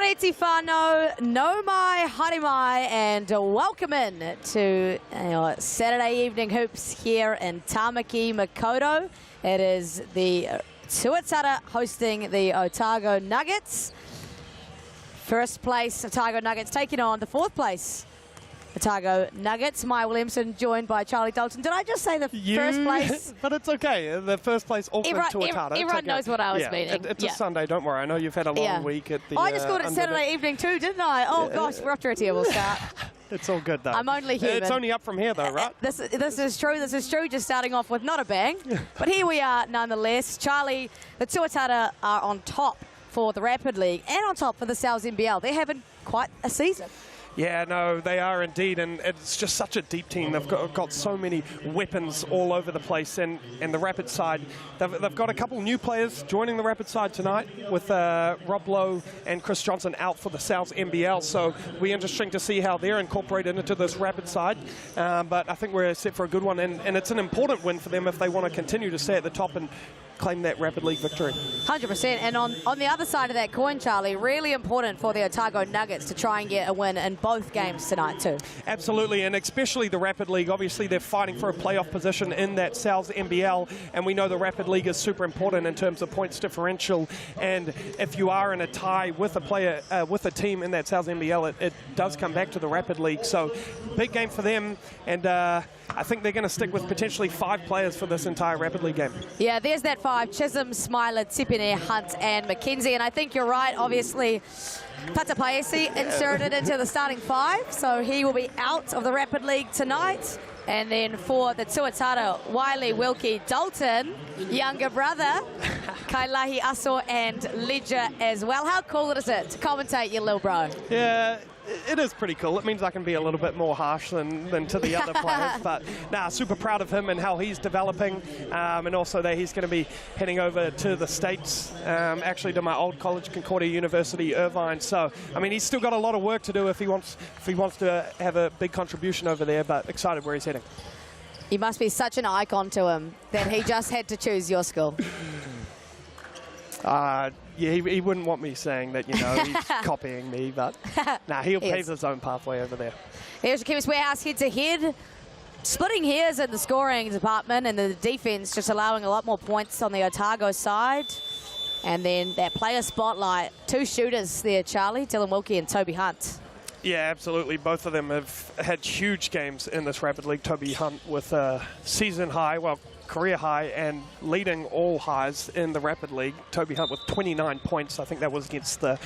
Moreti whānau, no mai, haere mai, and welcome in to our Saturday evening hoops here in Tamaki, Makaurau. It is the Tuatara hosting the Otago Nuggets. First place, Otago Nuggets taking on the fourth place, Otago Nuggets. Maya Williamson joined by Charlie Dalton. Did I just say the first place? But it's okay. The first place, Auckland Tuatara. Everyone knows what I was meaning. It's a Sunday, don't worry. I know you've had a long week at the... I just called it Saturday evening too, didn't I? Oh gosh, we're off to a terrible start. It's all good though. I'm only human. It's only up from here though, right? This is true. This is true. Just starting off with not a bang. But here we are nonetheless. Charlie, the Tuatara are on top for the Rapid League and on top for the NZNBL. They're having quite a season. Yeah, no, they are indeed, and it's just such a deep team. They've got so many weapons all over the place, and the Rapid side, they've got a couple new players joining the Rapid side tonight with Rob Lowe and Chris Johnson out for the NZNBL, so we're interesting to see how they're incorporated into this Rapid side, but I think we're set for a good one, and it's an important win for them if they want to continue to stay at the top and claim that Rapid League victory. 100%, and on the other side of that coin, Charlie, really important for the Otago Nuggets to try and get a win in both games tonight too. Absolutely, and especially the Rapid League. Obviously, they're fighting for a playoff position in that NZNBL, and we know the Rapid League is super important in terms of points differential, and if you are in a tie with a player, with a team in that NZNBL, it does come back to the Rapid League. So, big game for them, and I think they're going to stick with potentially 5 players for this entire Rapid League game. Yeah, there's that 5, Chisholm, Smiler, Tipene, Hunt and McKenzie, and I think you're right, obviously Patapaesi inserted into the starting 5, so he will be out of the Rapid League tonight. And then for the Tuatara, Wiley, Wilkie, Dalton, younger brother, Kailahi Aso and Ledger as well. How cool is it to commentate your little bro? Yeah, it is pretty cool. It means I can be a little bit more harsh than to the other players. But nah, super proud of him and how he's developing. And also that he's going to be heading over to the States, actually to my old college, Concordia University, Irvine. So, I mean, he's still got a lot of work to do if he wants to have a big contribution over there, but excited where he's heading. You must be such an icon to him that he just had to choose your school. Yeah, he wouldn't want me saying that, you know, he's copying me, but nah, he'll pave his own pathway over there. Here's your Chemist Warehouse head-to-head. Splitting hairs in the scoring department, and the defense just allowing a lot more points on the Otago side. And then that player spotlight, 2 shooters there, Charlie, Dylan Wilkie and Toby Hunt. Yeah, absolutely. Both of them have had huge games in this Rapid League. Toby Hunt with a season high, well, career high, and leading all highs in the Rapid League. Toby Hunt with 29 points. I think that was against the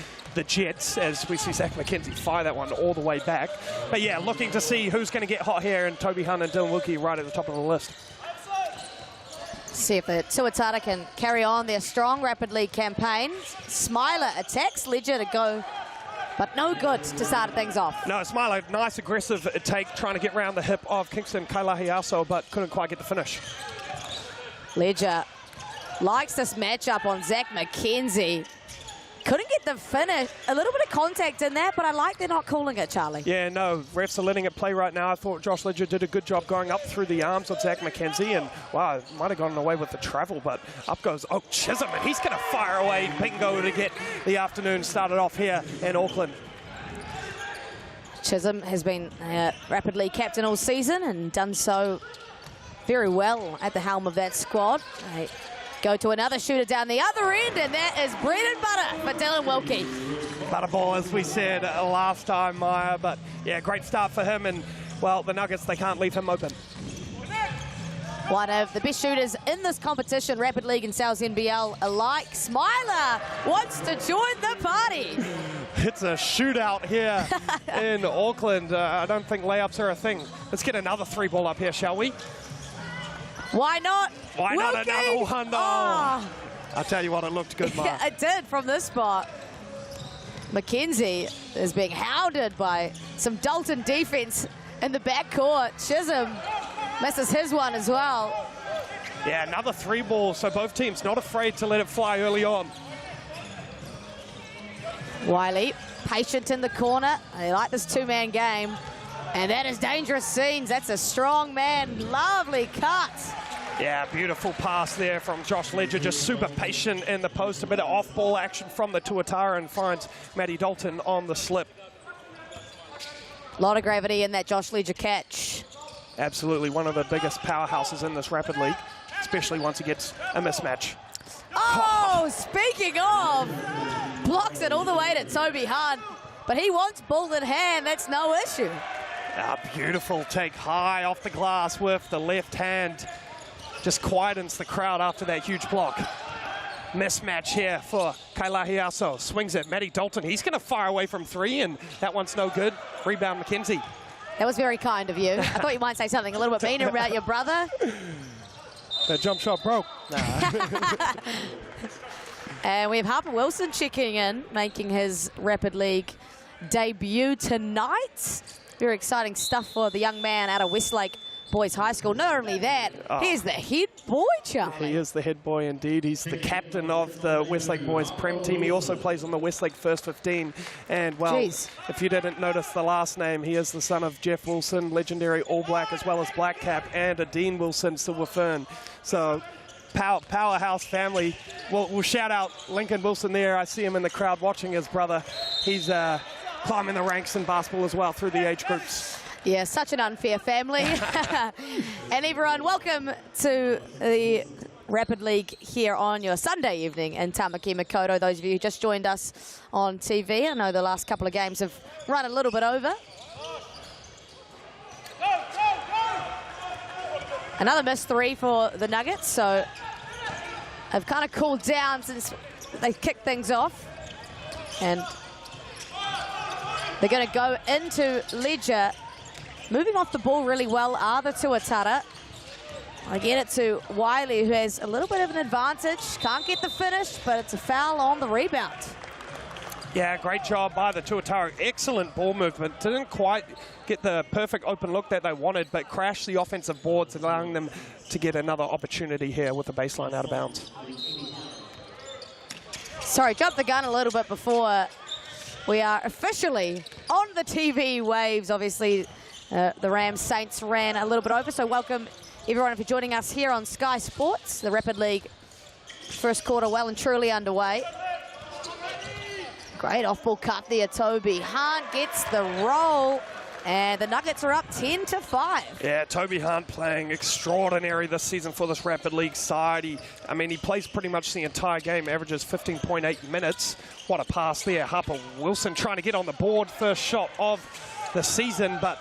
Jets, as we see Zach McKenzie fire that one all the way back. But yeah, looking to see who's going to get hot here, and Toby Hunt and Dylan Wilkie right at the top of the list. See if the Tuatara can carry on their strong Rapid League campaign. Smiler attacks Ledger to go, but no good to start things off. No, Smiler, nice aggressive take, trying to get round the hip of Kingston Kailahi Aso, but couldn't quite get the finish. Ledger likes this matchup on Zach McKenzie. Couldn't get the finish. A little bit of contact in that, but I like they're not calling it, Charlie. Yeah, no, refs are letting it play right now. I thought Josh Ledger did a good job going up through the arms of Zach McKenzie, and wow, might have gotten away with the travel, but up goes Chisholm, and he's going to fire away bingo to get the afternoon started off here in Auckland. Chisholm has been Rapid League captain all season and done so very well at the helm of that squad. They go to another shooter down the other end, and that is bread and butter for Dylan Wilkie. Butterball, as we said last time, Maya, but yeah, great start for him, and well, the Nuggets, they can't leave him open. One of the best shooters in this competition, Rapid League and NZNBL alike. Smiler wants to join the party. It's a shootout here in Auckland. I don't think layups are a thing. Let's get another 3-ball up here, shall we? Why not? Why Wilkie? not another one? Oh. I'll tell you what, it looked good, Mark. It did from this spot. McKenzie is being hounded by some Dalton defense in the backcourt. Chisholm misses his one as well. Yeah, another 3-ball, so both teams not afraid to let it fly early on. Wiley, patient in the corner. They like this 2-man game. And that is dangerous scenes. That's a strong man. Lovely cut. Yeah, beautiful pass there from Josh Ledger, just super patient in the post, a bit of off-ball action from the Tuatara, and finds Maddie Dalton on the slip. A lot of gravity in that Josh Ledger catch. Absolutely, one of the biggest powerhouses in this Rapid League, especially once he gets a mismatch. Oh, speaking of, blocks it all the way to Toby Hunt, but he wants ball in hand, that's no issue. A beautiful take high off the glass with the left hand. Just quietens the crowd after that huge block. Mismatch here for Kailahiaso. Swings it, Maddie Dalton. He's going to fire away from three, and that one's no good. Rebound, McKenzie. That was very kind of you. I thought you might say something a little bit meaner about your brother. That jump shot broke. Nah. And we have Harper Wilson checking in, making his Rapid League debut tonight. Very exciting stuff for the young man out of Westlake Boys High School. Not only that, he's the head boy, Charlie. He is the head boy indeed. He's the captain of the Westlake Boys Prem team. He also plays on the Westlake First 15. And, well, if you didn't notice the last name, he is the son of Jeff Wilson, legendary All Black, as well as Black Cap, and a Dean Wilson, Silver Fern. So, powerhouse family. We'll shout out Lincoln Wilson there. I see him in the crowd watching his brother. He's climbing the ranks in basketball as well through the age groups. Yeah, such an unfair family. And everyone, welcome to the Rapid League here on your Sunday evening in Tamaki Makaurau. Those of you who just joined us on TV, I know the last couple of games have run a little bit over. Another missed three for the Nuggets, so they've kind of cooled down since they kicked things off. And they're going to go into Ledger. Moving off the ball really well are the Tuatara. I get it to Wiley, who has a little bit of an advantage. Can't get the finish, but it's a foul on the rebound. Yeah, great job by the Tuatara. Excellent ball movement. Didn't quite get the perfect open look that they wanted, but crashed the offensive boards, allowing them to get another opportunity here with the baseline out of bounds. Sorry, jumped the gun a little bit before we are officially on the TV waves. Obviously, the Rams Saints ran a little bit over, so welcome everyone for joining us here on Sky Sports. The Rapid League first quarter well and truly underway. Great off-ball cut there, Toby Hunt gets the roll, and the Nuggets are up 10-5. Yeah, Toby Hunt playing extraordinary this season for this Rapid League side. He plays pretty much the entire game, averages 15.8 minutes. What a pass there. Harper Wilson trying to get on the board, first shot of the season, but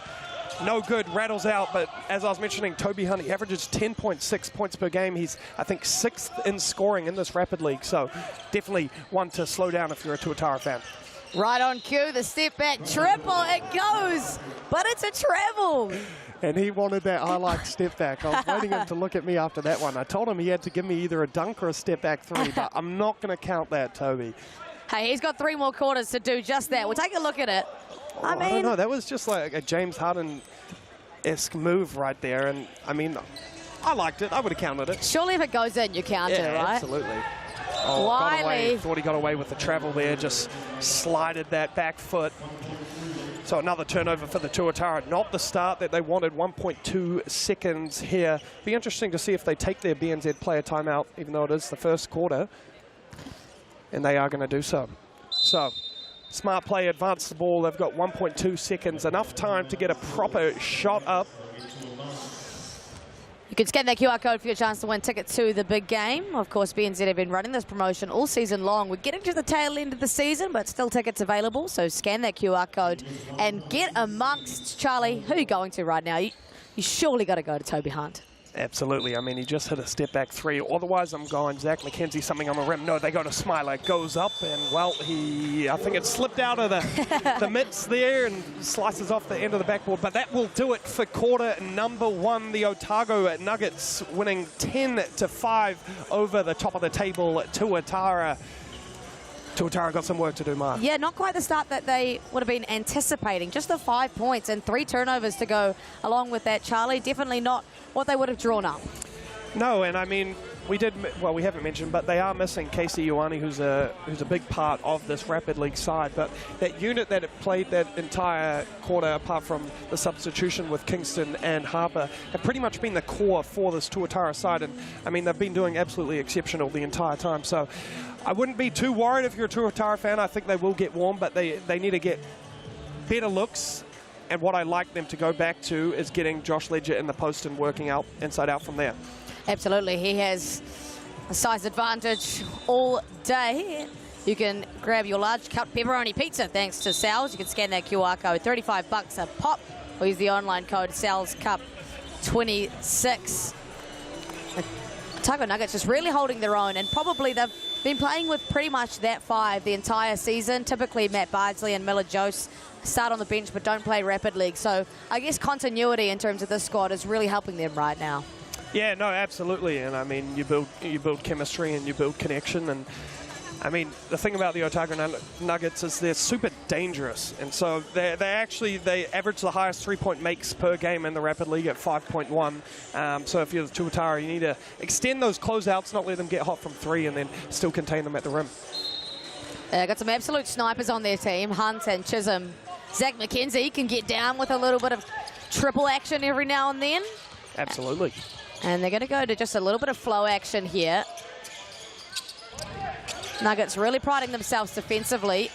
no good, rattles out. But as I was mentioning, Toby Hunt, he averages 10.6 points per game. He's, I think, 6th in scoring in this Rapid League. So definitely one to slow down if you're a Tuatara fan. Right on cue, the step back triple, it goes, but it's a treble. And he wanted that highlight step back. I was waiting him to look at me after that one. I told him he had to give me either a dunk or a step back three, but I'm not going to count that, Toby. Hey, he's got 3 more quarters to do just that. We'll take a look at it. I don't know. That was just like a James Harden-esque move right there. And, I liked it. I would have counted it. Surely if it goes in, you count it, right? Absolutely. Oh, got away. Thought he got away with the travel there. Just slided that back foot. So another turnover for the Tuatara. Not the start that they wanted. 1.2 seconds here. Be interesting to see if they take their BNZ player timeout, even though it is the first quarter. And they are going to do so. So, smart play, advance the ball. They've got 1.2 seconds. Enough time to get a proper shot up. You can scan that QR code for your chance to win tickets to the big game. Of course, BNZ have been running this promotion all season long. We're getting to the tail end of the season, but still tickets available. So scan that QR code and get amongst. Charlie, who are you going to right now? You surely got to go to Toby Hunt. Absolutely. He just hit a step back three. Otherwise, I'm going Zach McKenzie, something on the rim. No, they go to Smiler. Goes up, and, well, I think it slipped out of the mitts there and slices off the end of the backboard. But that will do it for quarter number 1. The Otago Nuggets winning 10-5 over the top of the table. Tuatara got some work to do, Mark. Yeah, not quite the start that they would have been anticipating. Just the 5 points and 3 turnovers to go along with that, Charlie. Definitely not what they would have drawn up. No, and well, we haven't mentioned, but they are missing Casey Ioane, who's a big part of this Rapid League side. But that unit that played that entire quarter, apart from the substitution with Kingston and Harper, have pretty much been the core for this Tuatara side. And I mean, they've been doing absolutely exceptional the entire time. So I wouldn't be too worried if you're a Tuatara fan. I think they will get warm, but they need to get better looks. And what I like them to go back to is getting Josh Ledger in the post and working out inside out from there. Absolutely. He has a size advantage all day. You can grab your large cup pepperoni pizza thanks to Sal's. You can scan that QR code, $35 a pop, or use the online code Sal's Cup 26. The Otago Nuggets just really holding their own, and probably they've been playing with pretty much that five the entire season. Typically, Matt Bardsley and Miller Jose start on the bench but don't play Rapid League. So I guess continuity in terms of this squad is really helping them right now. Yeah, no, absolutely. And I mean, you build chemistry and you build connection. And I mean, the thing about the Otago Nuggets is they're super dangerous. And so they average the highest three-point makes per game in the Rapid League at 5.1. So if you're the Tuatara, you need to extend those closeouts, not let them get hot from three, and then still contain them at the rim. Got some absolute snipers on their team, Hunt and Chisholm. Zach McKenzie can get down with a little bit of triple action every now and then. Absolutely. And they're going to go to just a little bit of flow action here. Nuggets really priding themselves defensively.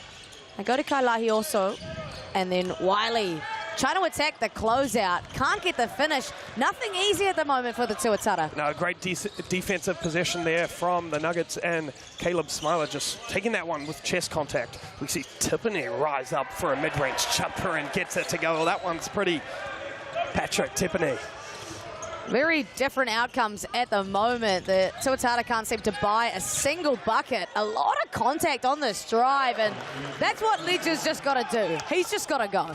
They go to Kailahi also. And then Wiley trying to attack the closeout. Can't get the finish. Nothing easy at the moment for the Tuatara. No, great defensive possession there from the Nuggets, and Caleb Smiler just taking that one with chest contact. We see Tiffany rise up for a mid-range jumper and gets it to go. Well, that one's pretty Patrick Tiffany. Very different outcomes at the moment. The Tuatara can't seem to buy a single bucket. A lot of contact on this drive, and that's what Ledger's just got to do. He's just got to go.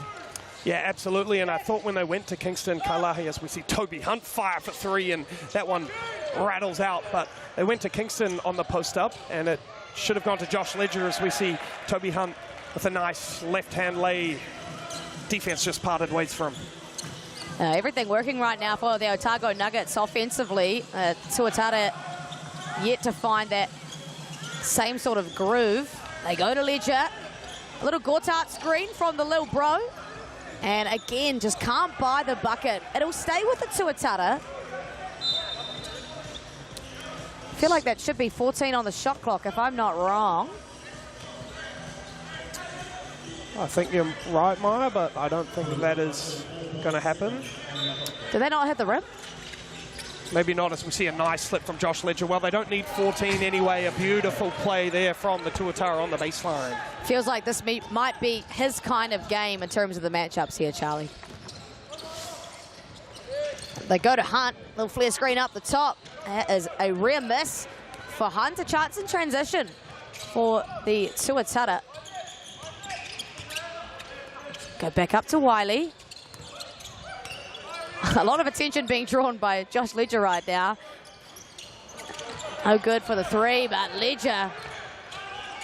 Yeah, absolutely. And I thought when they went to Kingston, Kailahi, as we see Toby Hunt fire for three, and that one rattles out. But they went to Kingston on the post-up, and it should have gone to Josh Ledger, as we see Toby Hunt with a nice left-hand lay. Defense just parted ways from him. Everything working right now for the Otago Nuggets offensively. Tuatara yet to find that same sort of groove. They go to Ledger. A little Gortat screen from the little bro. And again, just can't buy the bucket. It'll stay with the Tuatara. I feel like that should be 14 on the shot clock if I'm not wrong. I think you're right, Maya, but I don't think that is going to happen. Do they not hit the rim? Maybe not, as we see a nice slip from Josh Ledger. Well, they don't need 14 anyway. A beautiful play there from the Tuatara on the baseline. Feels like this might be his kind of game in terms of the matchups here, Charlie. They go to Hunt. Little flare screen up the top. That is a rare miss for Hunt. A chance in transition for the Tuatara. Go back up to Wiley. A lot of attention being drawn by Josh Ledger right now. No good for the three, but Ledger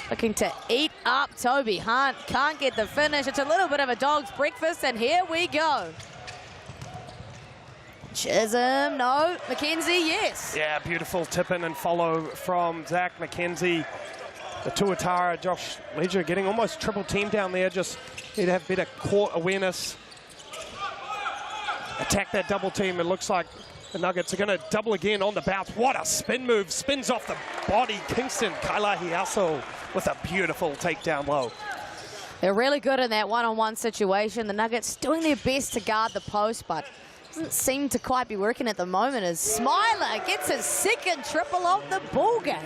looking to eat up Toby Hunt. Can't get the finish. It's a little bit of a dog's breakfast, and here we go. Chisholm, no. McKenzie, yes. Yeah, beautiful tip in and follow from Zach McKenzie. The Tuatara, Josh Ledger getting almost triple team down there. Just need to have better court awareness. Attack that double team. It looks like the Nuggets are going to double again on the bounce. What a spin move. Spins off the body. Kingston, Kailahi also with a beautiful takedown low. They're really good in that one-on-one situation. The Nuggets doing their best to guard the post, but doesn't seem to quite be working at the moment as Smiler gets his second triple of the ball game.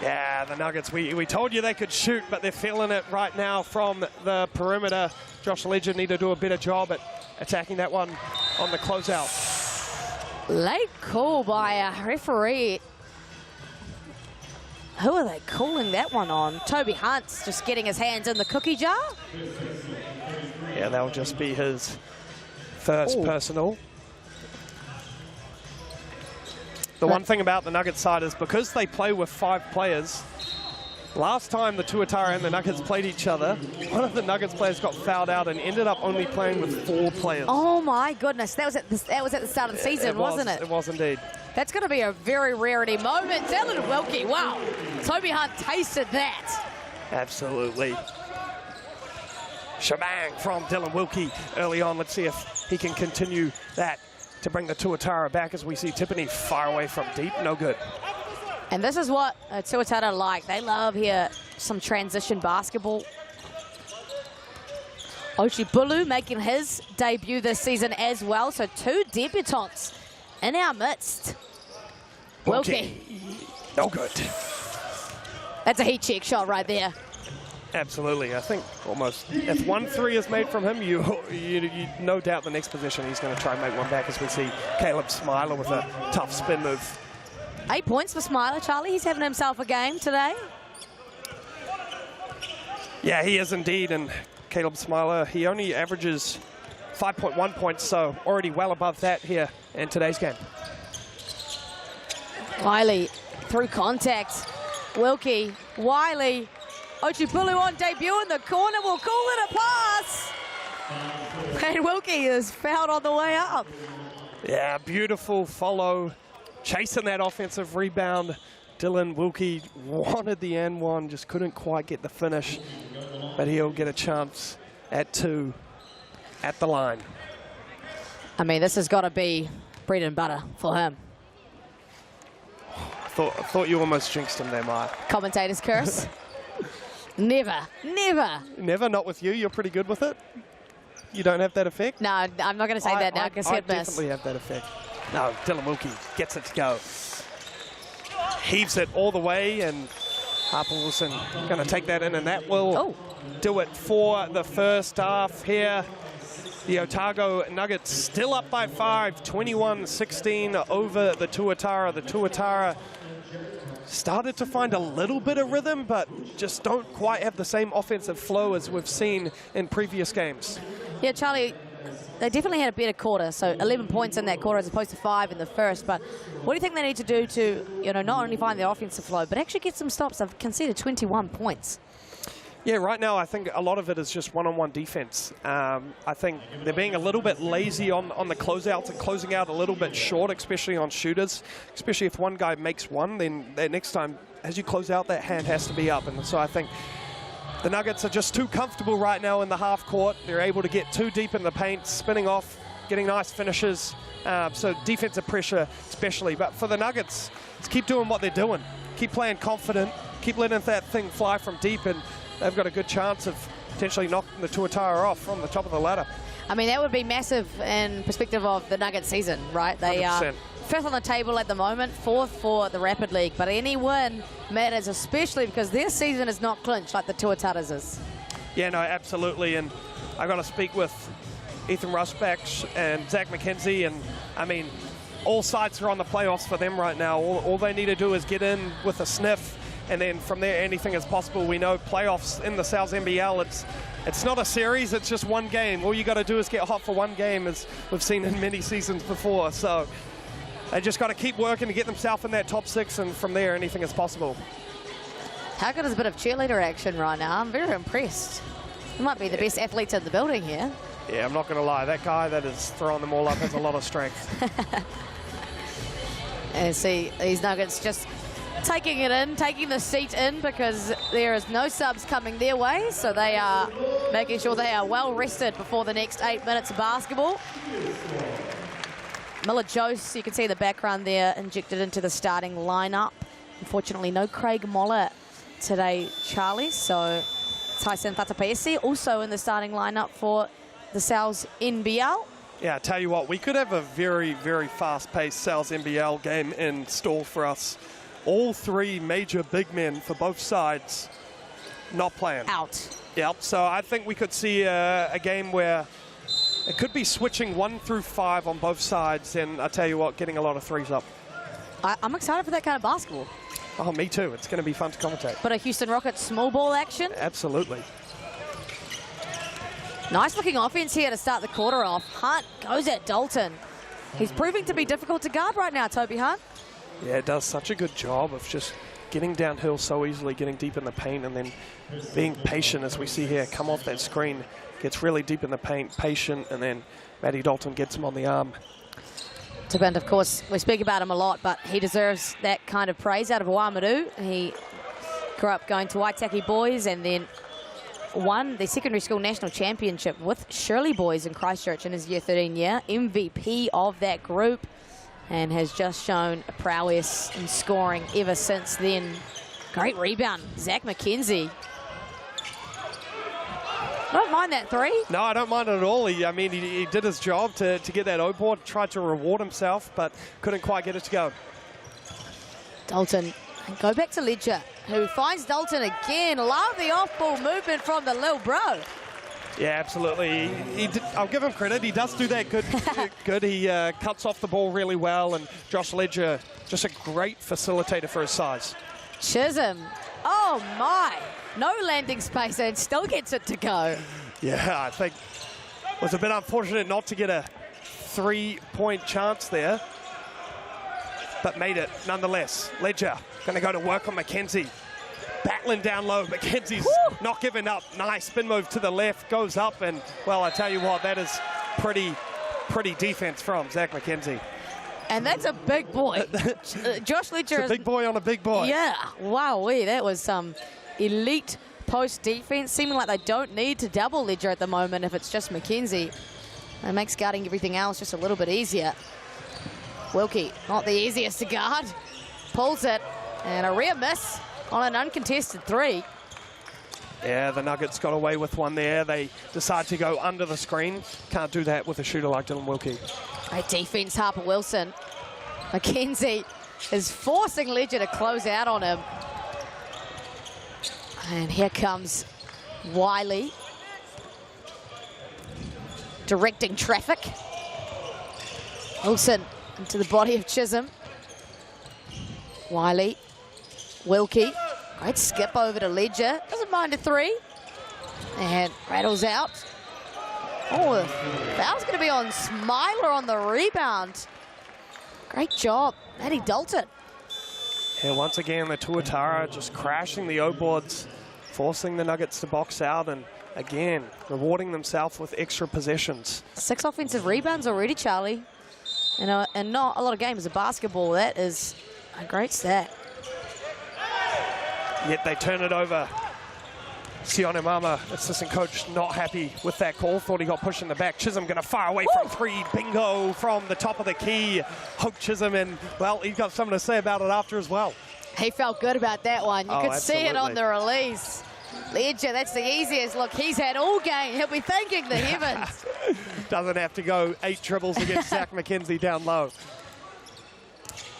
Yeah, the Nuggets, we told you they could shoot, but they're feeling it right now from the perimeter. Josh Ledger need to do a better job at attacking that one on the closeout. Late call by a referee. Who are they calling that one on? Toby Hunt's just getting his hands in the cookie jar. Yeah, that'll just be his first personal. The one thing about the Nuggets side is because they play with 5 players, last time the Tuatara and the Nuggets played each other, one of the Nuggets players got fouled out and ended up only playing with 4 players. Oh my goodness, that was at the start of the season, wasn't it? It was indeed. That's going to be a very rarity moment. Dylan Wilkie, wow. Toby Hunt tasted that. Absolutely. Shebang from Dylan Wilkie early on. Let's see if he can continue that to bring the Tuatara back as we see Tiffany far away from deep. No good. And this is what Tuatara like. They love here some transition basketball. Oshibulu making his debut this season as well. So 2 debutants in our midst. Wilkie. No good. That's a heat check shot right there. Absolutely. I think almost if 1 3 is made from him, you no doubt the next possession he's going to try and make one back as we see Caleb Smiler with a tough spin move. 8 points for Smiler, Charlie. He's having himself a game today. Yeah, he is indeed. And Caleb Smiler, he only averages 5.1 points, so already well above that here in today's game. Wiley through contact. Wilkie, Wiley, Ochipulu on debut in the corner. We'll call it a pass. And Wilkie is fouled on the way up. Yeah, beautiful follow. Chasing that offensive rebound. Dylan Wilkie wanted the N1, just couldn't quite get the finish. But he'll get a chance at 2 at the line. I mean, this has got to be bread and butter for him. I thought you almost jinxed him there, Maya. Commentator's curse. Never, never. Never, not with you. You're pretty good with it. You don't have that effect? No, I'm not going to say that now because I he'd miss. definitely have that effect. No, Dylan Wilkie gets it to go. Heaves it all the way, and Harper Wilson going to take that in, and that will do it for the first half here. The Otago Nuggets still up by 5, 21-16 over the Tuatara. The Tuatara started to find a little bit of rhythm, but just don't quite have the same offensive flow as we've seen in previous games. Yeah, Charlie, they definitely had a better quarter, so 11 points in that quarter as opposed to 5 in the first. But what do you think they need to do to, not only find their offensive flow, but actually get some stops? They've conceded 21 points. Yeah, right now I think a lot of it is just one-on-one defense. I think they're being a little bit lazy on the closeouts and closing out a little bit short, especially on shooters. Especially if one guy makes one, then the next time, as you close out, that hand has to be up. And so I think the Nuggets are just too comfortable right now in the half court. They're able to get too deep in the paint, spinning off, getting nice finishes. So defensive pressure especially. But for the Nuggets, just keep doing what they're doing. Keep playing confident. Keep letting that thing fly from deep, and they've got a good chance of potentially knocking the Tuatara off from the top of the ladder. I mean, that would be massive in perspective of the Nuggets season, right? They 100%. are 5th on the table at the moment, 4th for the Rapid League. But any win matters, especially because their season is not clinched like the Tuatara's is. Yeah, no, absolutely. And I got to speak with Ethan Rusbach and Zach McKenzie. And, I mean, all sides are on the playoffs for them right now. All they need to do is get in with a sniff. And then from there, anything is possible. We know playoffs in the South NBL, it's not a series, it's just one game. All you got to do is get hot for one game, as we've seen in many seasons before. So they just got to keep working to get themselves in that top 6, and from there, anything is possible. How good is a bit of cheerleader action right now? I'm very impressed. He might be the best athletes in the building here. Yeah, I'm not going to lie. That guy that is throwing them all up has a lot of strength. And see, these Nuggets just taking it in, taking the seat in, because there is no subs coming their way, so they are making sure they are well rested before the next 8 minutes of basketball. Miller Jose, you can see the background there, injected into the starting lineup. Unfortunately, no Craig Moller today, Charlie, so Tyson Tatapaisi also in the starting lineup for the South NBL. Yeah, I tell you what, we could have a very, very fast-paced South NBL game in store for us. All 3 major big men for both sides not playing. Out. Yep, so I think we could see a game where it could be switching 1 through 5 on both sides, and I tell you what, getting a lot of threes up. I'm excited for that kind of basketball. Oh, me too. It's going to be fun to commentate. But a Houston Rockets small ball action. Absolutely. Nice looking offense here to start the quarter off. Hunt goes at Dalton. He's proving to be difficult to guard right now, Toby Hunt. Yeah, it does such a good job of just getting downhill so easily, getting deep in the paint, and then being patient, as we see here, come off that screen, gets really deep in the paint, patient, and then Matty Dalton gets him on the arm. Taband, of course, we speak about him a lot, but he deserves that kind of praise out of Wāmaru. He grew up going to Waitaki Boys and then won the secondary school national championship with Shirley Boys in Christchurch in his year 13 year. MVP of that group and has just shown a prowess in scoring ever since then. Great rebound, Zach McKenzie. Don't mind that three. No, I don't mind it at all. He did his job to get that O-board, tried to reward himself, but couldn't quite get it to go. Dalton, and go back to Ledger, who finds Dalton again. Love the off-ball movement from the little bro. Yeah, absolutely. I'll give him credit. He does do that good. He cuts off the ball really well, and Josh Ledger, just a great facilitator for his size. Chisholm, oh my. No landing space and still gets it to go. Yeah, I think it was a bit unfortunate not to get a 3-point chance there, but made it nonetheless. Ledger going to go to work on McKenzie. Battling down low. McKenzie's not giving up. Nice spin move to the left, goes up, and, well, I tell you what, that is pretty defense from Zach McKenzie. And that's a big boy. Josh Ledger is a big boy on a big boy. Yeah, wowee, that was some elite post defense, seeming like they don't need to double Ledger at the moment if it's just McKenzie. It makes guarding everything else just a little bit easier. Wilkie, not the easiest to guard. Pulls it, and a rear miss on an uncontested three. Yeah, the Nuggets got away with one there. They decide to go under the screen. Can't do that with a shooter like Dylan Wilkie. Great defense, Harper Wilson. McKenzie is forcing Ledger to close out on him. And here comes Wiley, directing traffic. Wilson into the body of Chisholm. Wiley, Wilkie, great skip over to Ledger. Doesn't mind a three. And rattles out. Oh, the foul's going to be on Smiler on the rebound. Great job, Matty Dalton. Yeah, once again, the Tuatara just crashing the O-boards, forcing the Nuggets to box out, and again, rewarding themselves with extra possessions. 6 offensive rebounds already, Charlie. And not a lot of games of basketball. That is a great stat. Yet they turn it over. Sione Mama, assistant coach, not happy with that call. Thought he got pushed in the back. Chisholm going to fire away from three. Bingo from the top of the key. Hope Chisholm, and, well, he's got something to say about it after as well. He felt good about that one. You could absolutely see it on the release. Ledger, that's the easiest look he's had all game. He'll be thanking the heavens. Doesn't have to go 8 dribbles against Zach McKenzie down low.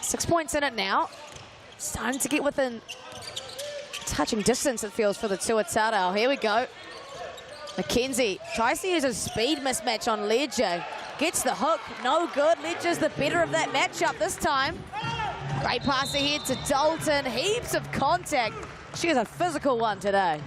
6 points in it now. Starting to get within touching distance, it feels, for the Tuatara. Oh, here we go. McKenzie tries to use a speed mismatch on Ledger. Gets the hook, no good. Ledger's the better of that matchup this time. Great pass ahead to Dalton. Heaps of contact. She has a physical one today.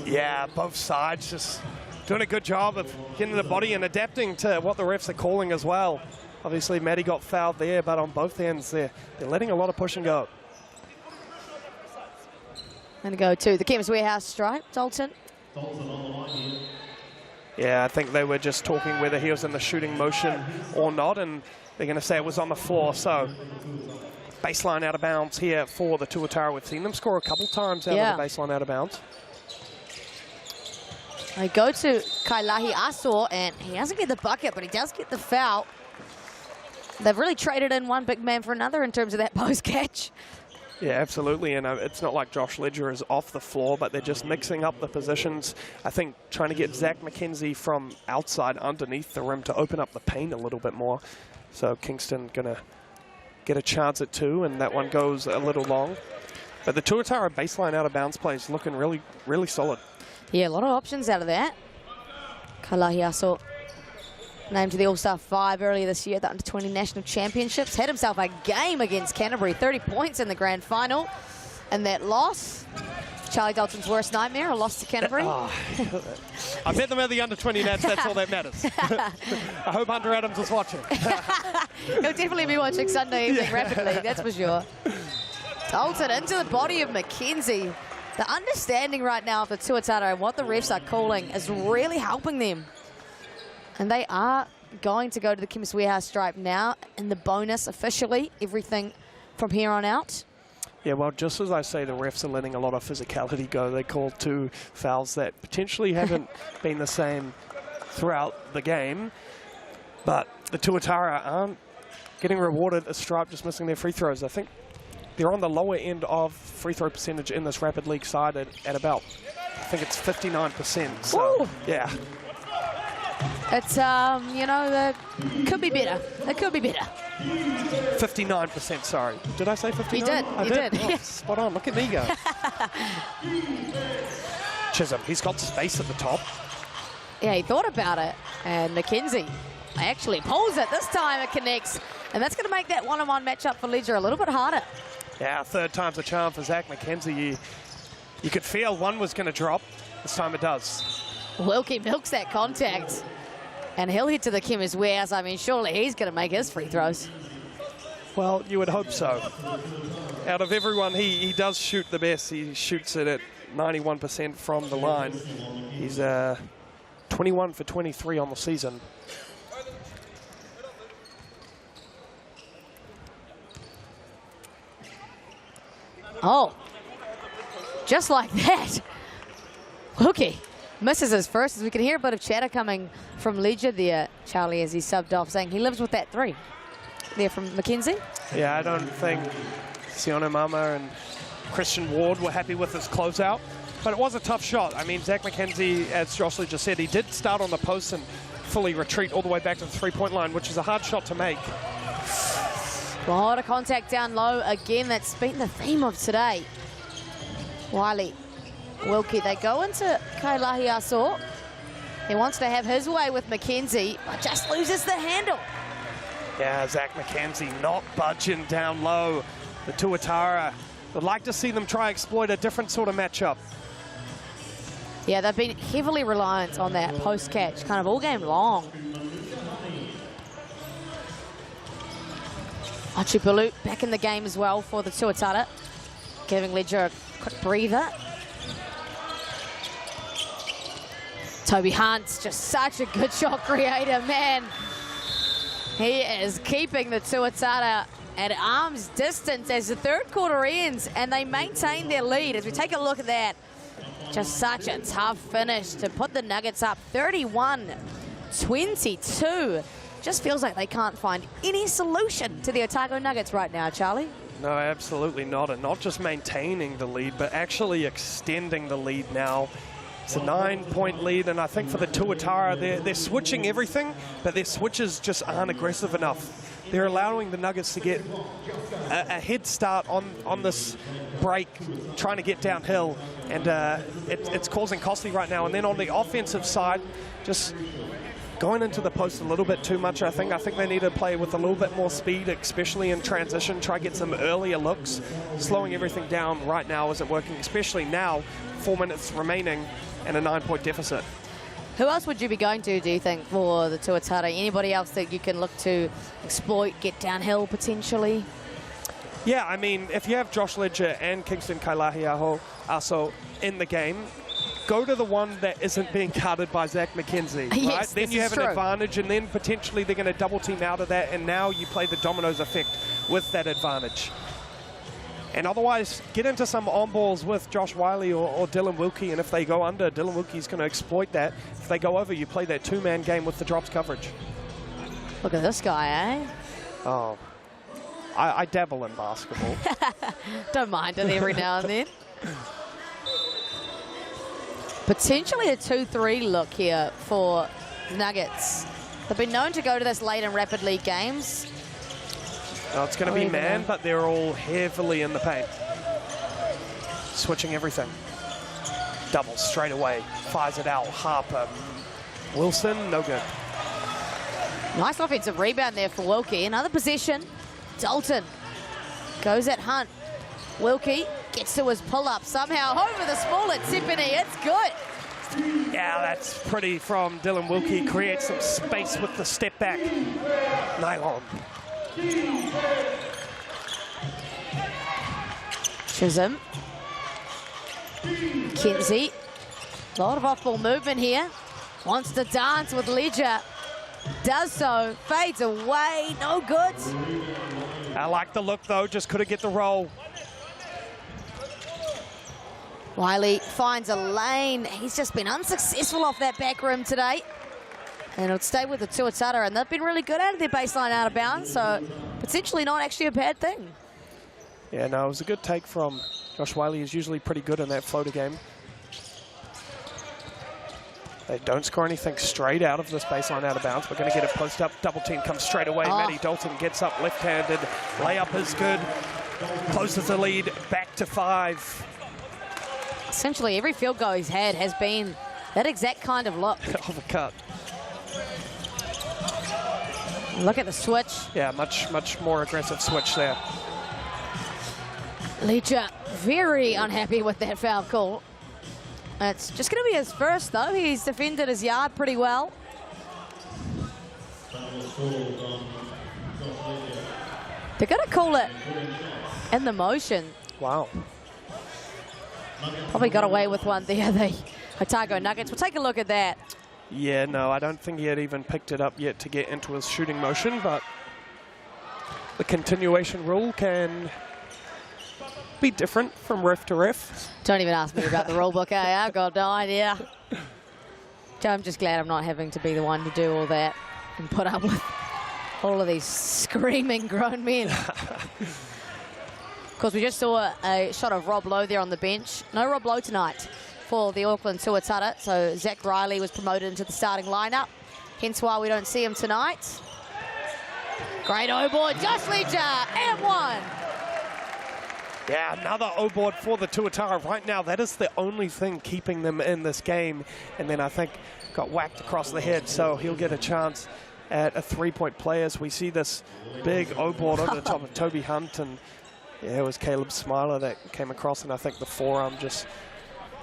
Yeah, both sides just doing a good job of getting the body and adapting to what the refs are calling as well. Obviously, Maddie got fouled there, but on both ends, they're letting a lot of push and go. Going to go to the Chemist Warehouse stripe, Dalton. Yeah, I think they were just talking whether he was in the shooting motion or not, and they're going to say it was on the floor. So baseline out of bounds here for the Tuatara. We've seen them score a couple times out of the baseline out of bounds. They go to Kailahi Asor, and he doesn't get the bucket, but he does get the foul. They've really traded in one big man for another in terms of that post catch. Yeah, absolutely, and it's not like Josh Ledger is off the floor, but they're just mixing up the positions. I think trying to get Zach McKenzie from outside underneath the rim to open up the paint a little bit more. So Kingston going to get a chance at 2, and that one goes a little long. But the Tuatara baseline out of bounds play is looking really, really solid. Yeah, a lot of options out of that. Kailahi Asor, named to the All-Star 5 earlier this year at the Under-20 National Championships. Had himself a game against Canterbury, 30 points in the grand final. And that loss, Charlie Dalton's worst nightmare, a loss to Canterbury. I bet them at the Under-20 Nats, that's all that matters. I hope Hunter Adams is watching. He'll definitely be watching Sunday evening rapidly, that's for sure. Dalton into the body of McKenzie. The understanding right now of the Tuatara and what the refs are calling is really helping them. And they are going to go to the Chemist Warehouse stripe now, and the bonus officially, everything from here on out. Yeah, well, just as I say, the refs are letting a lot of physicality go. They called 2 fouls that potentially haven't been the same throughout the game, but the Tuatara aren't getting rewarded a stripe, just missing their free throws. I think they're on the lower end of free throw percentage in this Rapid League side at about, I think it's 59%. So, Ooh. yeah. It's, you know, it could be better. It could be better. 59%, sorry. Did I say 59? You did. I did. Oh, spot on. Look at me go. Chisholm, he's got space at the top. Yeah, he thought about it. And McKenzie actually pulls it. This time it connects. And that's going to make that one-on-one matchup for Ledger a little bit harder. Yeah, 3rd time's a charm for Zach McKenzie. You could feel one was going to drop. This time it does. Wilkie milks that contact. And he'll head to the Chemist Warehouse. I mean, surely he's going to make his free throws. Well, you would hope so. Out of everyone, he does shoot the best. He shoots it at 91% from the line. He's 21 for 23 on the season. Oh, just like that. Wilkie misses his first, as we can hear a bit of chatter coming from Ledger there, Charlie, as he subbed off, saying he lives with that 3 there from McKenzie. Yeah, I don't think Sione Mama and Christian Ward were happy with his closeout, but it was a tough shot. I mean, Zach McKenzie, as Jocelyn just said, he did start on the post and fully retreat all the way back to the 3-point line, which is a hard shot to make. A lot of contact down low again. That's been the theme of today. Wiley, Wilkie, they go into Kailahi Aso. He wants to have his way with McKenzie, but just loses the handle. Yeah, Zach McKenzie not budging down low. The Tuatara would like to see them try exploit a different sort of matchup. Yeah, they've been heavily reliant on that post catch, kind of all game long. Achipulu back in the game as well for the Tuatara, giving Ledger a quick breather. Toby Hunt's just such a good shot creator, man. He is keeping the Tuatara at arm's distance as the 3rd quarter ends, and they maintain their lead. As we take a look at that, just such a tough finish to put the Nuggets up 31-22. Just feels like they can't find any solution to the Otago Nuggets right now, Charlie. No, absolutely not. And not just maintaining the lead, but actually extending the lead now. It's a 9-point lead, and I think for the Tuatara, they're switching everything, but their switches just aren't aggressive enough. They're allowing the Nuggets to get a head start on this break, trying to get downhill, and it's causing costly right now. And then on the offensive side, just going into the post a little bit too much, I think. I think they need to play with a little bit more speed, especially in transition, try to get some earlier looks. Slowing everything down right now isn't working, especially now, 4 minutes remaining and a 9-point deficit. Who else would you be going to, do you think, for the Tuatara? Anybody else that you can look to exploit, get downhill potentially? Yeah, I mean, if you have Josh Ledger and Kingston Kailahi-Aso in the game, go to the one that isn't being guarded by Zach McKenzie, right? Yes, then you have true. an advantage, and then potentially they're going to double team out of that, and now you play the dominoes effect with that advantage. And otherwise, get into some on-balls with Josh Wiley or Dylan Wilkie, and if they go under, Dylan Wilkie's going to exploit that. If they go over, you play that 2-man game with the drops coverage. Look at this guy, eh? Oh, I dabble in basketball. Don't mind it every now and then. Potentially a 2-3 look here for Nuggets. They've been known to go to this late in Rapid League games. Well, it's going to be man, but they're all heavily in the paint. Switching everything. Doubles straight away. Fires it out. Harper. Wilson, no good. Nice offensive rebound there for Wilkie. Another possession. Dalton goes at Hunt. Wilkie gets to his pull-up somehow over the small at Tiffany. It's good. Yeah, that's pretty from Dylan Wilkie. Creates some space with the step back. Nylon. Chisholm. Kinsey. A lot of off-ball movement here. Wants to dance with Ledger. Does so, fades away, no good. I like the look though, just couldn't get the roll. Wiley finds a lane. He's just been unsuccessful off that back rim today. And it'll stay with the Tuatara, and they've been really good out of their baseline out of bounds, so potentially not actually a bad thing. Yeah, no, it was a good take from Josh Wiley. He's usually pretty good in that floater game. They don't score anything straight out of this baseline out of bounds. We're going to get a post up. Double team comes straight away. Maddie Dalton gets up left-handed. Layup is good. Closes the lead back to 5. Essentially every field goal he's had has been that exact kind of look. Of a cut. Look at the switch. Yeah, much more aggressive switch there. Leja very unhappy with that foul call. It's just going to be his first, though. He's defended his yard pretty well. They're going to call it in the motion. Wow. Probably got away with one there, the Otago Nuggets. We'll take a look at that. Yeah, no, I don't think he had even picked it up yet to get into his shooting motion, but the continuation rule can be different from ref to ref. Don't even ask me about the rule book, I've got no idea. I'm just glad I'm not having to be the one to do all that and put up with all of these screaming grown men. Of course, we just saw a shot of Rob Lowe there on the bench. No Rob Lowe tonight for the Auckland Tuatara, so Zach Riley was promoted into the starting lineup, hence why we don't see him tonight. Great O-board, Josh Leja, and 1. Yeah, another O-board for the Tuatara. Right now, that is the only thing keeping them in this game, and then I think got whacked across the head, so he'll get a chance at a 3-point play as we see this big O-board over the top of Toby Hunt, and yeah, it was Caleb Smiler that came across, and I think the forearm just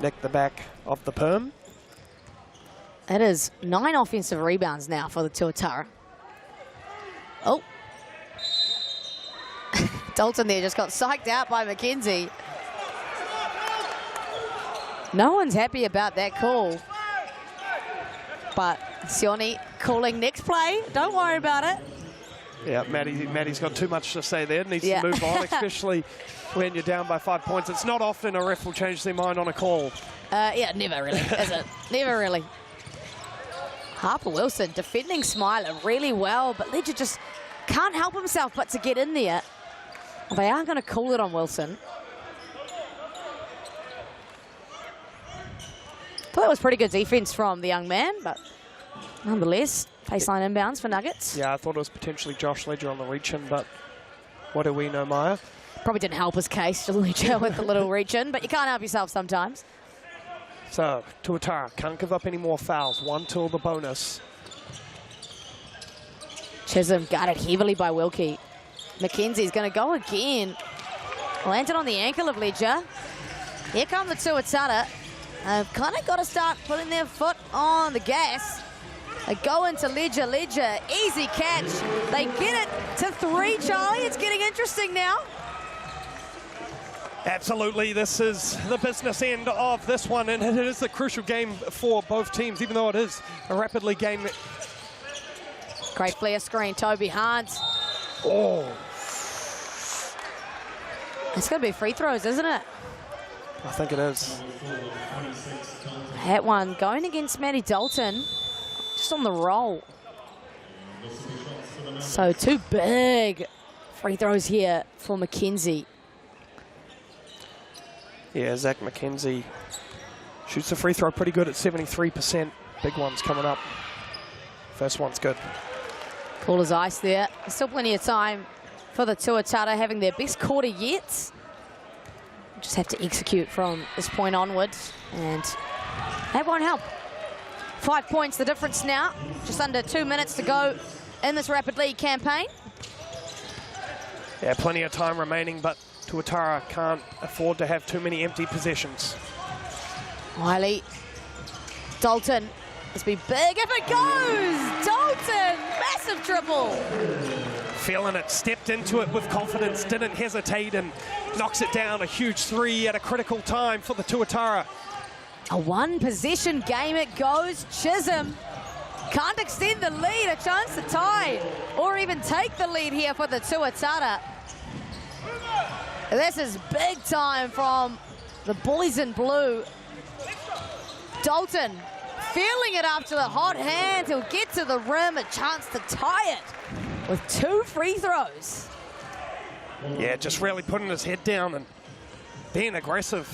nicked the back of the perm. It is 9 offensive rebounds now for the Tuatara. Oh. Dalton there just got psyched out by McKenzie. No one's happy about that call. But Sione calling next play. Don't worry about it. Yeah, Maddie's got too much to say there. Needs to move on, especially when you're down by 5 points. It's not often a ref will change their mind on a call. Yeah, never really, is it? Never really. Harper Wilson defending Smiler really well, but Leja just can't help himself but to get in there. Well, they are going to call it on Wilson. I thought that was pretty good defense from the young man, but nonetheless, baseline inbounds for Nuggets. Yeah, I thought it was potentially Josh Leja on the reach-in, but what do we know, Maya? Probably didn't help his case, Leja, with the little reach-in, but you can't help yourself sometimes. So, Tuatara can't give up any more fouls. 1 till the bonus. Chisholm guarded heavily by Wilkie. McKenzie's going to go again. Landed on the ankle of Leja. Here come the Tuatara. They've kind of got to start putting their foot on the gas. They go into Leja. Leja, easy catch. They get it to 3, Charlie. It's getting interesting now. Absolutely, this is the business end of this one, and it is a crucial game for both teams, even though it is a rapidly game. Great flare screen, Toby Hunt. Oh. It's going to be free throws, isn't it? I think it is. That one going against Maddie Dalton, just on the roll. So 2 big free throws here for McKenzie. Yeah, Zach McKenzie shoots the free throw pretty good at 73%. Big one's coming up. First one's good. Cool as ice there. There's still plenty of time for the Tuatara having their best quarter yet. Just have to execute from this point onwards, and that won't help. 5 points the difference now. Just under 2 minutes to go in this Rapid League campaign. Yeah, plenty of time remaining, but Tuatara can't afford to have too many empty possessions. Wiley, Dalton, this be big if it goes! Dalton, massive triple! Feeling it, stepped into it with confidence, didn't hesitate, and knocks it down. A huge 3 at a critical time for the Tuatara. A 1-possession game it goes. Chisholm Can't extend the lead, a chance to tie or even take the lead here for the Tuatara. This is big time from the boys in blue. Dalton feeling it after the hot hand. He'll get to the rim, a chance to tie it with 2 free throws. Yeah, just really putting his head down and being aggressive.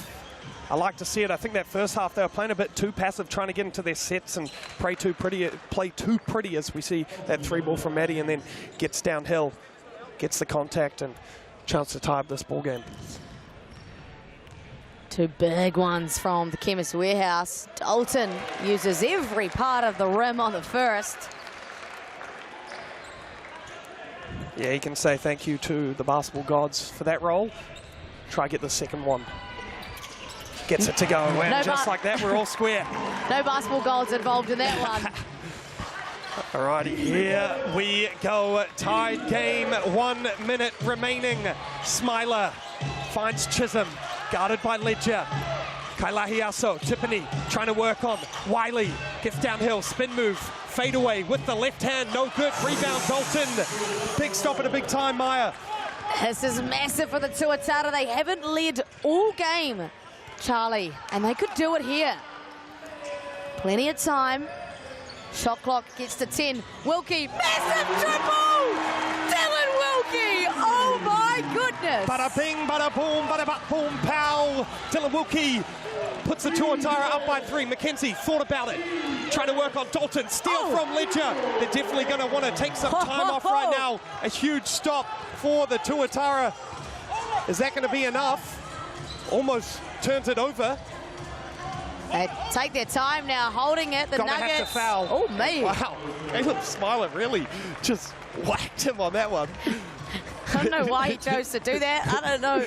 I like to see it. I think that first half they were playing a bit too passive, trying to get into their sets and play too pretty as we see that 3 ball from Maddie, and then gets downhill, gets the contact and chance to tie up this ball game. 2 big ones from the Chemist Warehouse. Dalton uses every part of the rim on the first. Yeah, he can say thank you to the basketball gods for that role. Try get the second one. Gets it to go, and no, just like that, we're all square. No basketball goals involved in that one. Alrighty, here we go. Tied game, 1 minute remaining. Smiler finds Chisholm, guarded by Ledger. Kailahiaso, Tiffany trying to work on. Wiley gets downhill, spin move, fade away with the left hand, no good. Rebound, Dalton. Big stop at a big time, Maya. This is massive for the Tuatara. They haven't led all game, Charlie, and they could do it here. Plenty of time. Shot clock gets to 10. Wilkie, massive triple! Dylan Wilkie! Oh my goodness! Bada bing, bada boom, bada bat boom, pow! Dylan Wilkie puts the Tuatara up by 3. Mackenzie thought about it. Trying to work on Dalton. Steal from Ledger. They're definitely going to want to take some time off right now. A huge stop for the Tuatara. Is that going to be enough? Almost turns it over. They take their time now, holding it. The Nuggets. Have to foul. Oh, me. Wow. Caleb Smiler really just whacked him on that one. I don't know why he chose to do that. I don't know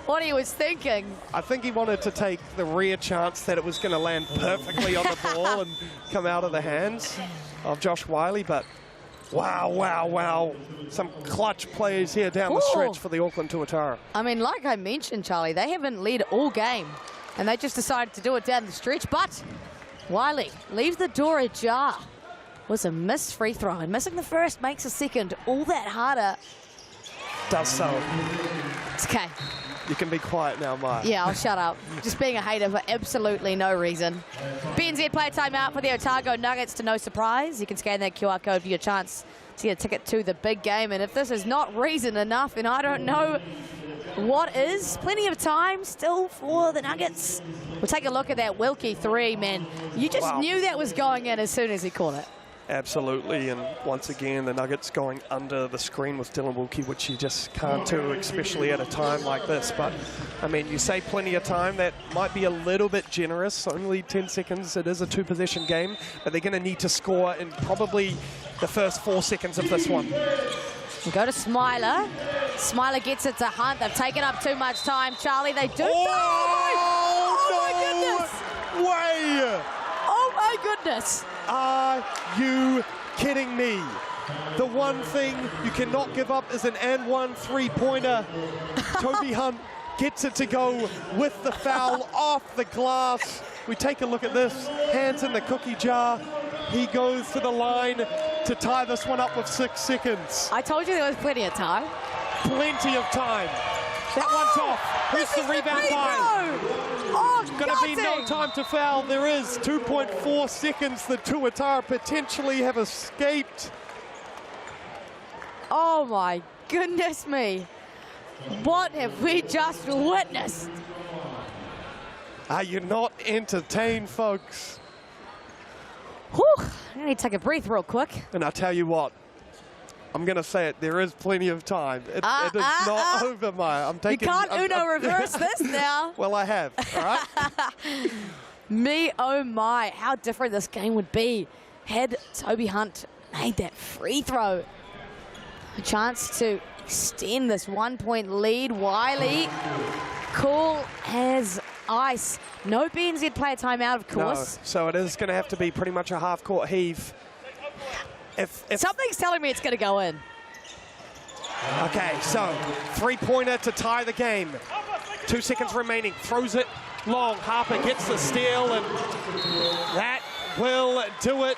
what he was thinking. I think he wanted to take the rare chance that it was going to land perfectly on the ball and come out of the hands of Josh Wiley, but wow, wow, wow. Some clutch plays here down the stretch for the Auckland Tuatara. I mean, like I mentioned, Charlie, they haven't led all game, and they just decided to do it down the stretch, but Wiley leaves the door ajar. Was a missed free throw, and missing the first makes a second all that harder. Does so. It's okay. You can be quiet now, Maya. Yeah, I'll shut up. Just being a hater for absolutely no reason. BNZ play timeout for the Otago Nuggets, to no surprise. You can scan that QR code for your chance to get a ticket to the big game. And if this is not reason enough, then I don't know what is. Plenty of time still for the Nuggets. We'll take a look at that Wilkie 3, man. You just knew that was going in as soon as he caught it. Absolutely, and once again the Nuggets going under the screen with Dylan Wilkie, which you just can't do, especially at a time like this. But I mean, you say plenty of time, that might be a little bit generous, only 10 seconds. It is a 2-possession game, but they're going to need to score in probably the first 4 seconds of this one. We'll go to Smiler. Smiler gets it to Hunt. They've taken up too much time, Charlie. They do. Oh my goodness! Way! Oh my goodness! Are you kidding me? The one thing you cannot give up is an and one 3-pointer. Toby Hunt gets it to go with the foul off the glass. We take a look at this. Hands in the cookie jar. He goes to the line to tie this one up with 6 seconds. I told you there was plenty of time. Plenty of time. That one's off. Who's the rebound by? Oh, going to be no time to foul. There is 2.4 seconds. The Tuatara potentially have escaped. Oh my goodness me. What have we just witnessed? Are you not entertained, folks? Whew, I need to take a breath real quick. And I tell you what, I'm going to say it, there is plenty of time. It is not over, Maya. I'm taking. You can't Uno reverse this now. Well, I have, all right? Me, oh my, how different this game would be had Toby Hunt made that free throw. A chance to extend this 1-point lead. Wiley, cool as ice. No BNZ player timeout, of course. No, so it is going to have to be pretty much a half-court heave. If something's telling me it's going to go in. Okay, so 3-pointer to tie the game. 2 seconds remaining. Throws it long. Harper gets the steal, and that will do it.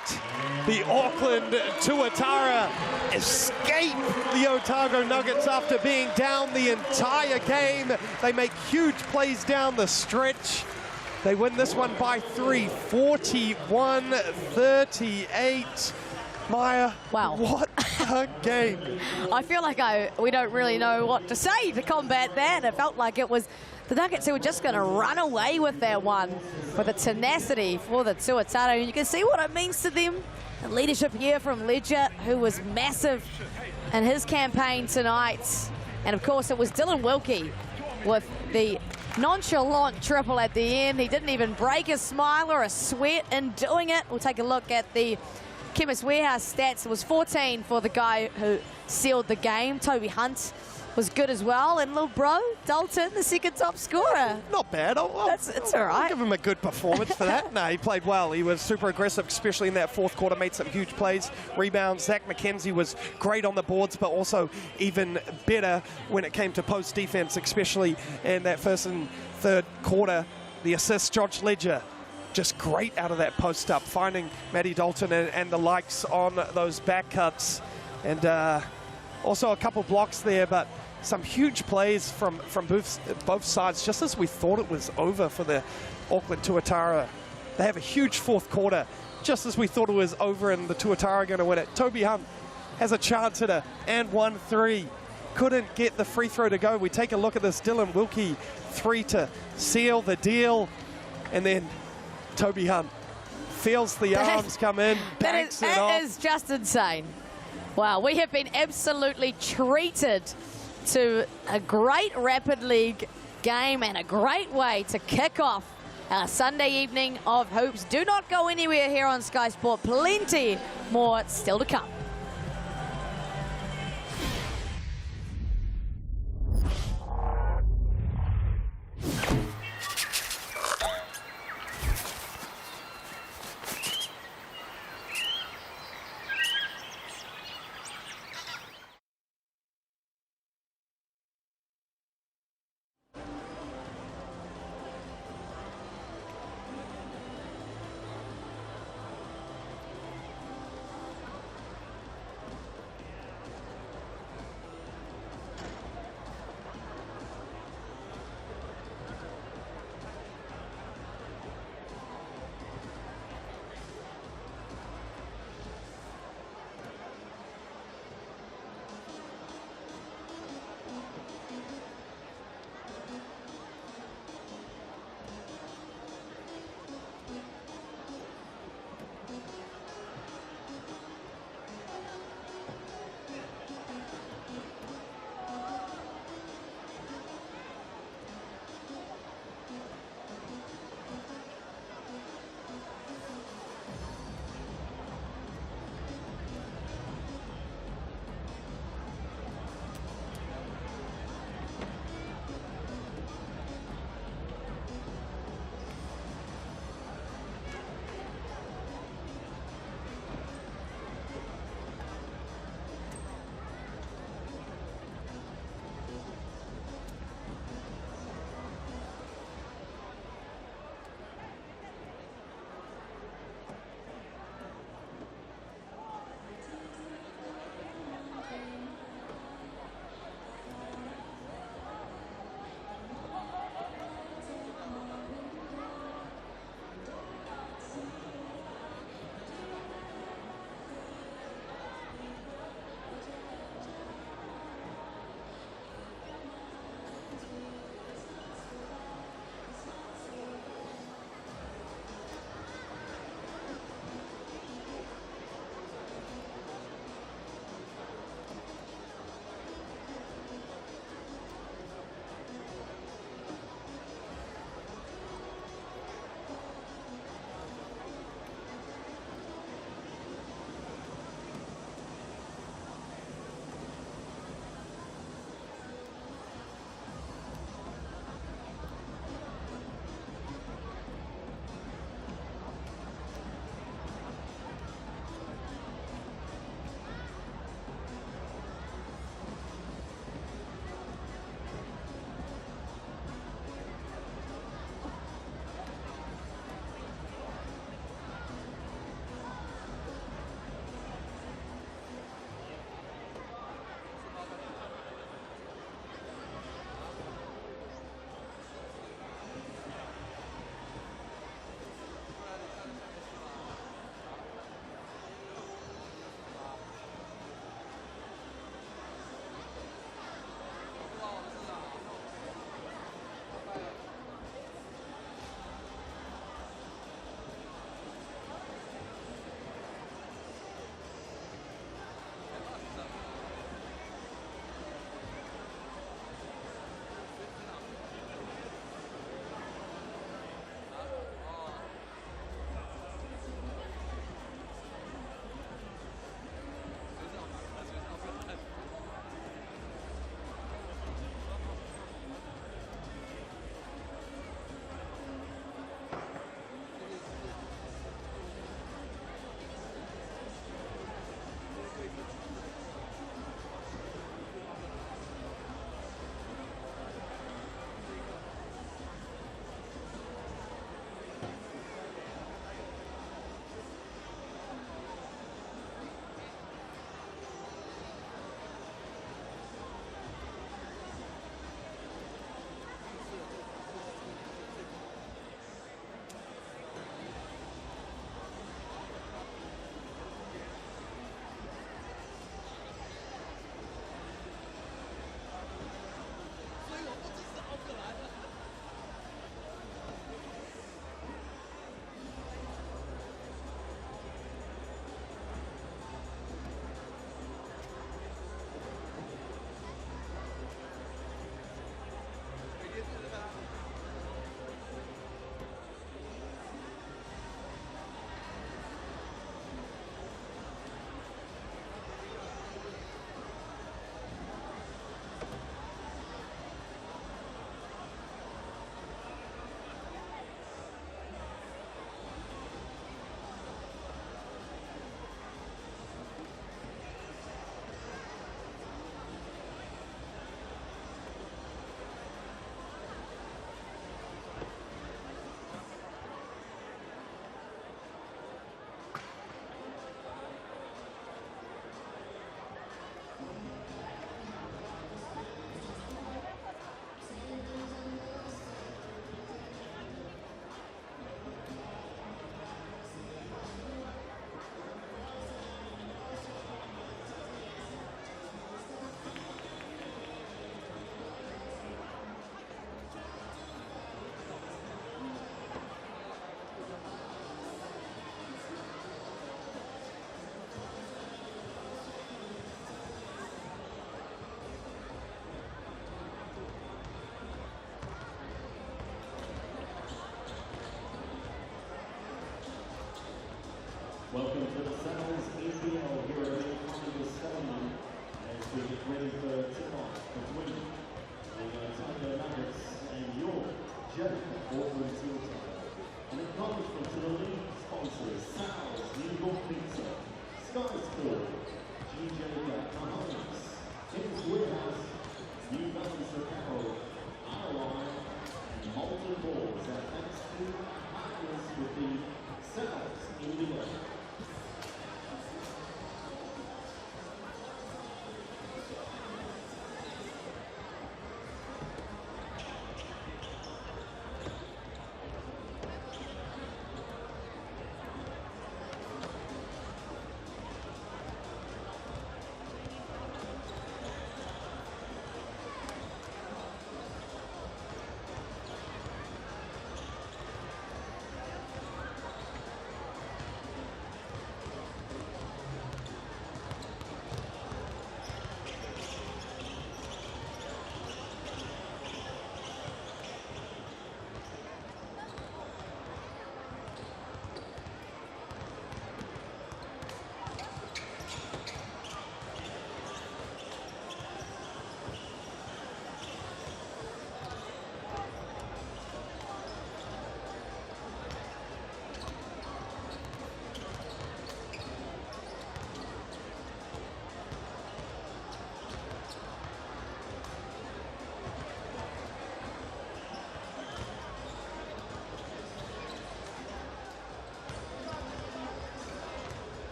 The Auckland Tuatara escape the Otago Nuggets after being down the entire game. They make huge plays down the stretch. They win this one by 3, 41-38. Maya, wow, what a game. I feel like we don't really know what to say to combat that. It felt like it was the Nuggets who were just going to run away with that one, with the tenacity for the Tuatara. And you can see what it means to them. The leadership here from Ledger, who was massive in his campaign tonight. And of course, it was Dylan Wilkie with the nonchalant triple at the end. He didn't even break a smile or a sweat in doing it. We'll take a look at the Chemist Warehouse stats. It was 14 for the guy who sealed the game. Toby Hunt was good as well. And little bro, Dalton, the second top scorer. Not bad. It's all right. I'll give him a good performance for that. No, he played well. He was super aggressive, especially in that fourth quarter, made some huge plays, rebounds. Zach McKenzie was great on the boards, but also even better when it came to post defense, especially in that first and third quarter. The assist, George Ledger, just great out of that post up, finding Matty Dalton and the likes on those back cuts. And also a couple blocks there, but some huge plays from both sides, just as we thought it was over for the Auckland Tuatara. They have a huge fourth quarter, just as we thought it was over and the Tuatara are going to win it. Toby Hunt has a chance at and 1-3. Couldn't get the free throw to go. We take a look at this Dylan Wilkie 3 to seal the deal. And then Toby Hunt feels the arms come in, banks it off. That is just insane. Wow, we have been absolutely treated to a great Rapid League game and a great way to kick off our Sunday evening of hoops. Do not go anywhere here on Sky Sport. Plenty more still to come. Welcome to the NZNBL here at the Stadium as we get ready for tip-off between the Otago Nuggets and your Auckland Tuatara. An acknowledgement to the league sponsors, Sal's New York Pizza, Sky Sport, GJ Mahomes, Tim's Warehouse, New Balance Apparel, ROI, and Molten Balls. Our thanks to our partners with the Sal's NBL.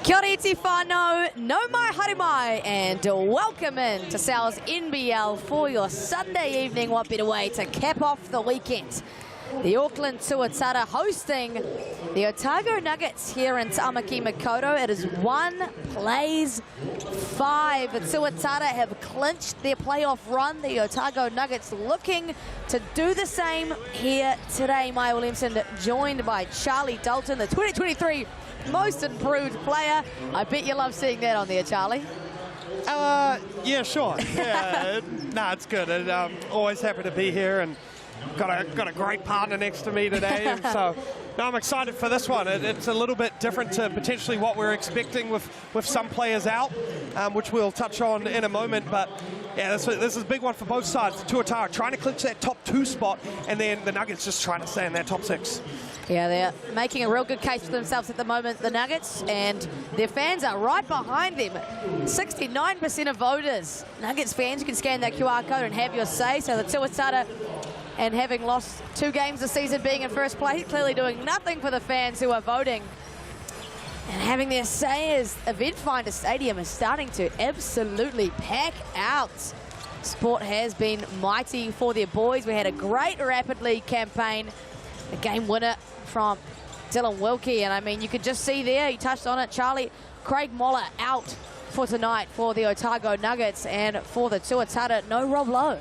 Kia ora iti whānau, no mai haere mai, and welcome in to Sal's NBL for your Sunday evening. What better way to cap off the weekend? The Auckland Tuatara hosting the Otago Nuggets here in Tamaki Makaurau. It is 1 plays 5. The Tuatara have clinched their playoff run. The Otago Nuggets looking to do the same here today. Maya Williamson joined by Charlie Dalton, the 2023 most improved player. I bet you love seeing that on there, Charlie. Yeah, sure. Yeah, nah, it's good. Always happy to be here, and got a great partner next to me today, and so no, I'm excited for this one. It's a little bit different to potentially what we're expecting with some players out, which we'll touch on in a moment. But yeah, this is a big one for both sides. Tuatara trying to clinch that top 2 spot, and then the Nuggets just trying to stay in that top 6. Yeah, they're making a real good case for themselves at the moment, the Nuggets, and their fans are right behind them. 69% of voters, Nuggets fans, you can scan that QR code and have your say. So the Tuatara, and having lost 2 games this season, being in first place, clearly doing nothing for the fans who are voting. And having their say as Event Stadium is starting to absolutely pack out. Sport has been mighty for their boys. We had a great Rapid League campaign, a game winner from Dylan Wilkie, and I mean, you could just see there, you touched on it, Charlie, Craig Moller out for tonight for the Otago Nuggets, and for the Tuatara, no Rob Lowe.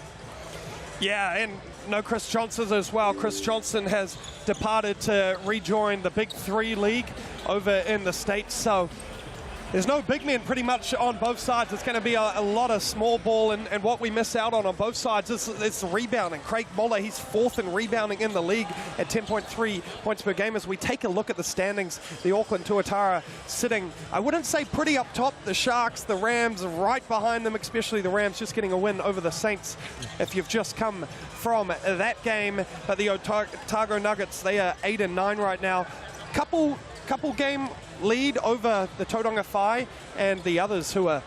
Yeah, and no Chris Johnson as well. Chris Johnson has departed to rejoin the Big 3 league over in the States, so There's no big men pretty much on both sides. It's going to be a lot of small ball, and what we miss out on both sides is the rebounding. Craig Moller, he's 4th in rebounding in the league at 10.3 points per game. As we take a look at the standings, the Auckland Tuatara sitting, I wouldn't say pretty up top. The Sharks, the Rams right behind them, especially the Rams just getting a win over the Saints if you've just come from that game. But the Otago Nuggets, they are 8-9 right now. Couple game lead over the Tauranga Whai and the others who are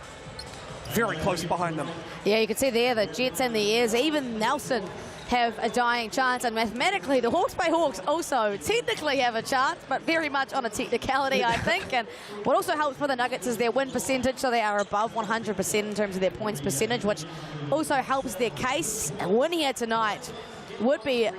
very close behind them. Yeah, you can see there the Jets and the Airs, even Nelson have a dying chance, and mathematically the Hawke's Bay Hawks also technically have a chance, but very much on a technicality, I think. And what also helps for the Nuggets is their win percentage, so they are above 100% in terms of their points percentage, which also helps their case. A win here tonight would be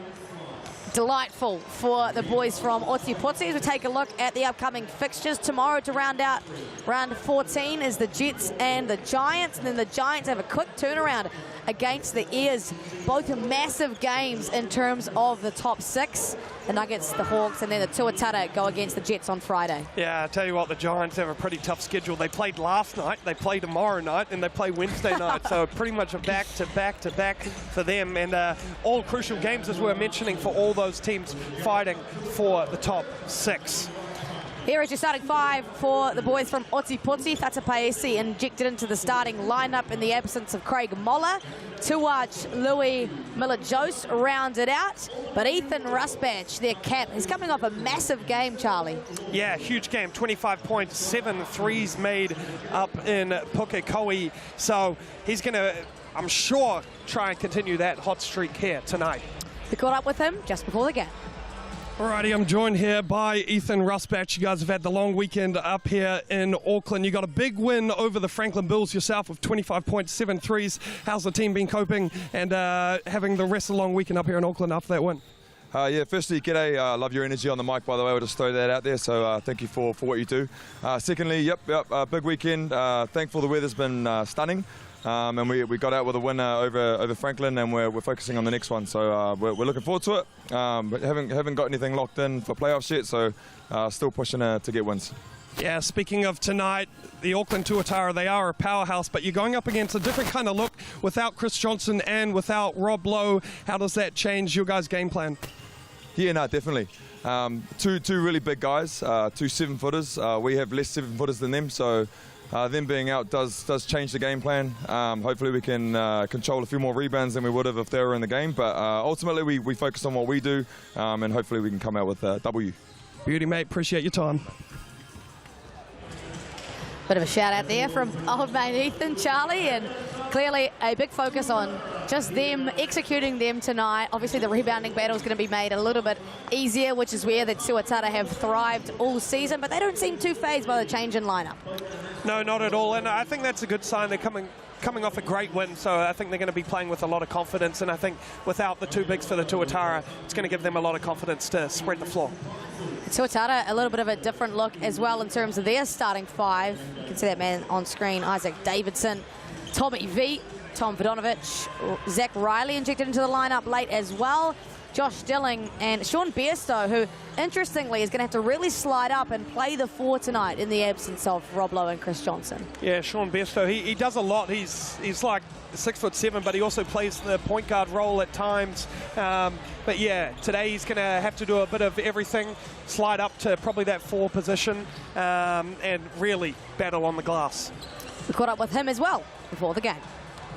delightful for the boys from Otipoti. As we take a look at the upcoming fixtures tomorrow to round out round 14 is the Jets and the Giants, and then the Giants have a quick turnaround against the Airs. Both massive games in terms of the top 6. The Nuggets, the Hawks, and then the Tuatara go against the Jets on Friday. Yeah, I tell you what, the Giants have a pretty tough schedule. They played last night, they play tomorrow night, and they play Wednesday night. So pretty much a back-to-back for them. And all crucial games, as we were mentioning, for all those teams fighting for the top 6. Here is your starting 5 for the boys from Otipoti. Tata Paesi injected into the starting lineup in the absence of Craig Moller. Tuach Louis Miller-Jose rounded out. But Ethan Rusbatch, their cap, is coming off a massive game, Charlie. Yeah, huge game. 25 points, 7 threes made up in Pukekohe. So he's going to, I'm sure, try and continue that hot streak here tonight. We caught up with him just before the game. Alrighty, I'm joined here by Ethan Rusbatch. You guys have had the long weekend up here in Auckland. You got a big win over the Franklin Bills yourself with 25 points, 7 threes. How's the team been coping and having the rest of the long weekend up here in Auckland after that win? Yeah, firstly, g'day. Love your energy on the mic, by the way. I'll just throw that out there, so thank you for what you do. Secondly, yep, big weekend. Thankful the weather's been stunning. And we got out with a win over Franklin, and we're focusing on the next one. So we're looking forward to it. But haven't got anything locked in for playoffs yet, so still pushing to get wins. Yeah, speaking of tonight, the Auckland Tuatara, they are a powerhouse, but you're going up against a different kind of look without Chris Johnson and without Rob Lowe. How does that change your guys' game plan? Yeah, no, definitely. Two really big guys, 2 7-footers. We have less 7-footers than them, so them being out does change the game plan. Hopefully we can control a few more rebounds than we would have if they were in the game, but ultimately we focus on what we do, and hopefully we can come out with a W. Beauty, mate. Appreciate your time. Bit of a shout out there from old mate Ethan, Charlie, and clearly a big focus on just them executing them tonight. Obviously the rebounding battle is going to be made a little bit easier, which is where the Tuatara have thrived all season, but they don't seem too fazed by the change in lineup. No, not at all, and I think that's a good sign. They're coming off a great win, so I think they're going to be playing with a lot of confidence, and I think without the 2 bigs for the Tuatara, it's going to give them a lot of confidence to spread the floor. Tuatara, a little bit of a different look as well in terms of their starting 5. You can see that man on screen, Isaac Davidson, Tommy V, Tom Vodonovich, Zach Riley injected into the lineup late as well, Josh Stilling and Sean Bairstow, who interestingly is going to have to really slide up and play the 4 tonight in the absence of Rob Lowe and Chris Johnson. Yeah, Sean Bairstow, he does a lot. He's like 6'7", but he also plays the point guard role at times. But yeah, today he's going to have to do a bit of everything, slide up to probably that 4 position, and really battle on the glass. We caught up with him as well before the game.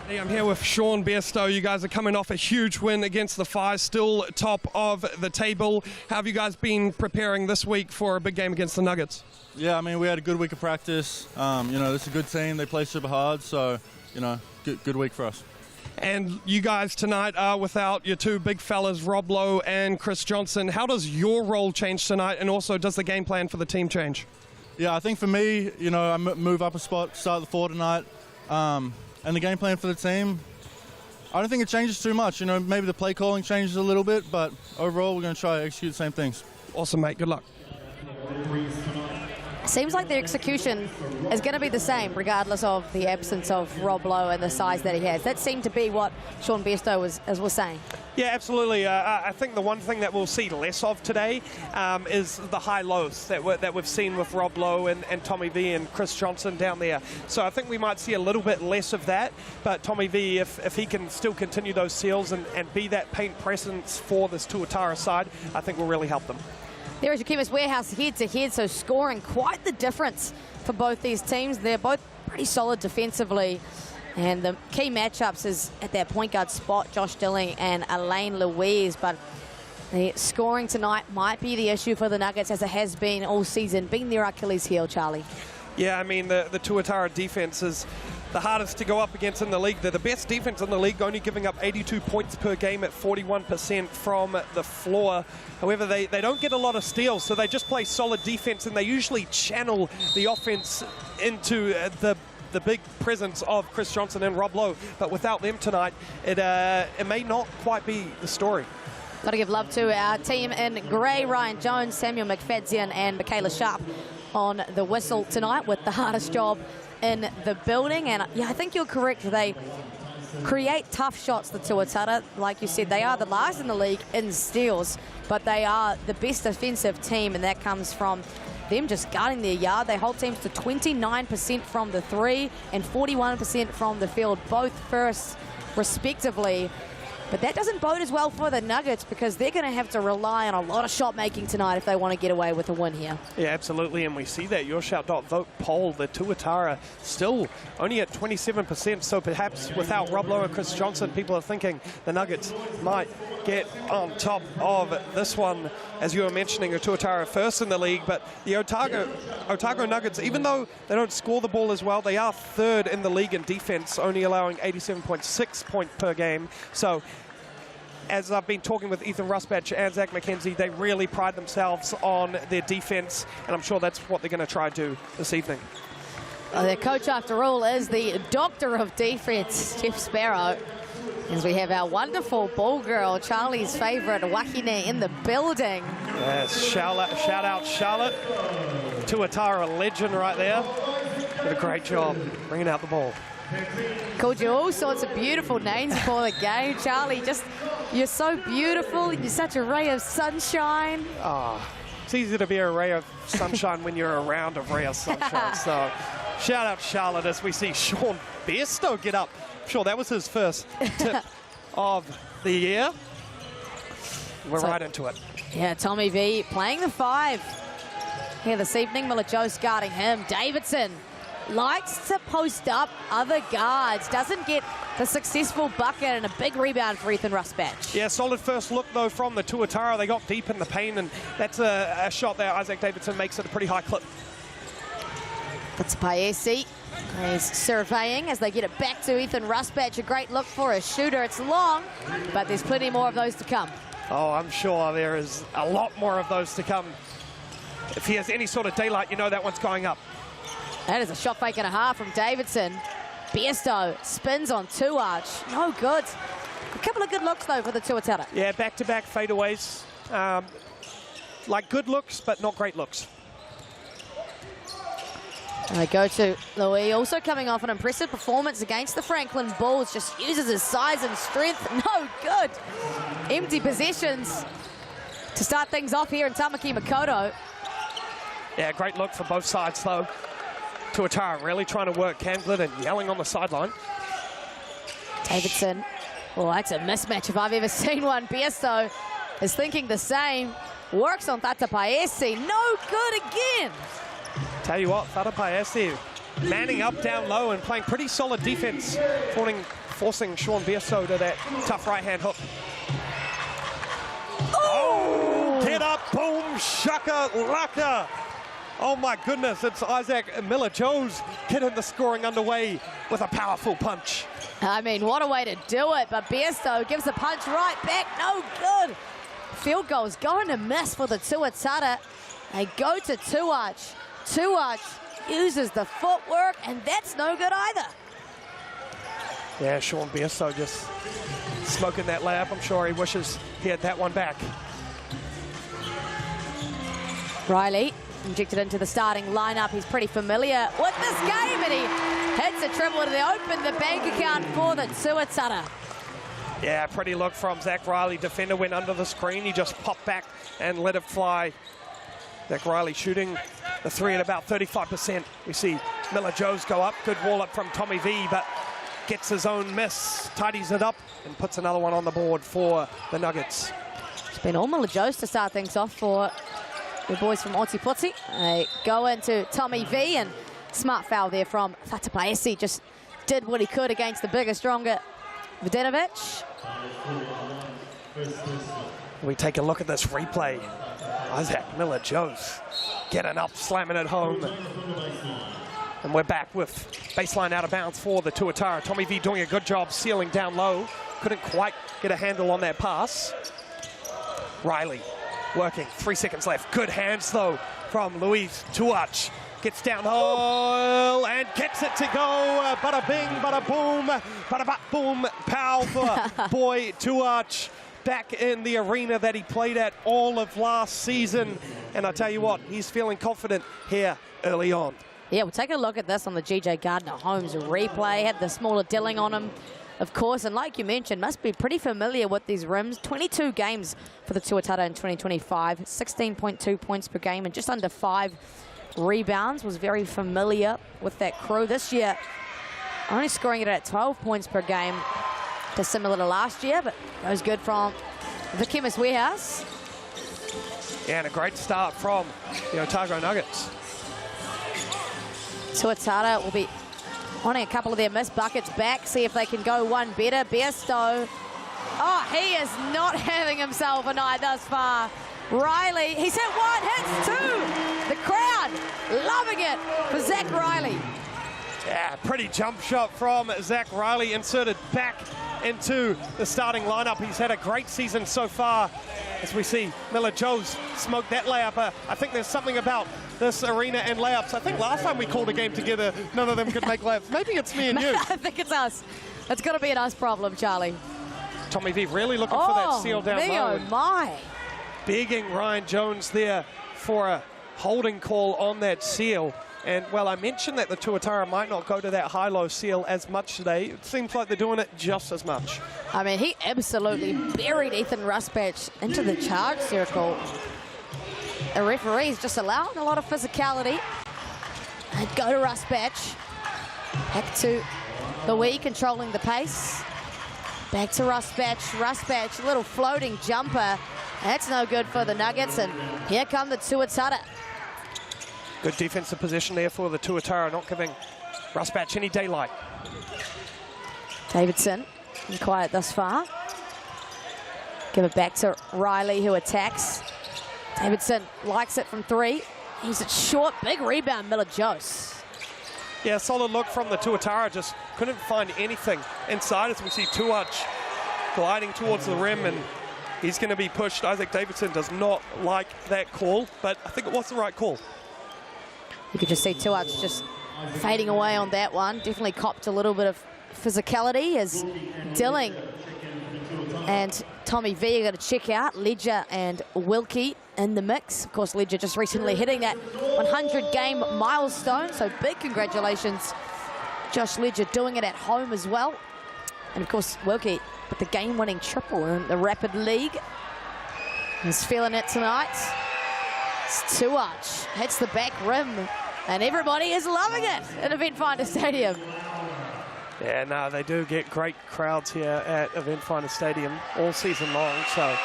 Hey, I'm here with Sean Bairstow. You guys are coming off a huge win against the Fire, still top of the table. How have you guys been preparing this week for a big game against the Nuggets? Yeah, I mean, we had a good week of practice. You know, it's a good team. They play super hard, so, you know, good week for us. And you guys tonight are without your 2 big fellas, Rob Lowe and Chris Johnson. How does your role change tonight, and also does the game plan for the team change? Yeah, I think for me, you know, I move up a spot, start the 4 tonight. And the game plan for the team, I don't think it changes too much. You know, maybe the play calling changes a little bit, but overall we're going to try to execute the same things. Awesome, mate. Good luck. Seems like the execution is going to be the same regardless of the absence of Rob Lowe and the size that he has. That seemed to be what Sean Bairstow was saying. Yeah, absolutely. I think the one thing that we'll see less of today is the high-lows that we've seen with Rob Lowe and Tommy V and Chris Johnson down there. So I think we might see a little bit less of that, but Tommy V, if he can still continue those seals and be that paint presence for this Tuatara side, I think will really help them. There is your Chemist Warehouse head-to-head, so scoring quite the difference for both these teams. They're both pretty solid defensively. And the key matchups is at that point guard spot, Josh Dilling and Elaine Louise. But the scoring tonight might be the issue for the Nuggets, as it has been all season, being their Achilles heel, Charlie. Yeah, I mean, the Tuatara defense is the hardest to go up against in the league. They're the best defense in the league, only giving up 82 points per game at 41% from the floor. However, they don't get a lot of steals, so they just play solid defense, and they usually channel the offense into the big presence of Chris Johnson and Rob Lowe. But without them tonight, it may not quite be the story. Got to give love to our team in grey, Ryan Jones, Samuel McFadzean and Michaela Sharp on the whistle tonight with the hardest job in the building. And yeah, I think you're correct. They create tough shots, the Tuatara. Like you said, they are the last in the league in steals, but they are the best defensive team, and that comes from them just guarding their yard. They hold teams to 29% from the three and 41% from the field, both first respectively. But that doesn't bode as well for the Nuggets, because they're going to have to rely on a lot of shot making tonight if they want to get away with a win here. Yeah, absolutely, and we see that YourShout.vote poll, the Tuatara still only at 27%, so perhaps without Rob Lowe and Chris Johnson, people are thinking the Nuggets might get on top of this one. As you were mentioning, the Tuatara first in the league, but the Otago Nuggets, even though they don't score the ball as well, they are third in the league in defense, only allowing 87.6 points per game. So as I've been talking with Ethan Rusbatch and Zach McKenzie, they really pride themselves on their defense, and I'm sure that's what they're going to try to do this evening. Well, their coach, after all, is the doctor of defense, Jeff Sparrow. As we have our wonderful ball girl, Charlie's favourite, Wahine, in the building. Yes, shout out Charlotte. Tuatara legend right there. Did a great job bringing out the ball. Called you all sorts of beautiful names before the game, Charlie. Just, you're so beautiful. You're such a ray of sunshine. Oh, it's easy to be a ray of sunshine when you're around a ray of sunshine. So, shout out Charlotte as we see Sean Bairstow get up. I'm sure that was his first tip of the year. We're right into it. Yeah, Tommy V playing the 5 here this evening. Miller Jost guarding him. Davidson likes to post up other guards. Doesn't get the successful bucket, and a big rebound for Ethan Rusbatch. Yeah, solid first look, though, from the Tuatara. They got deep in the paint, and that's a shot that Isaac Davidson makes at a pretty high clip. That's Paesi. He's surveying as they get it back to Ethan Rusbatch. A great look for a shooter. It's long, but there's plenty more of those to come. Oh, I'm sure there is a lot more of those to come. If he has any sort of daylight, you know that one's going up. That is a shot fake and a half from Davidson. Bairstow spins on Tuatara. No good. A couple of good looks, though, for the Tuatara. Yeah, back-to-back fadeaways. Like good looks, but not great looks. And they go to Louis, also coming off an impressive performance against the Franklin Bulls. Just uses his size and strength. No good. Empty possessions to start things off here in Tamaki Makaurau. Yeah, great look for both sides, though. Tuatara really trying to work Camglin and yelling on the sideline. Davidson. Oh, that's a mismatch if I've ever seen one. Bairstow is thinking the same. Works on Tata Paesi. No good again. Tell you what, Tata Paesi manning up down low and playing pretty solid defense, forcing Sean Bairstow to that tough right-hand hook. Oh! Get up, boom, shaka, laka. Oh my goodness, it's Isaac Miller-Jones getting the scoring underway with a powerful punch. I mean, what a way to do it, but Bairstow gives the punch right back. No good. Field goal's going to miss for the Tuatara. They go to Tuatara. Tuatara uses the footwork, and that's no good either. Yeah, Sean Bairstow just smoking that layup. I'm sure he wishes he had that one back. Riley injected into the starting lineup. He's pretty familiar with this game, and he hits a triple to open the bank account for the Tuatara. Yeah, pretty look from Zach Riley. Defender went under the screen. He just popped back and let it fly. Zach Riley shooting the three at about 35%. We see Miller Joes go up. Good wall up from Tommy V, but gets his own miss, tidies it up, and puts another one on the board for the Nuggets. It's been all Miller Joes to start things off for the boys from Otipoti. They go into Tommy V, and smart foul there from Fatapaesi. Just did what he could against the bigger, stronger Videnovic. We take a look at this replay. Isaac Miller Joes getting up, slamming it home. And we're back with baseline out of bounds for the Tuatara. Tommy V doing a good job sealing down low. Couldn't quite get a handle on that pass. Riley working, 3 seconds left. Good hands though from Luis Tuach. Gets down hole and gets it to go. Bada bing, bada boom, bada bat boom. Pow for boy Tuach. Back in the arena that he played at all of last season. And I tell you what, he's feeling confident here early on. Yeah, we'll take a look at this on the GJ Gardner-Holmes replay. Had the smaller Dilling on him, of course. And like you mentioned, must be pretty familiar with these rims. 22 games for the Tuatara in 2025. 16.2 points per game and just under 5 rebounds. Was very familiar with that crew. This year, only scoring it at 12 points per game. Just similar to last year, but that was good from the Chemist Warehouse. Yeah, and a great start from the Otago Nuggets. Tuatara will be wanting a couple of their missed buckets back, see if they can go one better. Biesto, oh, he is not having himself a night thus far. Riley, he's hit one, hits two. The crowd loving it for Zach Riley. Yeah, pretty jump shot from Zach Riley, inserted back into the starting lineup. He's had a great season so far. As we see Miller Joes smoke that layup. I think there's something about this arena and layups. I think last time we called a game together, none of them could make layups. Maybe it's me and you. I think it's us. It's got to be an us problem, Charlie. Tommy V really looking for that seal down low. Oh, my. Begging Ryan Jones there for a holding call on that seal. And, well, I mentioned that the Tuatara might not go to that high-low seal as much today. It seems like they're doing it just as much. I mean, he absolutely buried Ethan Rusbatch into the charge circle. The referee's just allowing a lot of physicality. And go to Rusbatch. Back to the Wee, controlling the pace. Back to Rusbatch. Rusbatch, little floating jumper. That's no good for the Nuggets. And here come the Tuatara. Good defensive position there for the Tuatara, not giving Rusbatch any daylight. Davidson, quiet thus far. Give it back to Riley, who attacks. Davidson likes it from three. He's it short, big rebound, Miller Joes. Yeah, solid look from the Tuatara, just couldn't find anything inside as we see Tuach gliding towards the rim, and he's going to be pushed. Isaac Davidson does not like that call, but I think it was the right call. You could just see Tuach just fading away on that one. Definitely copped a little bit of physicality as Dilling and Tommy V are going to check out. Ledger and Wilkie in the mix. Of course, Ledger just recently hitting that 100-game milestone, so big congratulations. Josh Ledger doing it at home as well. And of course, Wilkie with the game-winning triple in the Rapid League. He's feeling it tonight. Tuach hits the back rim, and everybody is loving it at Event Finder Stadium. Yeah, no, they do get great crowds here at Event Finder Stadium all season long, so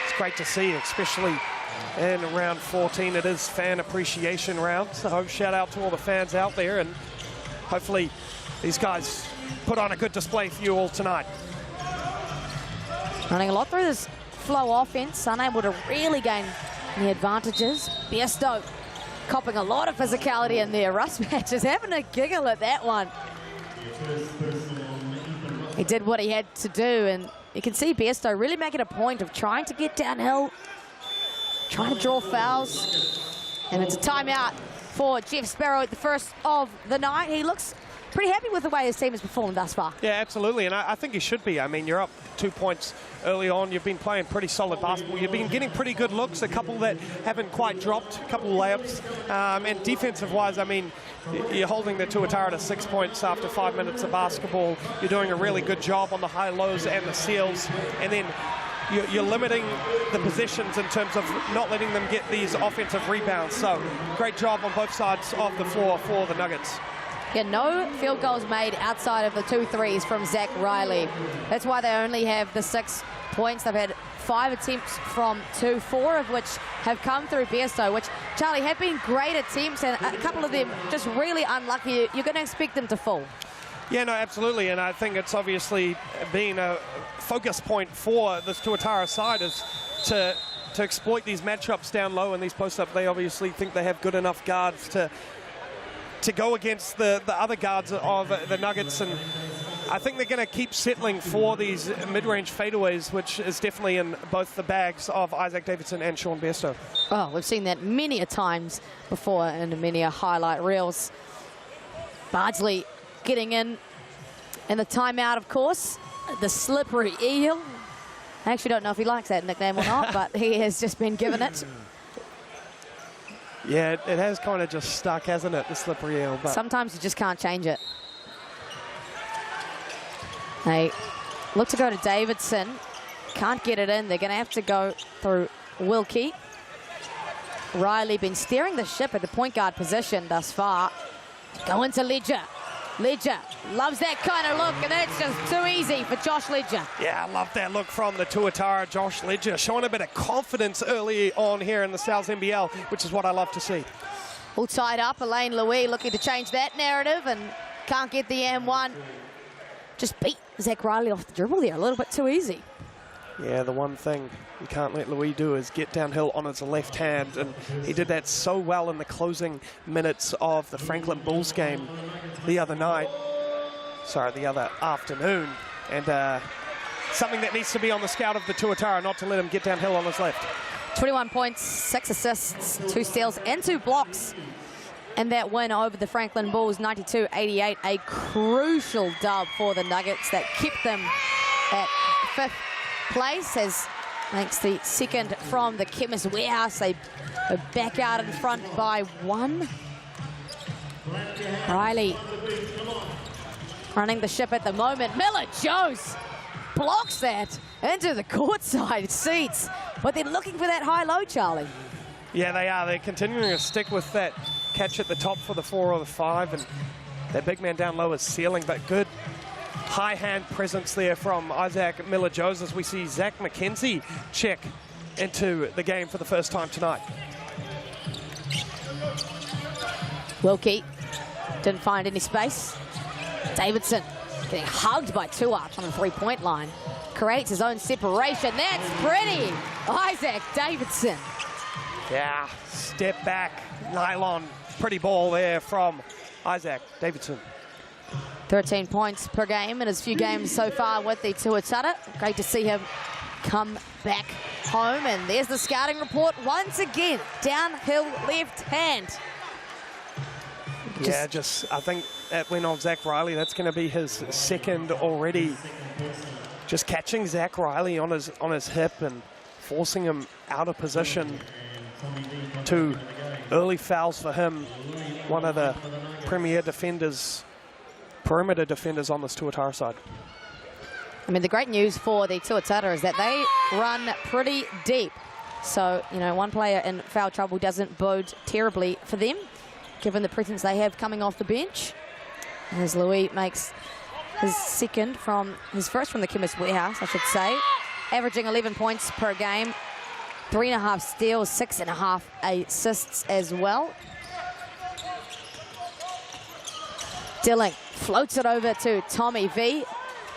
it's great to see, especially in round 14. It is fan appreciation round, so shout out to all the fans out there, and hopefully these guys put on a good display for you all tonight. Running a lot through this flow offense, unable to really gain the advantages. Biesto copping a lot of physicality in there. Rusbatch is having a giggle at that one. He did what he had to do, and you can see Biesto really making a point of trying to get downhill, trying to draw fouls. And it's a timeout for Jeff Sparrow at the first of the night. He looks pretty happy with the way his team has performed thus far. Yeah, absolutely, and I think he should be. I mean, you're up 2 points early on. You've been playing pretty solid basketball. You've been getting pretty good looks, a couple that haven't quite dropped, a couple layups. And defensive-wise, I mean, you're holding the Tuatara to 6 points after 5 minutes of basketball. You're doing a really good job on the high-lows and the seals, and then you're limiting the possessions in terms of not letting them get these offensive rebounds. So great job on both sides of the floor for the Nuggets. Yeah, no field goals made outside of the 2 threes from Zach Riley. That's why they only have the 6 points. They've had 5 attempts from 2, 4 of which have come through Besto, which, Charlie, have been great attempts, and a couple of them just really unlucky. You're going to expect them to fall. Yeah, no, absolutely, and I think it's obviously been a focus point for this Tuatara side is to exploit these matchups down low and these post-ups. They obviously think they have good enough guards to go against the other guards of the Nuggets, and I think they're going to keep settling for these mid-range fadeaways, which is definitely in both the bags of Isaac Davidson and Sean Besto. Oh, we've seen that many a times before in many a highlight reels. Bardsley getting in the timeout, of course. The slippery eel. I actually don't know if he likes that nickname or not, but he has just been given it. Yeah, it has kind of just stuck, hasn't it, the slippery eel? But sometimes you just can't change it. They look to go to Davidson. Can't get it in. They're going to have to go through Wilkie. Riley been steering the ship at the point guard position thus far. Go into Ledger. Ledger loves that kind of look, and that's just too easy for Josh Ledger. Yeah, I love that look from the Tuatara, Josh Ledger, showing a bit of confidence early on here in the South NBL, which is what I love to see. All tied up, Elaine Louis looking to change that narrative and can't get the M1. Just beat Zach Riley off the dribble there, a little bit too easy. Yeah, the one thing you can't let Louis do is get downhill on his left hand, and he did that so well in the closing minutes of the Franklin Bulls game the other afternoon, and something that needs to be on the scout of the Tuatara, not to let him get downhill on his left. 21 points, 6 assists, 2 steals and 2 blocks. And that win over the Franklin Bulls, 92-88, a crucial dub for the Nuggets that kept them at 5th place, as thanks the second from the Chemist Warehouse. They are back out in front by 1. Riley running the ship at the moment. Miller-Jones blocks that into the courtside seats, but they're looking for that high-low, Charlie. Yeah, they are. They're continuing to stick with that catch at the top for the 4 or the 5, and that big man down low is sealing, but good high hand presence there from Isaac Miller-Jones as we see Zach McKenzie check into the game for the first time tonight. Wilkie didn't find any space. Davidson getting hugged by Tuat on the 3-point line. Creates his own separation. That's pretty. Isaac Davidson. Yeah, step back, nylon, pretty ball there from Isaac Davidson. 13 points per game in his few games so far with the Tuatara. Great to see him come back home. And there's the scouting report once again. Downhill left hand. I think that went on Zach Riley. That's going to be his second already. Just catching Zach Riley on his hip and forcing him out of position. 2 early fouls for him. One of the premier defenders, perimeter defenders on this Tuatara side. I mean, the great news for the Tuatara is that they run pretty deep. So, you know, one player in foul trouble doesn't bode terribly for them, given the presence they have coming off the bench. As Louis makes his first from the Chemist Warehouse, I should say, averaging 11 points per game, 3.5 steals, 6.5 assists as well. Dilling floats it over to Tommy V.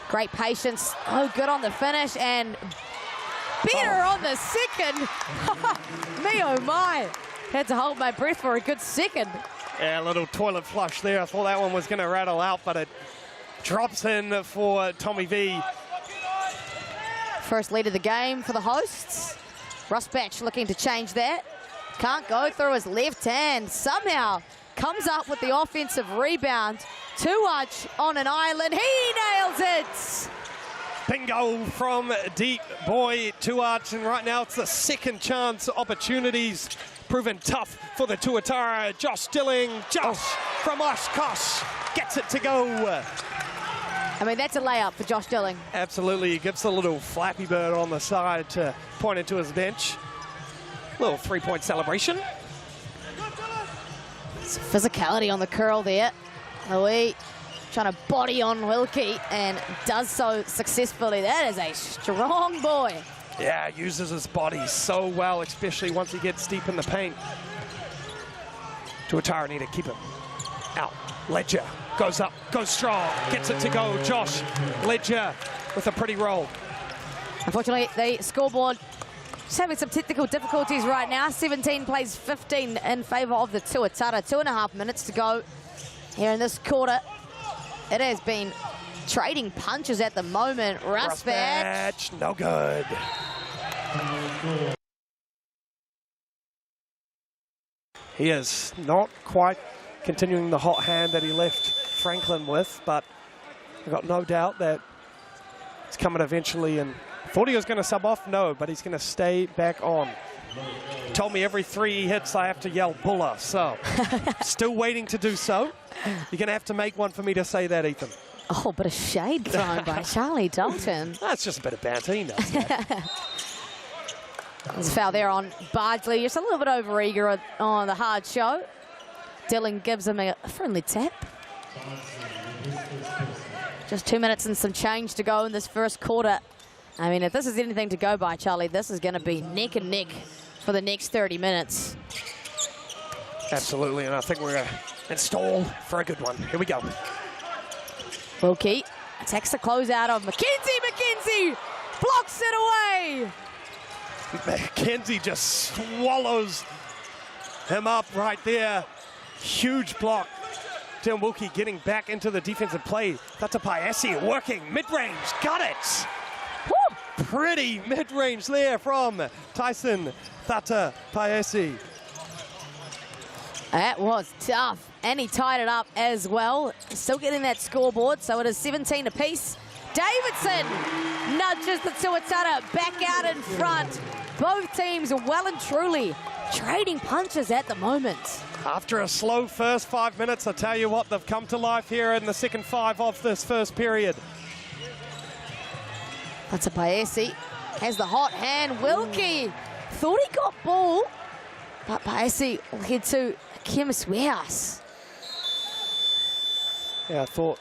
Great patience. Oh, good on the finish, and better on the second. Me oh my. Had to hold my breath for a good second. Yeah, a little toilet flush there. I thought that one was going to rattle out, but it drops in for Tommy V. First lead of the game for the hosts. Rosbach looking to change that. Can't go through his left hand. Somehow comes up with the offensive rebound. Tuatara on an island. He nails it. Bingo from deep boy Tuatara, and right now it's the second chance opportunities. Proven tough for the Tuatara. Josh Stilling, from Oshkosh gets it to go. I mean, that's a layup for Josh Stilling. Absolutely, he gives a little Flappy Bird on the side to point into his bench. Little three-point celebration. Some physicality on the curl there. Louis trying to body on Wilkie and does so successfully. That is a strong boy. Yeah, uses his body so well, especially once he gets deep in the paint. Tuatara need to keep him out. Ledger goes up, goes strong, gets it to go. Josh Ledger with a pretty roll. Unfortunately, the scoreboard just having some technical difficulties right now. 17 plays 15 in favour of the Tuatara. 2.5 minutes to go here in this quarter. It has been trading punches at the moment. Rusbatch, no good. He is not quite continuing the hot hand that he left Franklin with, but I've got no doubt that it's coming eventually. And thought he was going to sub off, no, but he's going to stay back on. He told me every 3 he hits I have to yell bola, so still waiting to do so. You're going to have to make one for me to say that, Ethan. Oh, bit of shade thrown by Charlie Dalton. That's just a bit of banter, he knows that. There's a foul there on Bardsley. Just a little bit over-eager on the hard show. Dylan gives him a friendly tap. Just 2 minutes and some change to go in this first quarter. I mean, if this is anything to go by, Charlie, this is going to be neck and neck for the next 30 minutes. Absolutely, and I think we're going to install for a good one. Here we go. Wilkie attacks the closeout of Mackenzie. Mackenzie blocks it away. Mackenzie just swallows him up right there. Huge block. Tim Wilkie getting back into the defensive play. That's a Paesi working mid-range. Got it. Woo! Pretty mid-range there from Tyson Thata Paesi. That was tough. And he tied it up as well. Still getting that scoreboard, so it is 17 apiece. Davidson nudges the Tuatara back out in front. Both teams are well and truly trading punches at the moment. After a slow first 5 minutes, I tell you what, they've come to life here in the second 5 of this first period. That's a Paesi. Has the hot hand. Wilkie thought he got ball, but Paesi will head to Chemist Warehouse. Yeah, I thought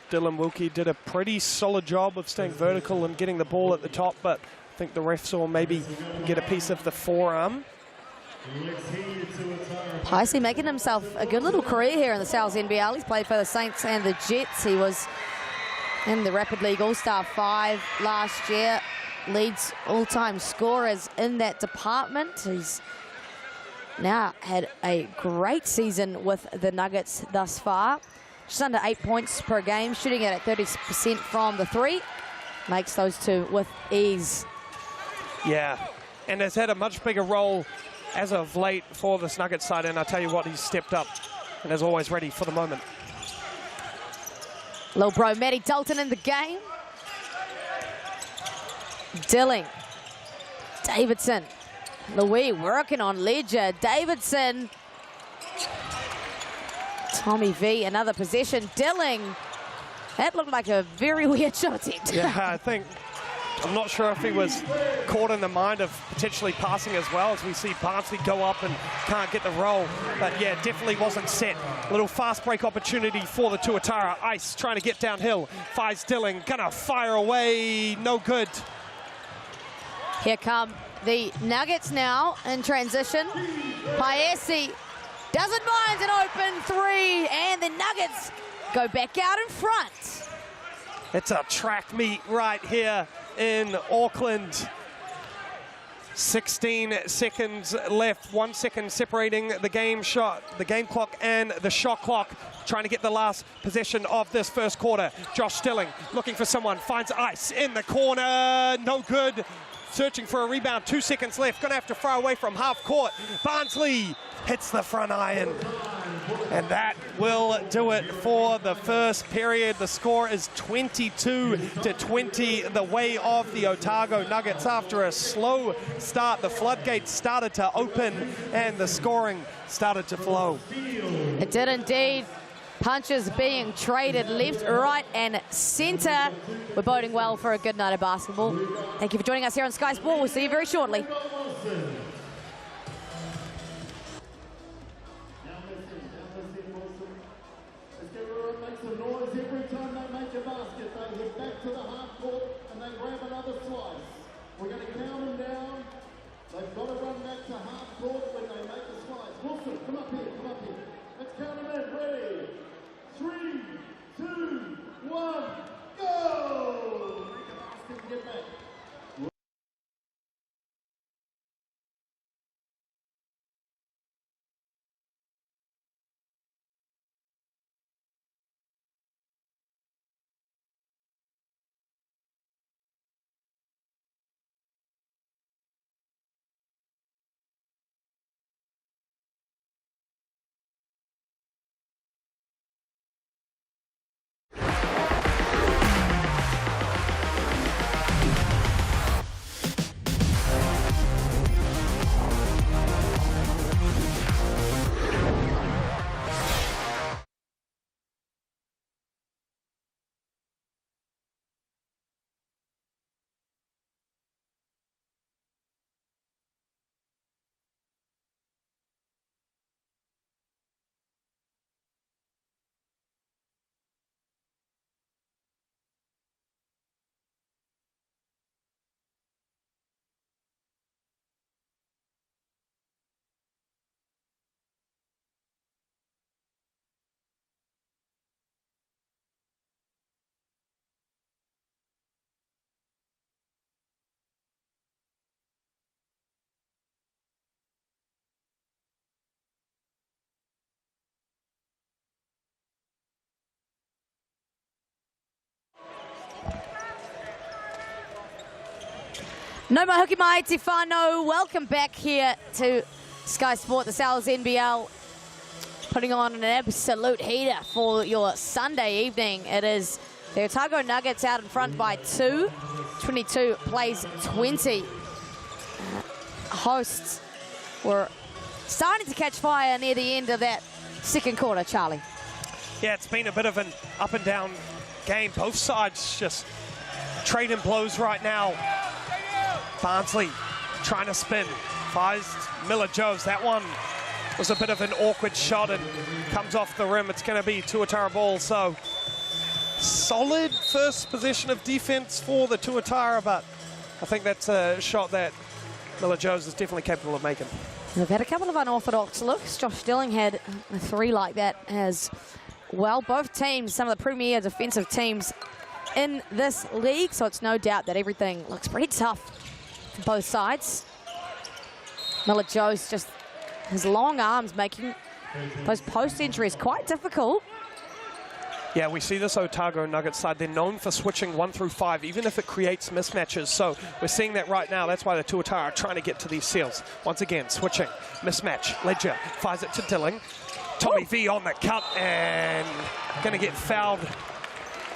Dylan Wilkie did a pretty solid job of staying vertical and getting the ball at the top, but I think the ref saw maybe get a piece of the forearm. Paesi making himself a good little career here in the NZNBL. He's played for the Saints and the Jets. He was in the Rapid League All-Star 5 last year. Leads all-time scorers in that department. He's now had a great season with the Nuggets thus far. Just under 8 points per game, shooting it at 30% from the 3. Makes those 2 with ease. Yeah, and has had a much bigger role as of late for this Nuggets side, and I tell you what, he's stepped up and is always ready for the moment. Little bro Matty Dalton in the game. Dilling. Davidson. Louis working on Ledger. Davidson. Tommy V, another possession. Dilling. That looked like a very weird shot attempt. Yeah, I'm not sure if he was caught in the mind of potentially passing as well, as we see Barnsley go up and can't get the roll. But yeah, definitely wasn't set. Little fast break opportunity for the Tuatara. Ice trying to get downhill. Fires Dilling, gonna fire away, no good. Here come the Nuggets now in transition. Paesi doesn't mind an open 3, and the Nuggets go back out in front. It's a track meet right here in Auckland. 16 seconds left, 1 second separating the game clock and the shot clock. Trying to get the last possession of this first quarter. Josh Stilling looking for someone, finds Ice in the corner, no good. Searching for a rebound, 2 seconds left. Gonna have to fire away from half court. Barnsley hits the front iron. And that will do it for the first period. The score is 22-20, the way of the Otago Nuggets. After a slow start, the floodgates started to open and the scoring started to flow. It did indeed. Punches being traded left, right and centre. We're boding well for a good night of basketball. Thank you for joining us here on Sky Sport. We'll see you very shortly. They've got to run back to half court when they make the slice. Wilson, come up here, come up here. Let's count them in. Ready? 3, 2, 1, go! Make a basket and get back. No more hoki mai te whānau. Welcome back here to Sky Sport, the Sal's NBL, putting on an absolute heater for your Sunday evening. It is the Otago Nuggets out in front by 2. 22 plays 20. Hosts were starting to catch fire near the end of that second quarter, Charlie. Yeah, it's been a bit of an up and down game. Both sides just trading blows right now. Barnsley trying to spin, finds Miller-Jones. That one was a bit of an awkward shot and comes off the rim. It's going to be Tuatara ball. So solid first position of defense for the Tuatara, but I think that's a shot that Miller-Jones is definitely capable of making. They've had a couple of unorthodox looks. Josh Dilling had a 3 like that as well. Both teams, some of the premier defensive teams in this league, so it's no doubt that everything looks pretty tough for both sides. Miller-Jones, just his long arms making those post entries quite difficult. Yeah, we see this Otago Nuggets side. They're known for switching 1 through 5, even if it creates mismatches. So we're seeing that right now. That's why the Tuatara are trying to get to these seals. Once again, switching, mismatch. Ledger fires it to Dilling. Tommy V on the cut and going to get fouled.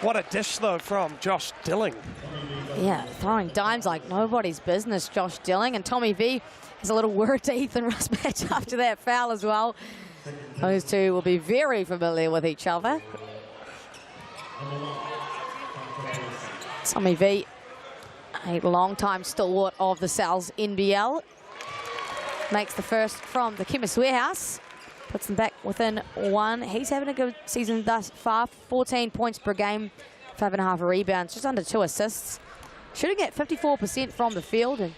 What a dish, though, from Josh Dilling. Yeah, throwing dimes like nobody's business, Josh Dilling. And Tommy V has a little word to Ethan Rusmatch after that foul as well. Those two will be very familiar with each other. Tommy V, a long-time stalwart of the Sal's NBL, makes the first from the Chemist Warehouse. Puts them back within 1. He's having a good season thus far. 14 points per game, 5.5 rebounds, just under 2 assists. Shooting at 54% from the field and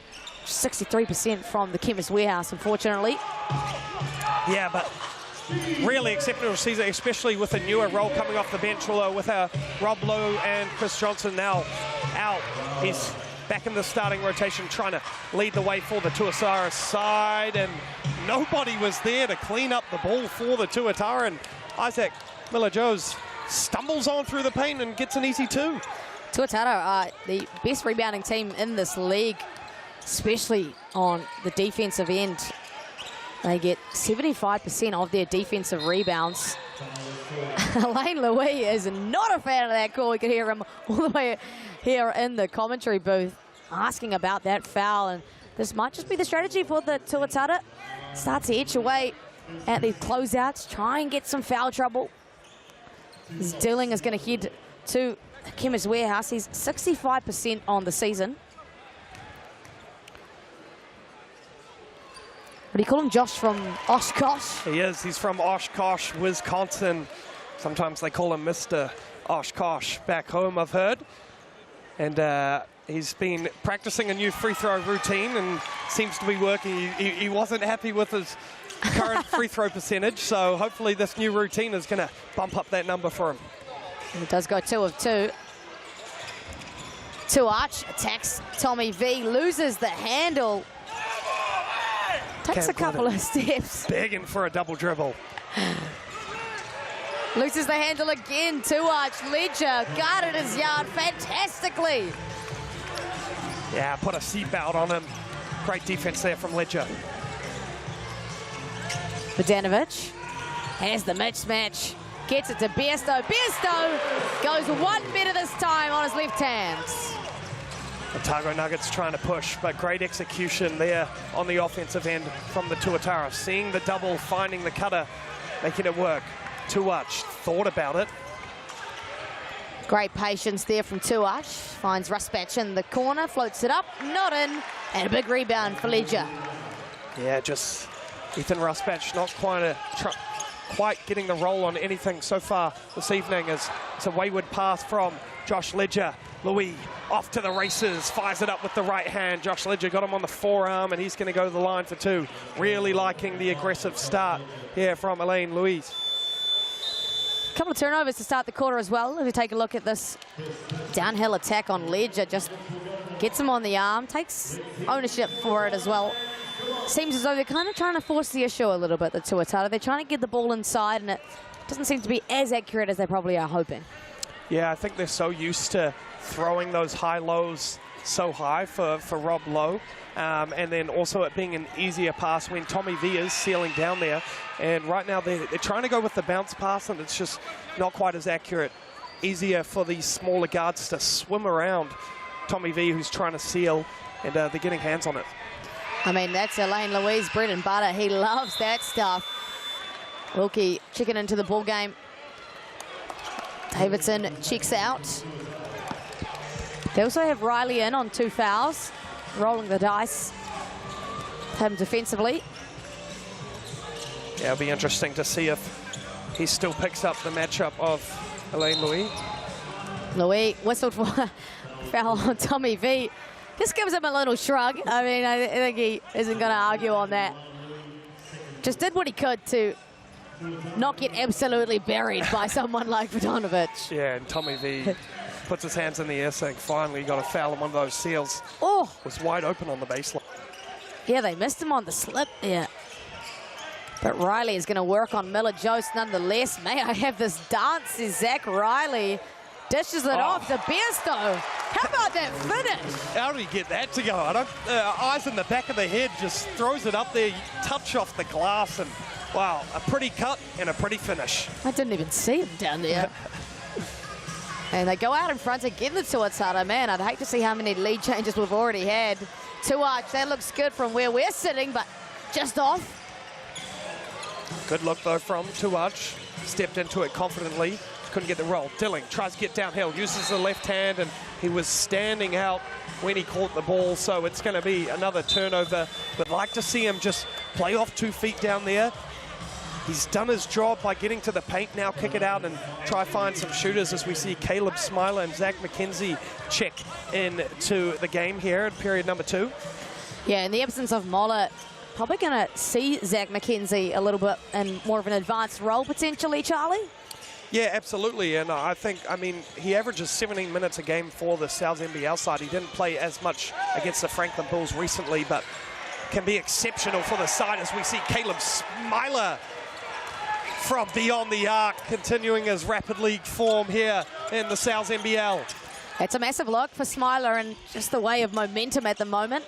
63% from the Chemist Warehouse, unfortunately. Yeah, but really exceptional season, especially with a newer role coming off the bench, although with Rob Lowe and Chris Johnson now out. He's back in the starting rotation, trying to lead the way for the Tuatara side, and nobody was there to clean up the ball for the Tuatara, and Isaac Miller-Jones stumbles on through the paint and gets an easy 2. Tuatara are the best rebounding team in this league, especially on the defensive end. They get 75% of their defensive rebounds. Elaine Louis is not a fan of that call. We could hear him all the way here in the commentary booth asking about that foul. And this might just be the strategy for the Tuatara. Start to itch away at these closeouts, try and get some foul trouble. Dilling is going to head to Chemist Warehouse. He's 65% on the season. What do you call him? Josh from Oshkosh? He is. He's from Oshkosh, Wisconsin. Sometimes they call him Mr. Oshkosh back home, I've heard. And he's been practicing a new free throw routine and seems to be working. He wasn't happy with his current free throw percentage, so hopefully this new routine is going to bump up that number for him. And it does go 2 of 2. Tuach attacks Tommy V, loses the handle. Takes a couple of steps. Begging for a double dribble. Loses the handle again. Tuach, Ledger guarded his yard fantastically. Yeah, put a seatbelt on him. Great defense there from Ledger. Bogdanovic has the mismatch. Gets it to Biesto. Biesto goes one better this time on his left hand. Otago Nuggets trying to push, but great execution there on the offensive end from the Tuatara. Seeing the double, finding the cutter, making it work. Tuach thought about it. Great patience there from Tuach. Finds Rusbach in the corner, floats it up, not in, and a big rebound for Ledger. Yeah, just Ethan Rusbach not quite getting the roll on anything so far this evening, as it's a wayward pass from Josh Ledger. Louis off to the races, fires it up with the right hand. Josh Ledger got him on the forearm, and he's going to go to the line for 2. Really liking the aggressive start here from Elaine Louise. A couple of turnovers to start the quarter as well. If we take a look at this downhill attack on Ledger, just gets him on the arm, takes ownership for it as well. Seems as though they're kind of trying to force the issue a little bit, the Tuatara. They're trying to get the ball inside, and it doesn't seem to be as accurate as they probably are hoping. Yeah, I think they're so used to throwing those high-lows so high for Rob Lowe. And then also it being an easier pass when Tommy V is sealing down there. And right now they're trying to go with the bounce pass, and it's just not quite as accurate. Easier for these smaller guards to swim around Tommy V, who's trying to seal, and they're getting hands on it. I mean, that's Elaine Louise, bread and butter. He loves that stuff. Wilkie checking into the ball game. Davidson checks out. They also have Riley in on 2 fouls, rolling the dice. Him defensively. Yeah, it'll be interesting to see if he still picks up the matchup of Elaine Louis. Louis whistled for a foul on Tommy V. Just gives him a little shrug. I mean, I think he isn't going to argue on that. Just did what he could to not get absolutely buried by someone like Bogdanovic. Yeah, and Tommy V puts his hands in the air saying, finally got a foul on one of those seals. Oh! Was wide open on the baseline. Yeah, they missed him on the slip there. But Riley is going to work on Miller Jost nonetheless. May I have this dance, says Zach Riley. Dishes it off to Biesto. How about that finish? How did he get that to go? I don't. Eyes in the back of the head, just throws it up there, touch off the glass, and wow, a pretty cut and a pretty finish. I didn't even see him down there. And they go out in front again, the Tuatara. Man, I'd hate to see how many lead changes we've already had. Tuach, that looks good from where we're sitting, but just off. Good look, though, from Tuach. Stepped into it confidently. Couldn't get the roll. Dilling tries to get downhill, uses the left hand, and he was standing out when he caught the ball, so it's going to be another turnover. But like to see him just play off 2 feet down there. He's done his job by getting to the paint. Now kick it out and try find some shooters, as we see Caleb Smiler and Zach McKenzie check into the game here in period number 2. Yeah, in the absence of Moller, probably going to see Zach McKenzie a little bit in more of an advanced role potentially, Charlie? Yeah, absolutely, and I think, I mean, he averages 17 minutes a game for the South NBL side. He didn't play as much against the Franklin Bulls recently, but can be exceptional for the side, as we see Caleb Smiler from beyond the arc, continuing his rapid league form here in the South NBL. It's a massive look for Smiler, and just the way of momentum at the moment.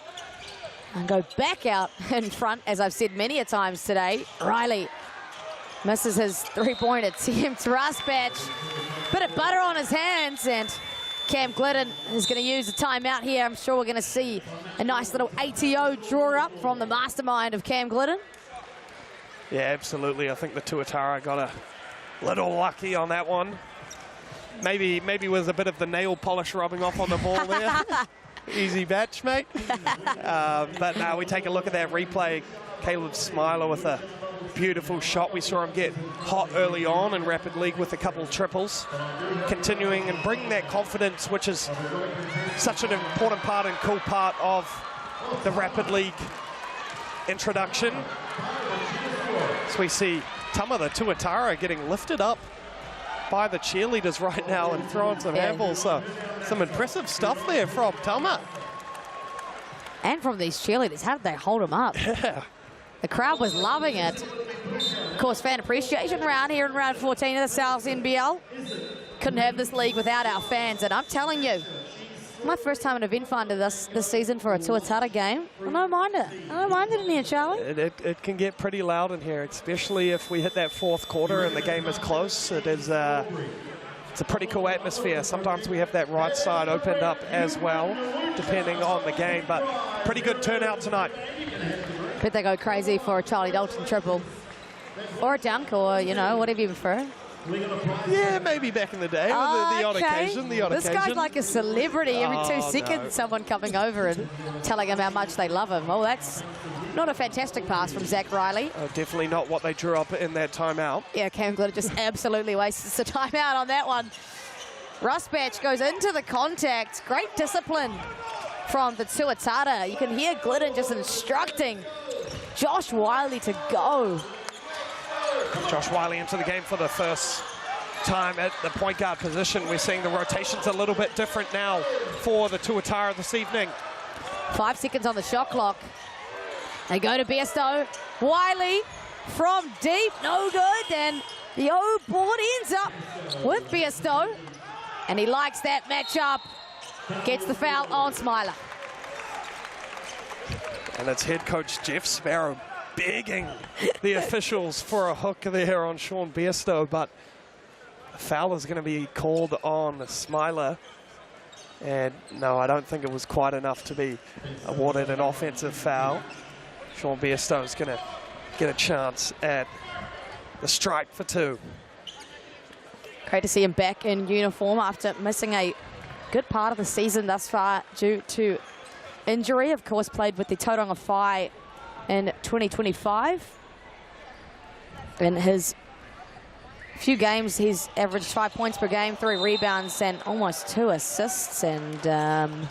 And go back out in front, as I've said many a times today. Riley misses his three-point attempt. Raspatch, bit of butter on his hands, and Cam Glidden is going to use a timeout here. I'm sure we're going to see a nice little ATO draw up from the mastermind of Cam Glidden. Yeah, absolutely. I think the Tuatara got a little lucky on that one. Maybe was a bit of the nail polish rubbing off on the ball there. Easy batch, mate. But now we take a look at that replay. Caleb Smiler with a beautiful shot. We saw him get hot early on in Rapid League with a couple of triples. Continuing and bringing that confidence, which is such an important part and cool part of the Rapid League introduction. So we see Tama, the Tuatara, getting lifted up by the cheerleaders right now and throwing some handballs. So some impressive stuff there from Tama. And from these cheerleaders, how did they hold him up? Yeah. The crowd was loving it. Of course, fan appreciation round here in round 14 of the South NBL. Couldn't have this league without our fans, and I'm telling you, my first time an event finder this season for a Tuatara game. I don't mind it. I don't mind it in here, Charlie. It can get pretty loud in here, especially if we hit that fourth quarter and the game is close. It's a pretty cool atmosphere. Sometimes we have that right side opened up as well, depending on the game, but pretty good turnout tonight. Bet they go crazy for a Charlie Dalton triple. Or a dunk, or, you know, whatever you prefer. Yeah, maybe back in the day, the odd occasion. This guy's like a celebrity. Every 2 seconds, someone coming over and telling him how much they love him. Well, that's not a fantastic pass from Zach Riley. Definitely not what they drew up in that timeout. Yeah, Cam Glitter just absolutely wastes the timeout on that one. Raspatch goes into the contact. Great discipline from the Tuatara. You can hear Glidden just instructing Josh Wiley to go. Josh Wiley into the game for the first time at the point guard position. We're seeing the rotations a little bit different now for the Tuatara this evening. 5 seconds on the shot clock. They go to Besto. Wiley from deep, no good. And the O-board ends up with Besto. And he likes that matchup. Gets the foul on Smiler. And it's head coach Jeff Sparrow begging the officials for a hook there on Sean Besto, but the foul is going to be called on Smiler. And no, I don't think it was quite enough to be awarded an offensive foul. Sean Besto is going to get a chance at the strike for 2. Great to see him back in uniform after missing a good part of the season thus far due to injury. Of course, played with the Tauranga Whai in 2025. In his few games, he's averaged 5 points per game, 3 rebounds, and almost 2 assists. And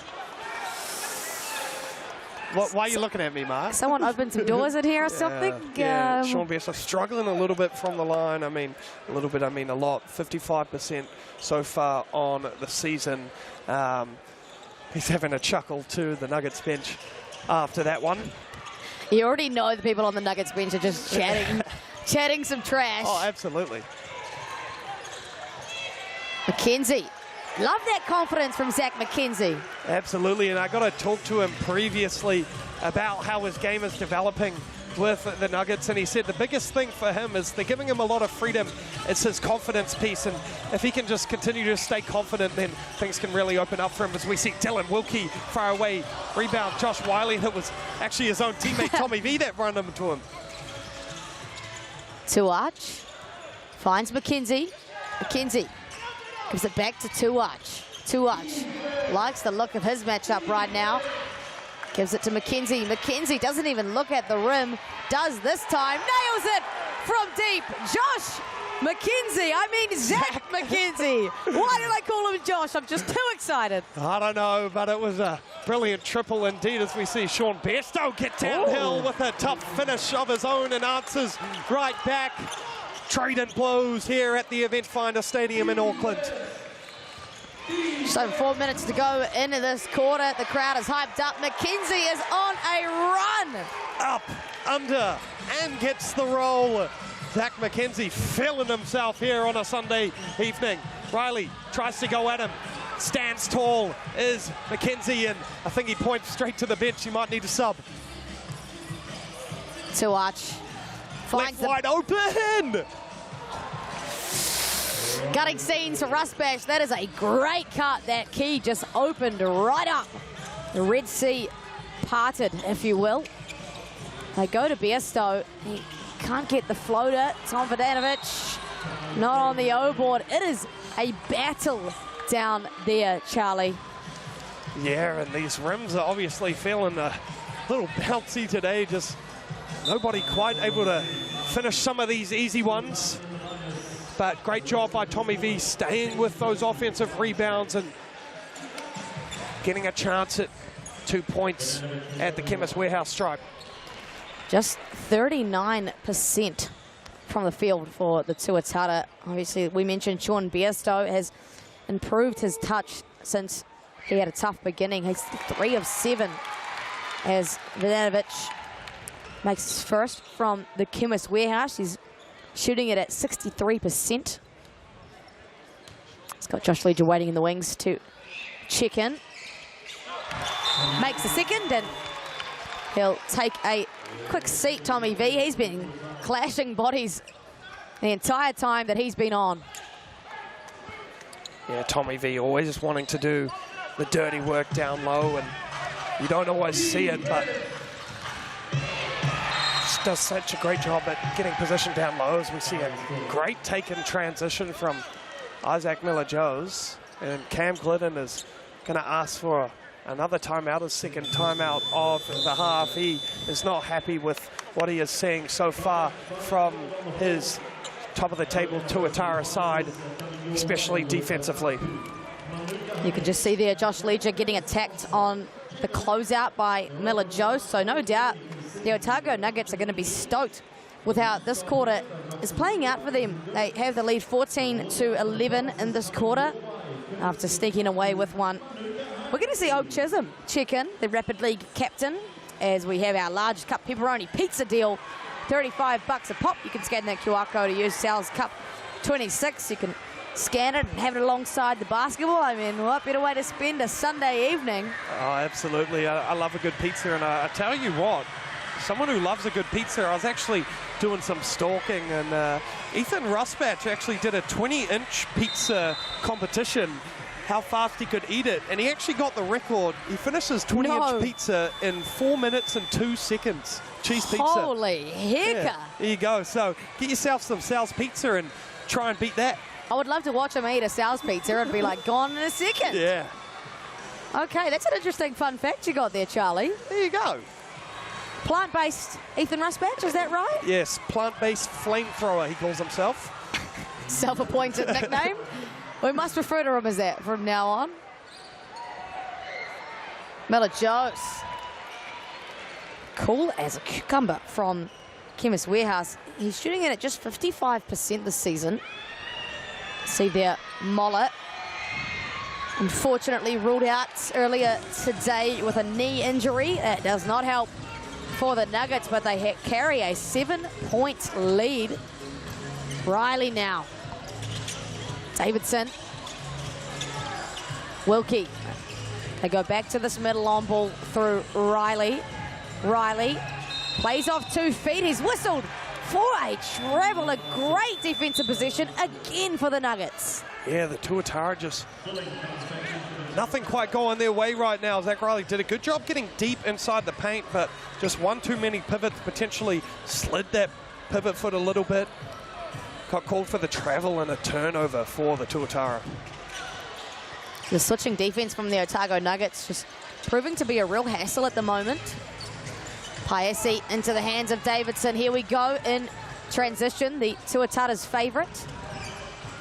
why are you looking at me, Mark? Someone opened some doors in here or something? Yeah, Sean Besto struggling a little bit from the line. I mean, a little bit, I mean a lot. 55% so far on the season. He's having a chuckle to the Nuggets bench after that one. You already know the people on the Nuggets bench are just chatting some trash. Oh, absolutely. McKenzie. Love that confidence from Zach McKenzie. Absolutely, and I got to talk to him previously about how his game is developing with the Nuggets, and he said the biggest thing for him is they're giving him a lot of freedom. It's his confidence piece, and if he can just continue to stay confident, then things can really open up for him. As we see Dylan Wilkie far away, rebound Josh Wiley, that was actually his own teammate Tommy V that ran into him. Tuach finds McKenzie. McKenzie gives it back to Tuach. Tuach likes the look of his matchup right now. Gives it to McKenzie. McKenzie doesn't even look at the rim. Does this time. Nails it from deep. Josh McKenzie. I mean, Zach McKenzie. Why did I call him Josh? I'm just too excited. I don't know, but it was a brilliant triple indeed as we see Sean Besto get downhill with a tough finish of his own and answers right back. Trading blows here at the Event Finder Stadium in Auckland. Just over 4 minutes to go into this quarter. The crowd is hyped up. McKenzie is on a run. Up, under, and gets the roll. Zach McKenzie feeling himself here on a Sunday evening. Riley tries to go at him. Stands tall is McKenzie, and I think he points straight to the bench. He might need to sub. Tuatara finds Left wide open! Gutting scenes for Rusbash. That is a great cut. That key just opened right up. The Red Sea parted, if you will. They go to Biesto. He can't get the floater. Tom Vodanovic not on the O-board. It is a battle down there, Charlie. Yeah, and these rims are obviously feeling a little bouncy today. Just nobody quite able to finish some of these easy ones. But great job by Tommy V staying with those offensive rebounds and getting a chance at 2 points at the Chemist Warehouse stripe. Just 39% from the field for the Tuatara. Obviously, we mentioned Sean Biesto has improved his touch since he had a tough beginning. He's 3 of 7 as Vodanovic makes his first from the Chemist Warehouse. He's shooting it at 63%. He's got Josh Leger waiting in the wings to check in. Makes the second, and he'll take a quick seat, Tommy V. He's been clashing bodies the entire time that he's been on. Yeah, Tommy V always just wanting to do the dirty work down low, and you don't always see it, but just does such a great job at getting position down low. As we see a great take-in transition from Isaac Miller-Joes, and Cam Glidden is going to ask for another timeout, his second timeout of the half. He is not happy with what he is seeing so far from his top of the table Tuatara side, especially defensively. You can just see there Josh Leger getting attacked on the closeout by Miller-Joes, so no doubt the Otago Nuggets are going to be stoked with how this quarter is playing out for them. They have the lead 14-11 in this quarter after sneaking away with one. We're going to see Oak Chisholm check in, the Rapid League captain, as we have our large cup pepperoni pizza deal, $35 a pop. You can scan that QR code to use Sal's Cup 26. You can scan it and have it alongside the basketball. I mean, what better way to spend a Sunday evening? Oh, absolutely. I love a good pizza, and I tell you what, someone who loves a good pizza, I was actually doing some stalking, and Ethan Rusbatch actually did a 20-inch pizza competition, how fast he could eat it, and he actually got the record. He finishes 20-inch pizza in 4 minutes and 2 seconds. Cheese pizza. Holy heck! Yeah, there you go. So get yourself some Sal's Pizza and try and beat that. I would love to watch him eat a Sal's Pizza and be like, gone in a second. Yeah. Okay, that's an interesting fun fact you got there, Charlie. There you go. Plant-based Ethan Rusbatch, is that right? Yes, plant-based flamethrower, he calls himself. Self-appointed nickname. We must refer to him as that from now on. Miller-Joes. Cool as a cucumber from Chemist Warehouse. He's shooting it at just 55% this season. See there, Moller. Unfortunately ruled out earlier today with a knee injury. That does not help for the Nuggets, but they carry a 7-point lead. Riley now. Davidson. Wilkie. They go back to this middle on ball through Riley. Riley plays off 2 feet. He's whistled for a travel. A great defensive position again for the Nuggets. Yeah, the Tuatara just nothing quite going their way right now. Zach Riley did a good job getting deep inside the paint, but just one too many pivots, potentially slid that pivot foot a little bit. Got called for the travel and a turnover for the Tuatara. The switching defense from the Otago Nuggets just proving to be a real hassle at the moment. Paesi into the hands of Davidson. Here we go in transition, the Tuatara's favorite.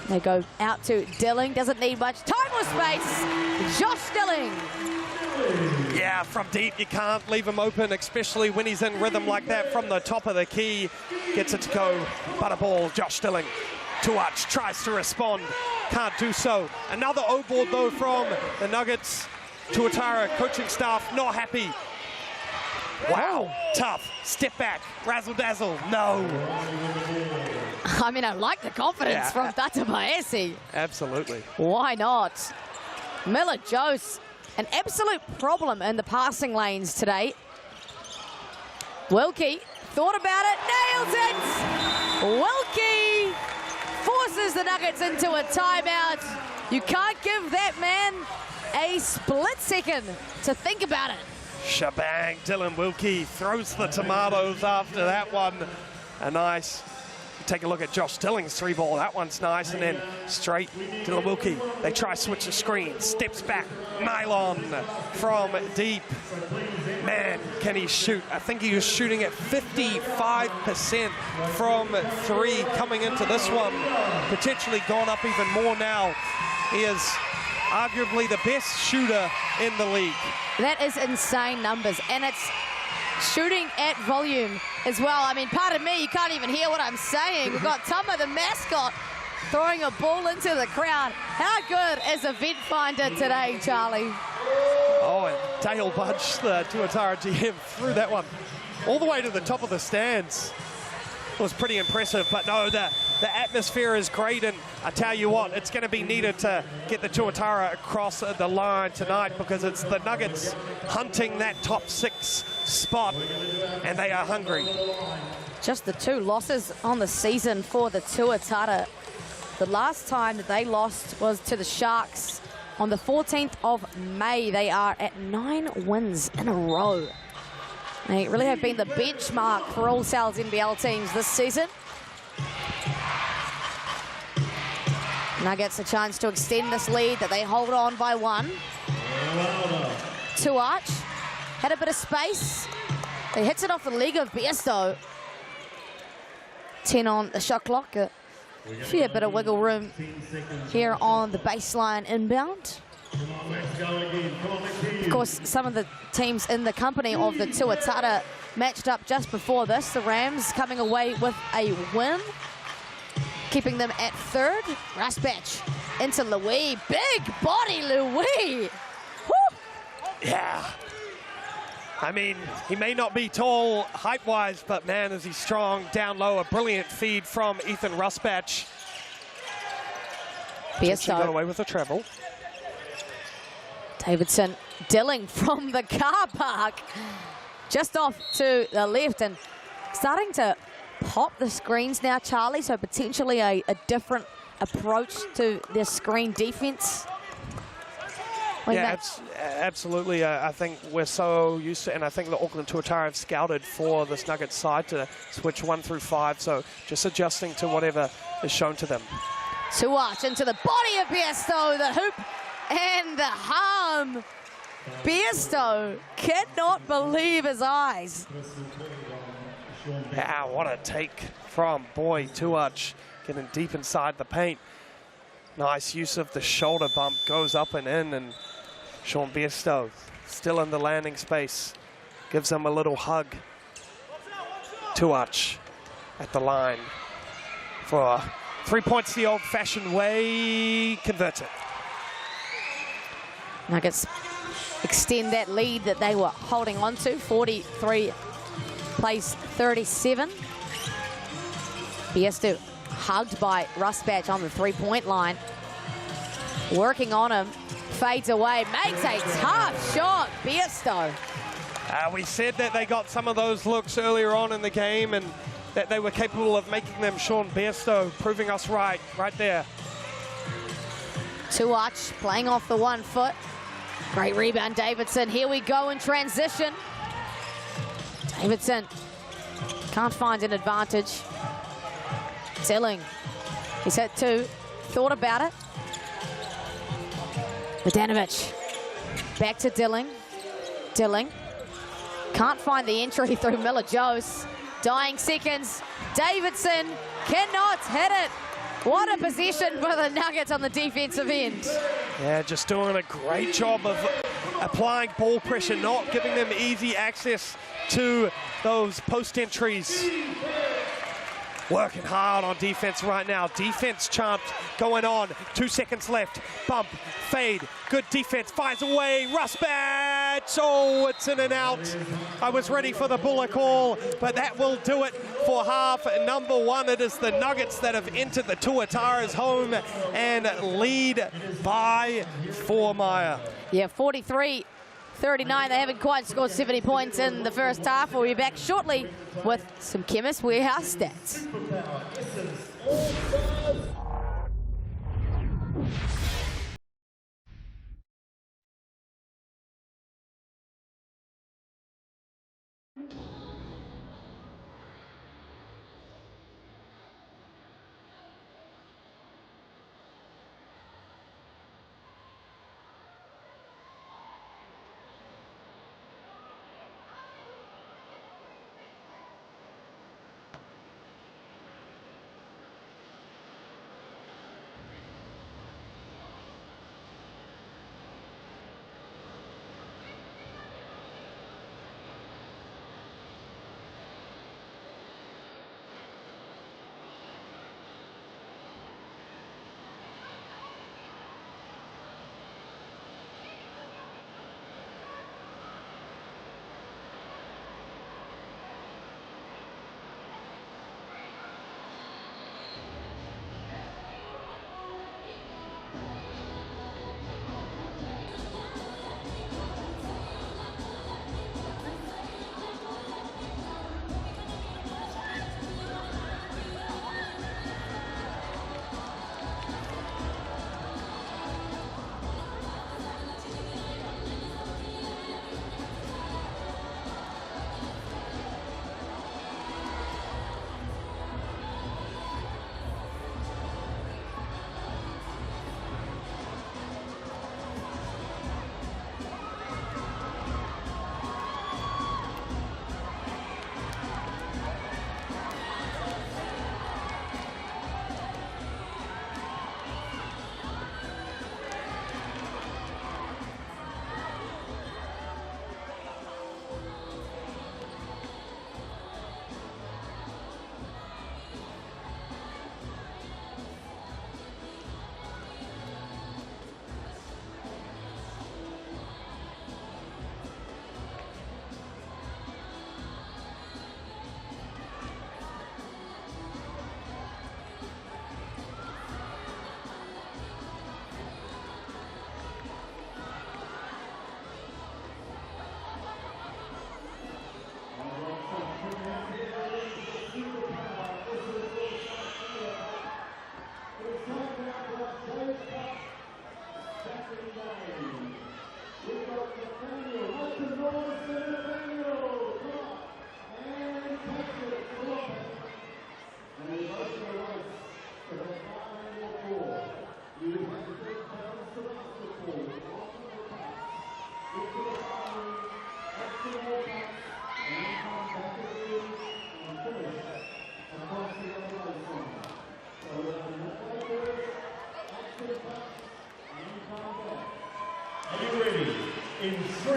They go out to Dilling, doesn't need much time or space. Josh Dilling. Yeah, from deep, you can't leave him open, especially when he's in rhythm like that from the top of the key. Gets it to go, but a ball, Josh Dilling. Tuatara tries to respond, can't do so. Another O-board though from the Nuggets. Tuatara coaching staff not happy. Wow, tough, step back, razzle dazzle, no. I mean, I like the confidence from Tata Paesi. Absolutely. Why not? Miller-Joes, an absolute problem in the passing lanes today. Wilkie thought about it, nails it! Wilkie forces the Nuggets into a timeout. You can't give that man a split second to think about it. Shebang, Dylan Wilkie throws the tomatoes after that one. A nice, take a look at Josh Dilling's 3-ball. That one's nice, and then straight Dylan Wilkie. They try to switch the screen, steps back, nylon from deep. Man, can he shoot? I think he was shooting at 55% from 3 coming into this one. Potentially gone up even more now. He is arguably the best shooter in the league. That is insane numbers, and it's shooting at volume as well. I mean, pardon me, you can't even hear what I'm saying. We've got Tama, the mascot, throwing a ball into the crowd. How good is Event Finder today, Charlie? Oh, and Dale Budge, the Tuatara GM, threw that one all the way to the top of the stands. It was pretty impressive, but no, the atmosphere is great, and I tell you what, it's going to be needed to get the Tuatara across the line tonight, because it's the Nuggets hunting that top 6 spot, and they are hungry. Just the 2 losses on the season for the Tuatara. The last time that they lost was to the Sharks on the 14th of May. They are at 9 wins in a row. They really have been the benchmark for all Sal's NBL teams this season. Nuggets a chance to extend this lead that they hold on by 1. Tuach had a bit of space. He hits it off the leg of Biesto. 10 on the shot clock. A fair bit of wiggle room here on the baseline inbound. Of course, some of the teams in the company of the Tuatara matched up just before this. The Rams coming away with a win, keeping them at 3rd. Raspatch into Louis. Big body Louis. Woo! Yeah. I mean, he may not be tall height-wise, but man, is he strong down low. A brilliant feed from Ethan Raspatch. She got away with the treble. Davidson Dilling from the car park. Just off to the left and starting to pop the screens now, Charlie, so potentially a different approach to their screen defense. Yeah, absolutely. I think we're so used to, and I think the Auckland Tuatara have scouted for this Nuggets side to switch 1 through 5, so just adjusting to whatever is shown to them. Tuach into the body of Biesto, the hoop and the harm. Biesto cannot believe his eyes. Wow, what a take from Boy Tuach, getting deep inside the paint. Nice use of the shoulder bump, goes up and in, and Sean Biesto still in the landing space, gives him a little hug. Tuach at the line for 3 points the old-fashioned way, converts it. Nuggets extend that lead that they were holding on to. 43 plays 37. Biesto hugged by Raspatch on the 3-point line. Working on him, fades away, makes a tough shot, Biesto. We said that they got some of those looks earlier on in the game and that they were capable of making them. Sean Biesto proving us right there. Tuach playing off the 1 foot. Great rebound, Davidson. Here we go in transition. Davidson can't find an advantage. Dilling, he's hit 2, thought about it. Vodanovic, back to Dilling. Dilling, can't find the entry through Miller-Jose. Dying seconds, Davidson cannot hit it. What a possession for the Nuggets on the defensive end. Yeah, just doing a great job of applying ball pressure, not giving them easy access to those post entries. Working hard on defense right now. Defense chant going on. 2 seconds left. Bump, fade, good defense, fires away. Raspatch, oh, it's in and out. I was ready for the Buller call, but that will do it for half number 1. It is the Nuggets that have entered the Tuatara's home and lead by 4, Maya. Yeah, 43-37 39. They haven't quite scored 70 points in the first half. We'll be back shortly with some Chemist Warehouse stats.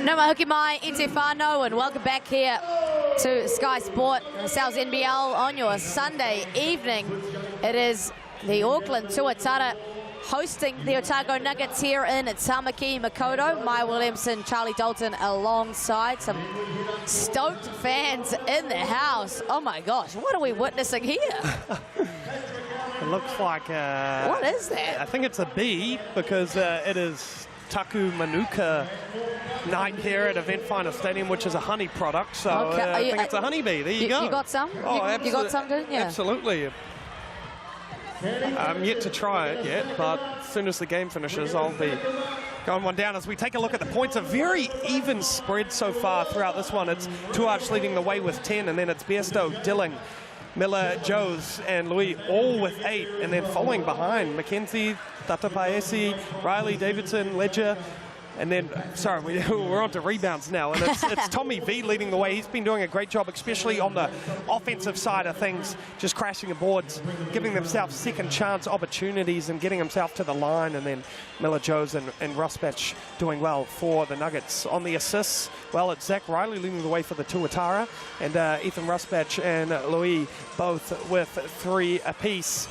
No mahuki mai, ite whānau, and welcome back here to Sky Sport, South NBL on your Sunday evening. It is the Auckland Tuatara hosting the Otago Nuggets here in Tamaki, Makaurau. Maya Williamson, Charlie Dalton alongside some stoked fans in the house. Oh my gosh, what are we witnessing here? It looks like... what is that? I think it's a bee because it is Taku Manuka night here at Event Finder Stadium, which is a honey product. So okay. I think it's a honeybee. There you go. You got some? Oh, you got some, didn't you? Absolutely. I'm yet to try it yet, but as soon as the game finishes, I'll be going one down. As we take a look at the points, a very even spread so far throughout this one. It's Tuarch leading the way with 10, and then it's Biesto, Dilling, Miller, Joes, and Louis all with 8, and then following behind, Mackenzie, Tatapaesi, Riley, Davidson, Ledger, and then, sorry, we're on to rebounds now, and it's Tommy V leading the way. He's been doing a great job, especially on the offensive side of things, just crashing the boards, giving themselves second chance opportunities and getting himself to the line, and then Miller, Joes, and Rosbach doing well for the Nuggets. On the assists, well, it's Zach Riley leading the way for the Tuatara, and Ethan Rosbach and Louis both with 3 apiece.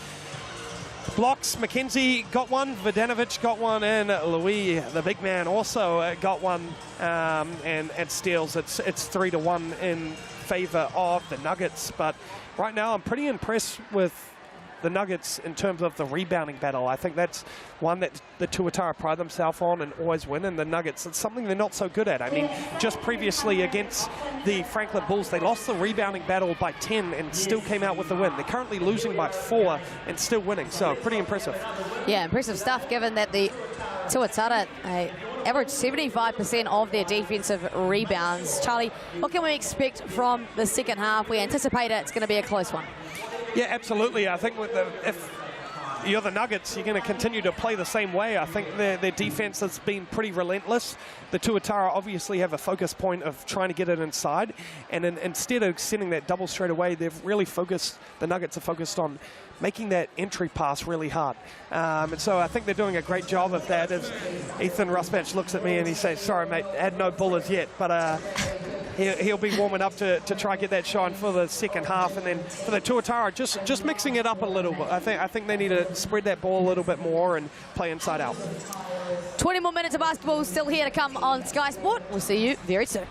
Blocks, Mackenzie got one, Vodanovic got one, and Louis, the big man, also got one, and steals. It's 3-1 in favor of the Nuggets. But right now, I'm pretty impressed with the Nuggets in terms of the rebounding battle. I think that's one that the Tuatara pride themselves on and always win, and the Nuggets, it's something they're not so good at. I mean, just previously against the Franklin Bulls, they lost the rebounding battle by 10 and still came out with the win. They're currently losing by 4 and still winning, so pretty impressive. Yeah, impressive stuff given that the Tuatara average 75% of their defensive rebounds. Charlie, what can we expect from the second half? We anticipate it's going to be a close one. Yeah, absolutely. I think if you're the Nuggets, you're going to continue to play the same way. I think their defense has been pretty relentless. The Tuatara obviously have a focus point of trying to get it inside, and instead of sending that double straight away, they've really focused, the Nuggets are focused on making that entry pass really hard. And so I think they're doing a great job of that. As Ethan Rusbatch looks at me and he says, sorry mate, had no bullets yet, but he'll be warming up to try and get that shine for the second half. And then for the Tuatara, just mixing it up a little bit. I think they need to spread that ball a little bit more and play inside out. 20 more minutes of basketball still here to come on Sky Sport. We'll see you very soon.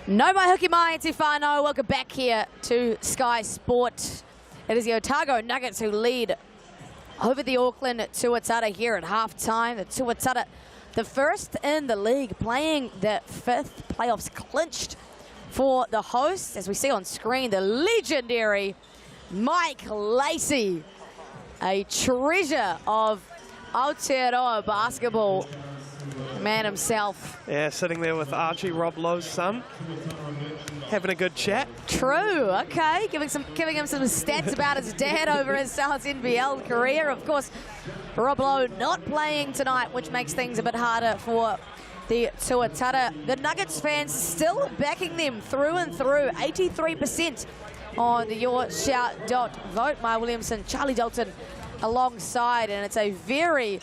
No mai hoki mai te whānau. Welcome back here to Sky Sport. It is the Otago Nuggets who lead over the Auckland Tuatara here at halftime. The Tuatara, the first in the league, playing the 5th, playoffs clinched for the hosts. As we see on screen, the legendary Mike Lacey, a treasure of Aotearoa basketball. The man himself. Yeah, sitting there with Archie, Rob Lowe's son, having a good chat. True, okay. Giving him some stats about his dad over his NZNBL career. Of course, Rob Lowe not playing tonight, which makes things a bit harder for the Tuatara. The Nuggets fans still backing them through and through. 83% on the Your Shout vote. Maya Williamson, Charlie Dalton alongside, and it's a very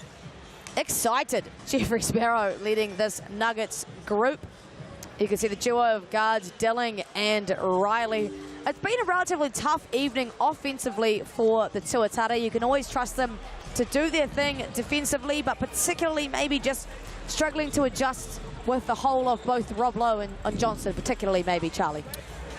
excited Jeffrey Sparrow leading this Nuggets group. You can see the duo of guards, Dilling and Riley. It's been a relatively tough evening offensively for the Tuatara. You can always trust them to do their thing defensively, but particularly maybe just struggling to adjust with the whole of both Rob Lowe and Johnson, particularly maybe Charlie.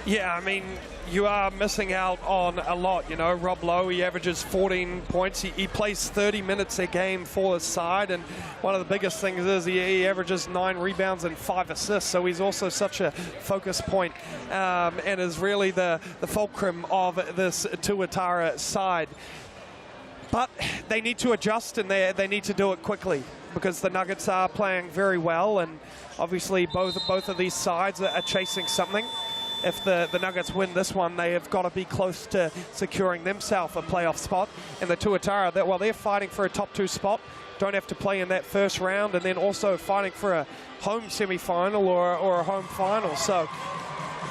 Yeah, I mean, you are missing out on a lot. You know, Rob Lowe, he averages 14 points. He plays 30 minutes a game for his side, and one of the biggest things is he averages 9 rebounds and 5 assists, so he's also such a focus point and is really the fulcrum of this Tuatara side. But they need to adjust, and they need to do it quickly, because the Nuggets are playing very well, and obviously both of these sides are chasing something. If the Nuggets win this one, they have got to be close to securing themselves a playoff spot. And the Tuatara, they're fighting for a top 2 spot, don't have to play in that first round, and then also fighting for a home semi-final or a home final. So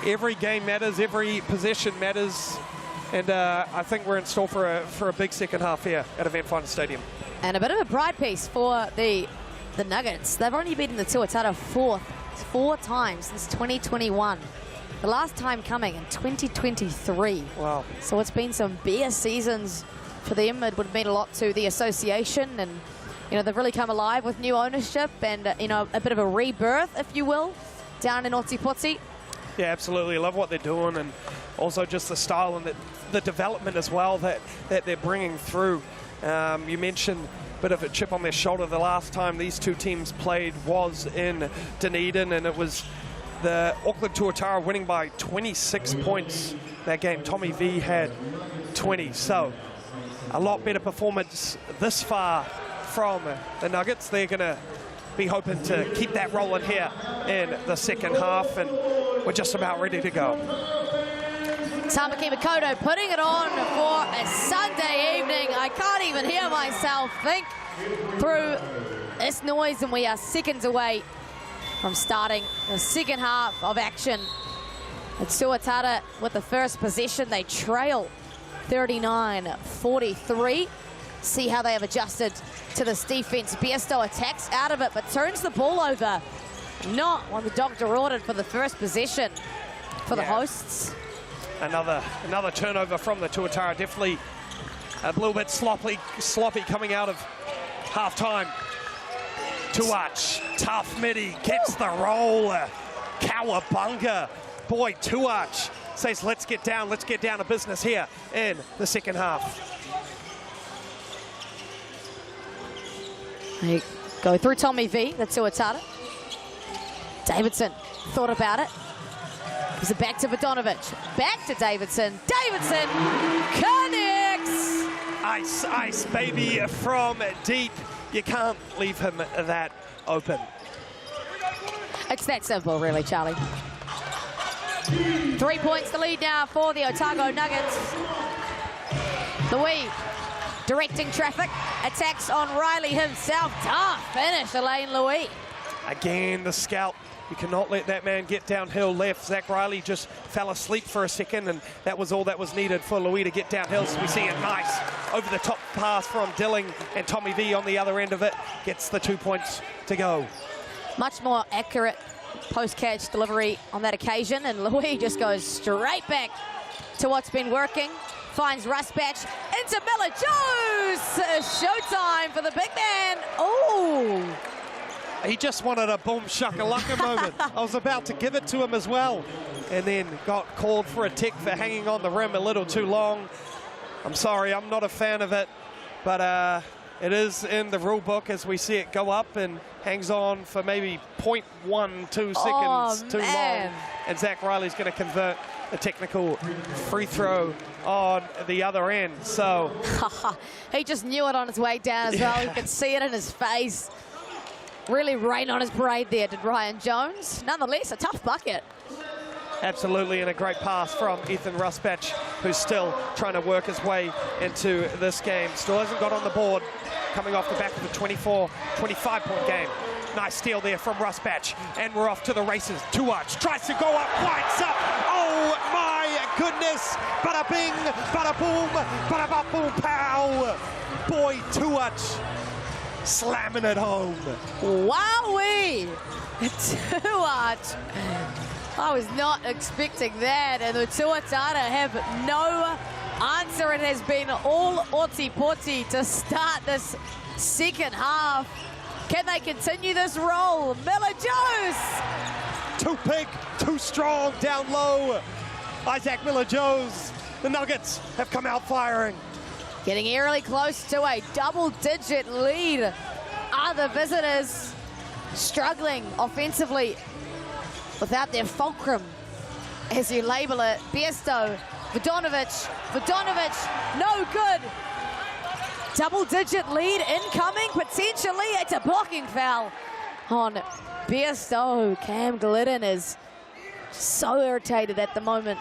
every game matters, every possession matters, and I think we're in store for a big second half here at Auckland Stadium. And a bit of a pride piece for the Nuggets. They've only beaten the Tuatara four times since 2021. The last time coming in 2023. Wow. So it's been some bare seasons for them. It would mean a lot to the association, and you know, they've really come alive with new ownership and you know, a bit of a rebirth, if you will, down in Otipoti. Yeah, absolutely. I love what they're doing, and also just the style and the development as well that they're bringing through. You mentioned a bit of a chip on their shoulder. The last time these two teams played was in Dunedin, and it was the Auckland Tuatara winning by 26 points that game. Tommy V had 20, so a lot better performance this far from the Nuggets. They're going to be hoping to keep that rolling here in the second half, and we're just about ready to go. Tamaki Makoto putting it on for a Sunday evening. I can't even hear myself think through this noise, and we are seconds away from starting the second half of action. The Tuatara with the first possession. They trail 39-43. See how they have adjusted to this defense. Biesto attacks out of it, but turns the ball over. Not what the doctor ordered for the first possession for the hosts. Another turnover from the Tuatara. Definitely a little bit sloppy coming out of halftime. Tuach, tough midi, gets the roll. Cowabunga. Boy, Tuach says, let's get down to business here in the second half. They go through Tommy V, the Tuatara. Davidson thought about it. Gives it back to Vodonovic. Back to Davidson. Davidson connects! Ice, baby, from deep. You can't leave him that open. It's that simple, really, Charlie. 3 points to lead now for the Otago Nuggets. Louis directing traffic. Attacks on Riley himself. Tough finish, Elaine Louis. Again, the scout. You cannot let that man get downhill left. Zach Riley just fell asleep for a second, and that was all that was needed for Louis to get downhill. So we see a nice over-the-top pass from Dilling, and Tommy V on the other end of it gets the 2 points to go. Much more accurate post-catch delivery on that occasion, and Louis just goes straight back to what's been working. Finds Rusbatch into Miller Jones. Showtime for the big man. Oh! He just wanted a boom shakalaka moment. I was about to give it to him as well, and then got called for a tick for hanging on the rim a little too long. I'm sorry, I'm not a fan of it, but it is in the rule book as we see it go up and hangs on for maybe 0.12 seconds too long. And Zach Riley's going to convert a technical free throw on the other end. So he just knew it on his way down as well. You could see it in his face. Really rain on his parade there, did Ryan Jones. Nonetheless, a tough bucket. Absolutely, and a great pass from Ethan Rusbatch, who's still trying to work his way into this game. Still hasn't got on the board. coming off the back of a 24, 25-point game. Nice steal there from Rusbatch, and we're off to the races. Tuach tries to go up, winds up. Oh my goodness! Bada bing, bada boom, bada bop boom pow. Boy, Tuach slamming it home. Wowee! Tuach. I was not expecting that, and the Tuatara have no answer. It has been all oti-poti to start this second half. Can they continue this roll? Miller-Joes! Too big, too strong, down low. Isaac Miller-Joes. The Nuggets have come out firing. Getting eerily close to a double-digit lead. Other visitors struggling offensively without their fulcrum, as you label it. Biesto, Vodonovic, no good. Double-digit lead incoming, potentially. It's a blocking foul on Biesto. Cam Glidden is so irritated at the moment.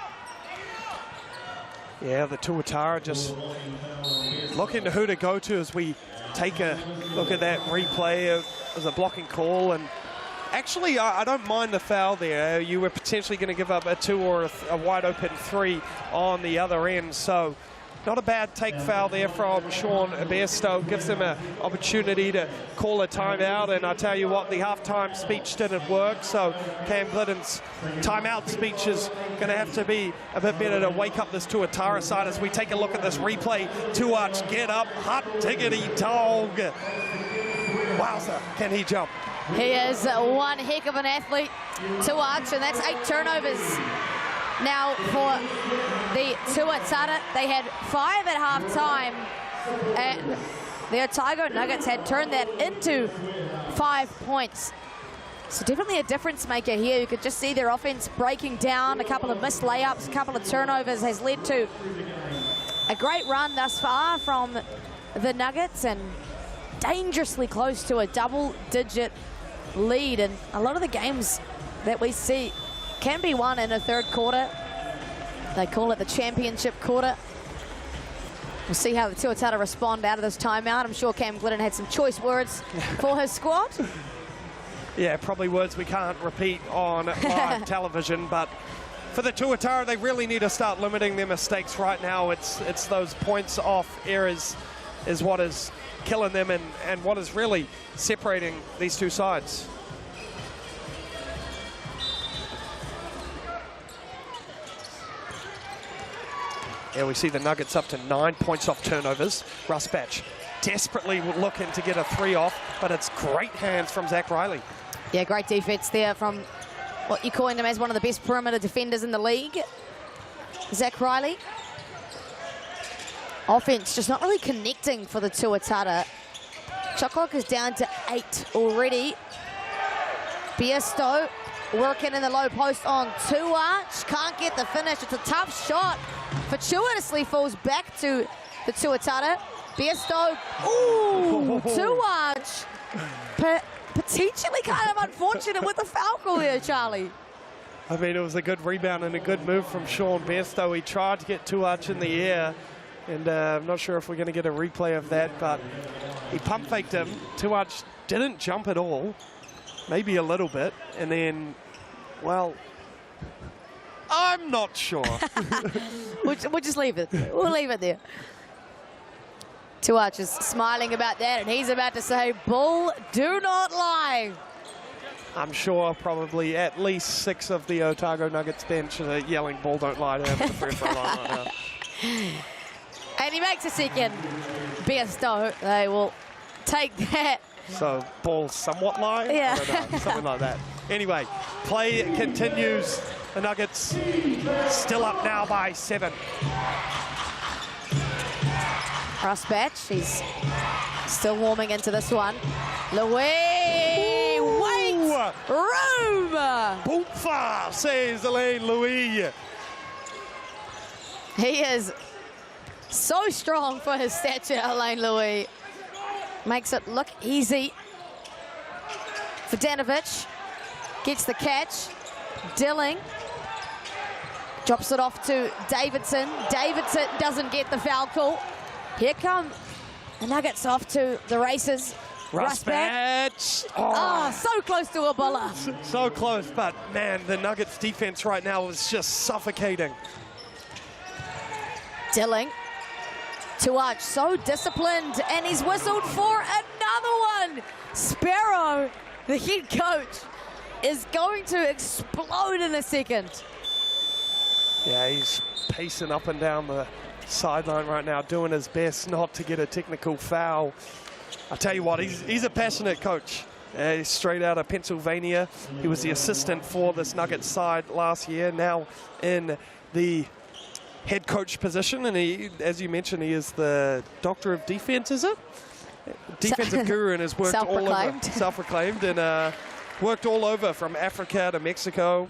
Yeah, the Tuatara just looking to who to go to as we take a look at that replay as a blocking call. And actually, I don't mind the foul there. You were potentially going to give up a 2 or a wide open 3 on the other end. So not a bad take foul there from Sean Biesto. Gives them an opportunity to call a timeout. And I tell you what, the halftime speech didn't work. So Cam Glidden's timeout speech is going to have to be a bit better to wake up this Tuatara side as we take a look at this replay. Tuach, get up, hot diggity dog. Wowza, can he jump? He is one heck of an athlete, Tuach, and that's 8 turnovers. Now for the Tuatara, they had 5 at halftime, and the Otago Nuggets had turned that into 5 points. So definitely a difference maker here. You could just see their offense breaking down. A couple of missed layups, a couple of turnovers has led to a great run thus far from the Nuggets, and dangerously close to a double-digit lead. And a lot of the games that we see can be won in a third quarter. They call it the championship quarter. We'll see how the Tuatara respond out of this timeout. I'm sure Cam Glidden had some choice words for his squad. Yeah, probably words we can't repeat on live television, but for the Tuatara, they really need to start limiting their mistakes right now. It's those points off errors is what is killing them and what is really separating these two sides. Yeah, we see the Nuggets up to 9 points off turnovers. Rusbatch desperately looking to get a 3 off, but it's great hands from Zach Riley. Yeah, great defense there from what you're calling him as one of the best perimeter defenders in the league, Zach Riley. Offense just not really connecting for the Tuatara. Shot clock is down to 8 already. Biesto working in the low post on Tuach. Can't get the finish. It's a tough shot. Fortuitously falls back to the Tuatara. Biesto. Ooh, Tuach. Potentially kind of unfortunate with the foul call there, Charlie. I mean, it was a good rebound and a good move from Sean Biesto. He tried to get Tuach in the air, and I'm not sure if we're going to get a replay of that, but he pump faked him. Tuach didn't jump at all, maybe a little bit, and then, well, I'm not sure. We'll just leave it. We'll leave it there. Tuach is smiling about that, and he's about to say, "Bull, do not lie." I'm sure probably at least 6 of the Otago Nuggets bench are yelling, "Bull, don't lie" to him at the free throw line right now. And he makes a second. Biesto, they will take that. So, Bull somewhat lie? Yeah. I don't know, something like that. Anyway, play continues. The Nuggets still up now by 7. Rusbatch, he's still warming into this one. Louis, wait, room! Boomfa, says Elaine Louis. He is so strong for his stature, Elaine Louis. Makes it look easy. Vodonovic gets the catch. Dilling drops it off to Davidson. Davidson doesn't get the foul call. Here come The Nuggets off to the races. Rusbatch. Oh, so close to a bola. So close, but man, the Nuggets defense right now is just suffocating. Dilling. Tuatara, so disciplined, and he's whistled for another one. Sparrow, the head coach, is going to explode in a second. Yeah, he's pacing up and down the sideline right now, doing his best not to get a technical foul. I tell you what, he's a passionate coach. He's straight out of Pennsylvania. He was the assistant for this Nuggets side last year, now in the head coach position, and he, as you mentioned, he is the doctor of defense, is it? Defensive guru, and has worked all over, self-proclaimed, and worked all over from Africa to Mexico.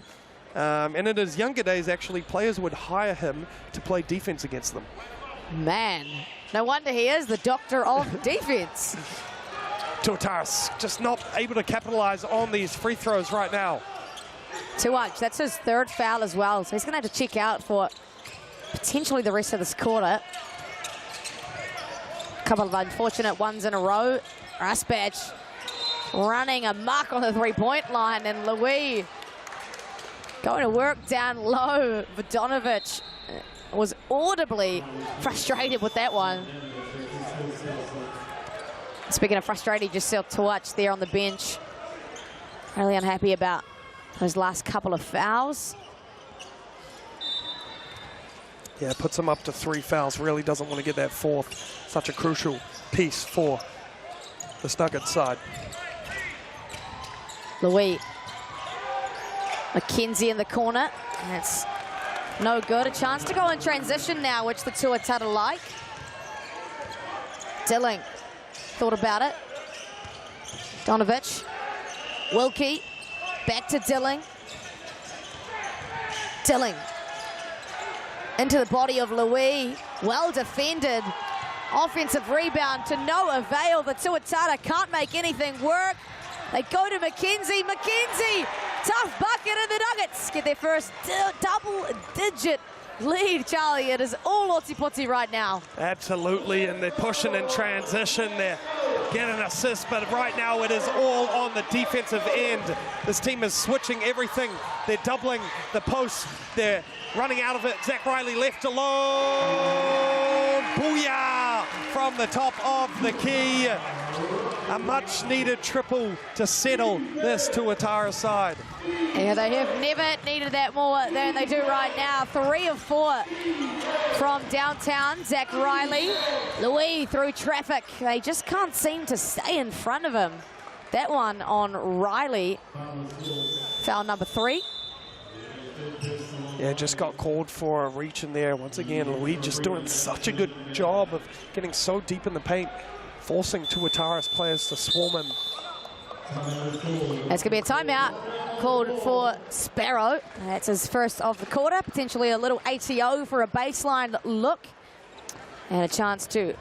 And in his younger days, actually, players would hire him to play defense against them. Man, no wonder he is the doctor of defense. Tuatara just not able to capitalize on these free throws right now. Tuatara, that's his third foul as well, so he's going to have to check out for potentially the rest of this quarter. A couple of unfortunate ones in a row. Rusbatch running a mark on the three-point line, and Louis going to work down low. Vodonovic was audibly frustrated with that one. Speaking of frustrated, just saw Tuatara there on the bench. Really unhappy about those last couple of fouls. Yeah, puts him up to 3 fouls. Really doesn't want to get that fourth. Such a crucial piece for the Nuggets side. Louis. McKenzie in the corner. That's no good. A chance to go in transition now, which the Tuatara like. Dilling thought about it. Donovic. Wilkie. Back to Dilling. Dilling. Into the body of Louis. Well defended. Offensive rebound to no avail. The Tuatara can't make anything work. They go to McKenzie. McKenzie, tough bucket, and the Nuggets get their first double-digit lead, Charlie. It is all Otipoti right now. Absolutely, and they're pushing in transition. They're getting an assist, but right now it is all on the defensive end. This team is switching everything. They're doubling the post. They're running out of it. Zach Riley left alone. Booyah from the top of the key. A much-needed triple to settle this Tuatara side. Yeah, they have never needed that more than they do right now. 3 of 4 from downtown. Zach Riley. Louis through traffic. They just can't seem to stay in front of him. That one on Riley. Foul number 3. Yeah, just got called for a reach in there. Once again, Louis just doing such a good job of getting so deep in the paint, forcing Tuatara's players to swarm him. It's going to be a timeout called for Sparrow. That's his first of the quarter. Potentially a little ATO for a baseline look. And a chance to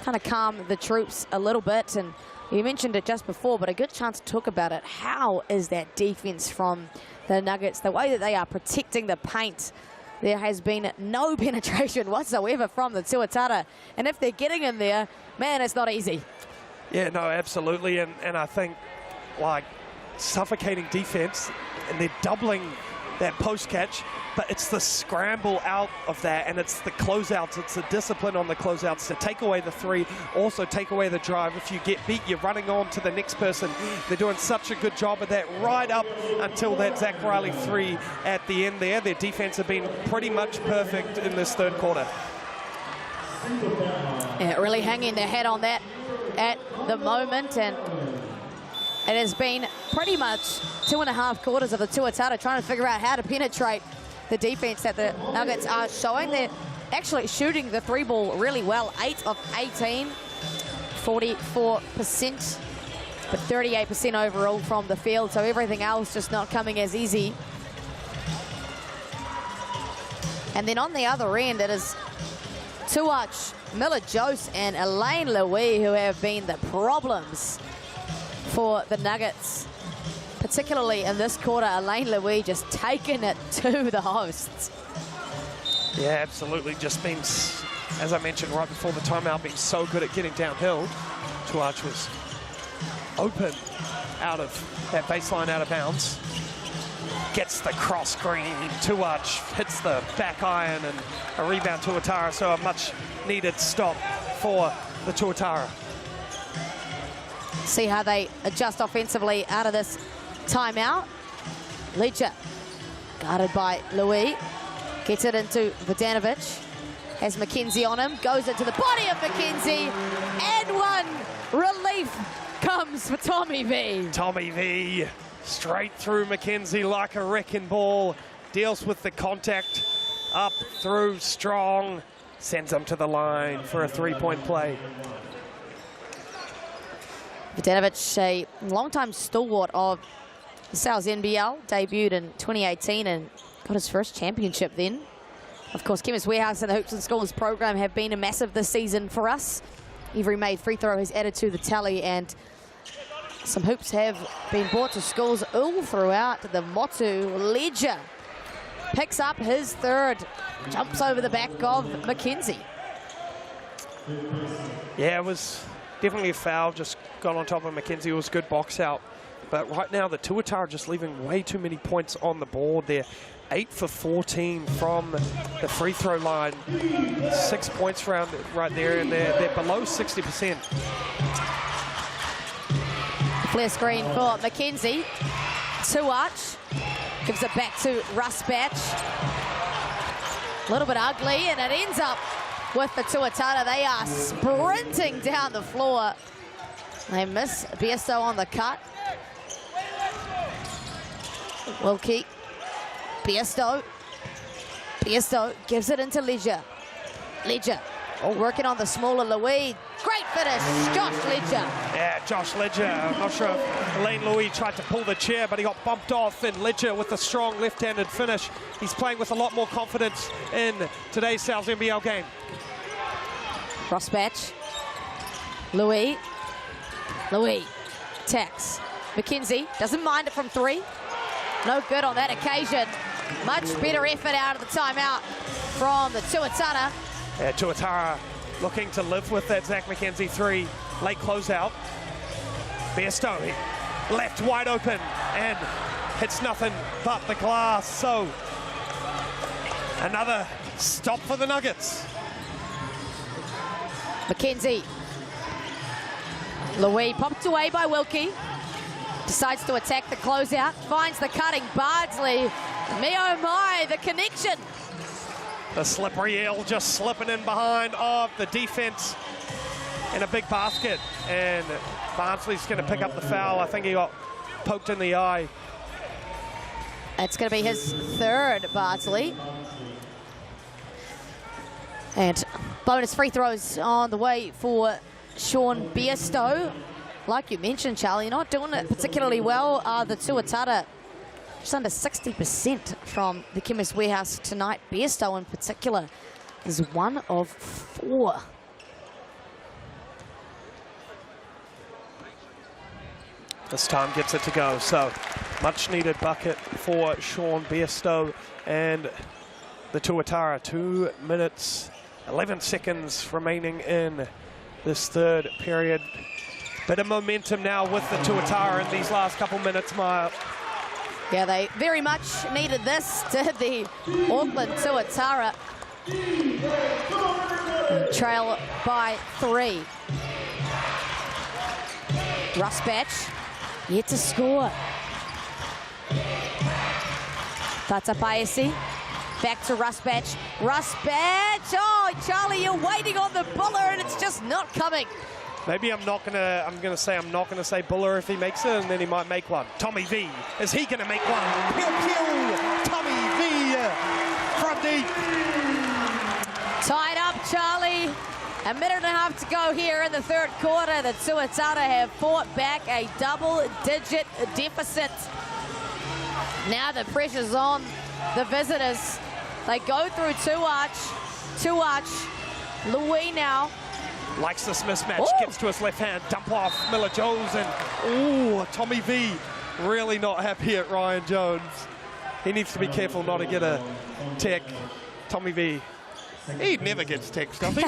kind of calm the troops a little bit. And you mentioned it just before, but a good chance to talk about it. How is that defense from the Nuggets? The way that they are protecting the paint. There has been no penetration whatsoever from the Tuatara. And if they're getting in there, man, it's not easy. Yeah, no, absolutely. And I think, like, suffocating defense, and they're doubling that post catch, but it's the scramble out of that, and it's the closeouts. It's the discipline on the closeouts to take away the 3, also take away the drive. If you get beat, you're running on to the next person. They're doing such a good job of that right up until that Zach Riley 3 at the end there. Their defense have been pretty much perfect in this third quarter. Yeah, really hanging their head on that at the moment, and it has been pretty much 2.5 quarters of the Tuatara trying to figure out how to penetrate the defense that the Nuggets are showing. They're actually shooting the 3 ball really well. 8 of 18, 44%, but 38% overall from the field. So everything else just not coming as easy. And then on the other end, it is Tuatara, Miller Jose, and Elaine Louis who have been the problems for the Nuggets, particularly in this quarter. Elaine Louis just taking it to the hosts. Yeah, absolutely. Just been as I mentioned right before the timeout, being so good at getting downhill. Tuatara was open out of that baseline, out of bounds. Gets the cross screen. Tuatara hits the back iron and a rebound Tuatara. So a much needed stop for the Tuatara. See how they adjust offensively out of this timeout. Ledger, guarded by Louis, gets it into Vodanovic. Has McKenzie on him, goes into the body of McKenzie, and one relief comes for Tommy V. Tommy V, straight through McKenzie like a wrecking ball, deals with the contact, up through strong, sends him to the line for a three-point play. Vodanovic, a long-time stalwart of the South's NBL, debuted in 2018 and got his first championship then. Of course, Chemist Warehouse and the Hoops and Schools program have been a massive this season for us. Every made free throw has added to the tally, and some hoops have been brought to schools all throughout the Motu. Ledger picks up his third, jumps over the back of McKenzie. Yeah, it was definitely a foul, just got on top of McKenzie. It was good box out. But right now, the Tuatara just leaving way too many points on the board there. 8 for 14 from the free throw line. 6 points right there, and they're below 60%. Flare screen for McKenzie. Tuatara gives it back to Rusbatch. A little bit ugly, and it ends up with the Tuatara. They are sprinting down the floor. They miss Biesto on the cut. Wilkie. Biesto gives it into Ledger. Ledger working on the smaller Louis. Great finish, Josh Ledger. Yeah, Josh Ledger. I'm not sure if Lane Louis tried to pull the chair, but he got bumped off, and Ledger with a strong left-handed finish. He's playing with a lot more confidence in today's South's NBL game. Crossbatch. Louis attacks. McKenzie doesn't mind it from three. No good on that occasion. Much better effort out of the timeout from the Tuatara. Yeah, Tuatara looking to live with that Zach McKenzie three. Late closeout. Biesto left wide open and hits nothing but the glass. So another stop for the Nuggets. McKenzie. Louis popped away by Wilkie. Decides to attack the closeout. Finds the cutting Bardsley. Me oh my, the connection. The slippery eel just slipping in behind of the defense in a big basket. And Bardsley's going to pick up the foul. I think he got poked in the eye. It's going to be his third, Bardsley. And bonus free throws on the way for Sean Biesto. Like you mentioned, Charlie, not doing it particularly well. The Tuatara, just under 60% from the Chemist Warehouse tonight. Biesto in particular is 1 of 4. This time gets it to go. So much needed bucket for Sean Biesto and the Tuatara. 2 minutes, 11 seconds remaining in this third period. Bit of momentum now with the Tuatara in these last couple minutes, Maya. Yeah, they very much needed this, did the Auckland Tuatara. Trail by 3. Rusbatch yet to score. Tatapaisi back to Rusbatch. Rusbatch, oh Charlie, you're waiting on the buller and it's just not coming. Maybe I'm not gonna say Buller if he makes it, and then he might make one. Tommy V, is he gonna make one? Pew pew! Tommy V from deep. Tied up, Charlie. A minute and a half to go here in the third quarter. The Tuatara have fought back a double-digit deficit. Now the pressure's on the visitors. They go through Tuatara. Louis now. Likes this mismatch, gets to his left hand, dump off Miller Jones, and Tommy V really not happy at Ryan Jones. He needs to be careful not to get a tech. Tommy V He never gets text, does he?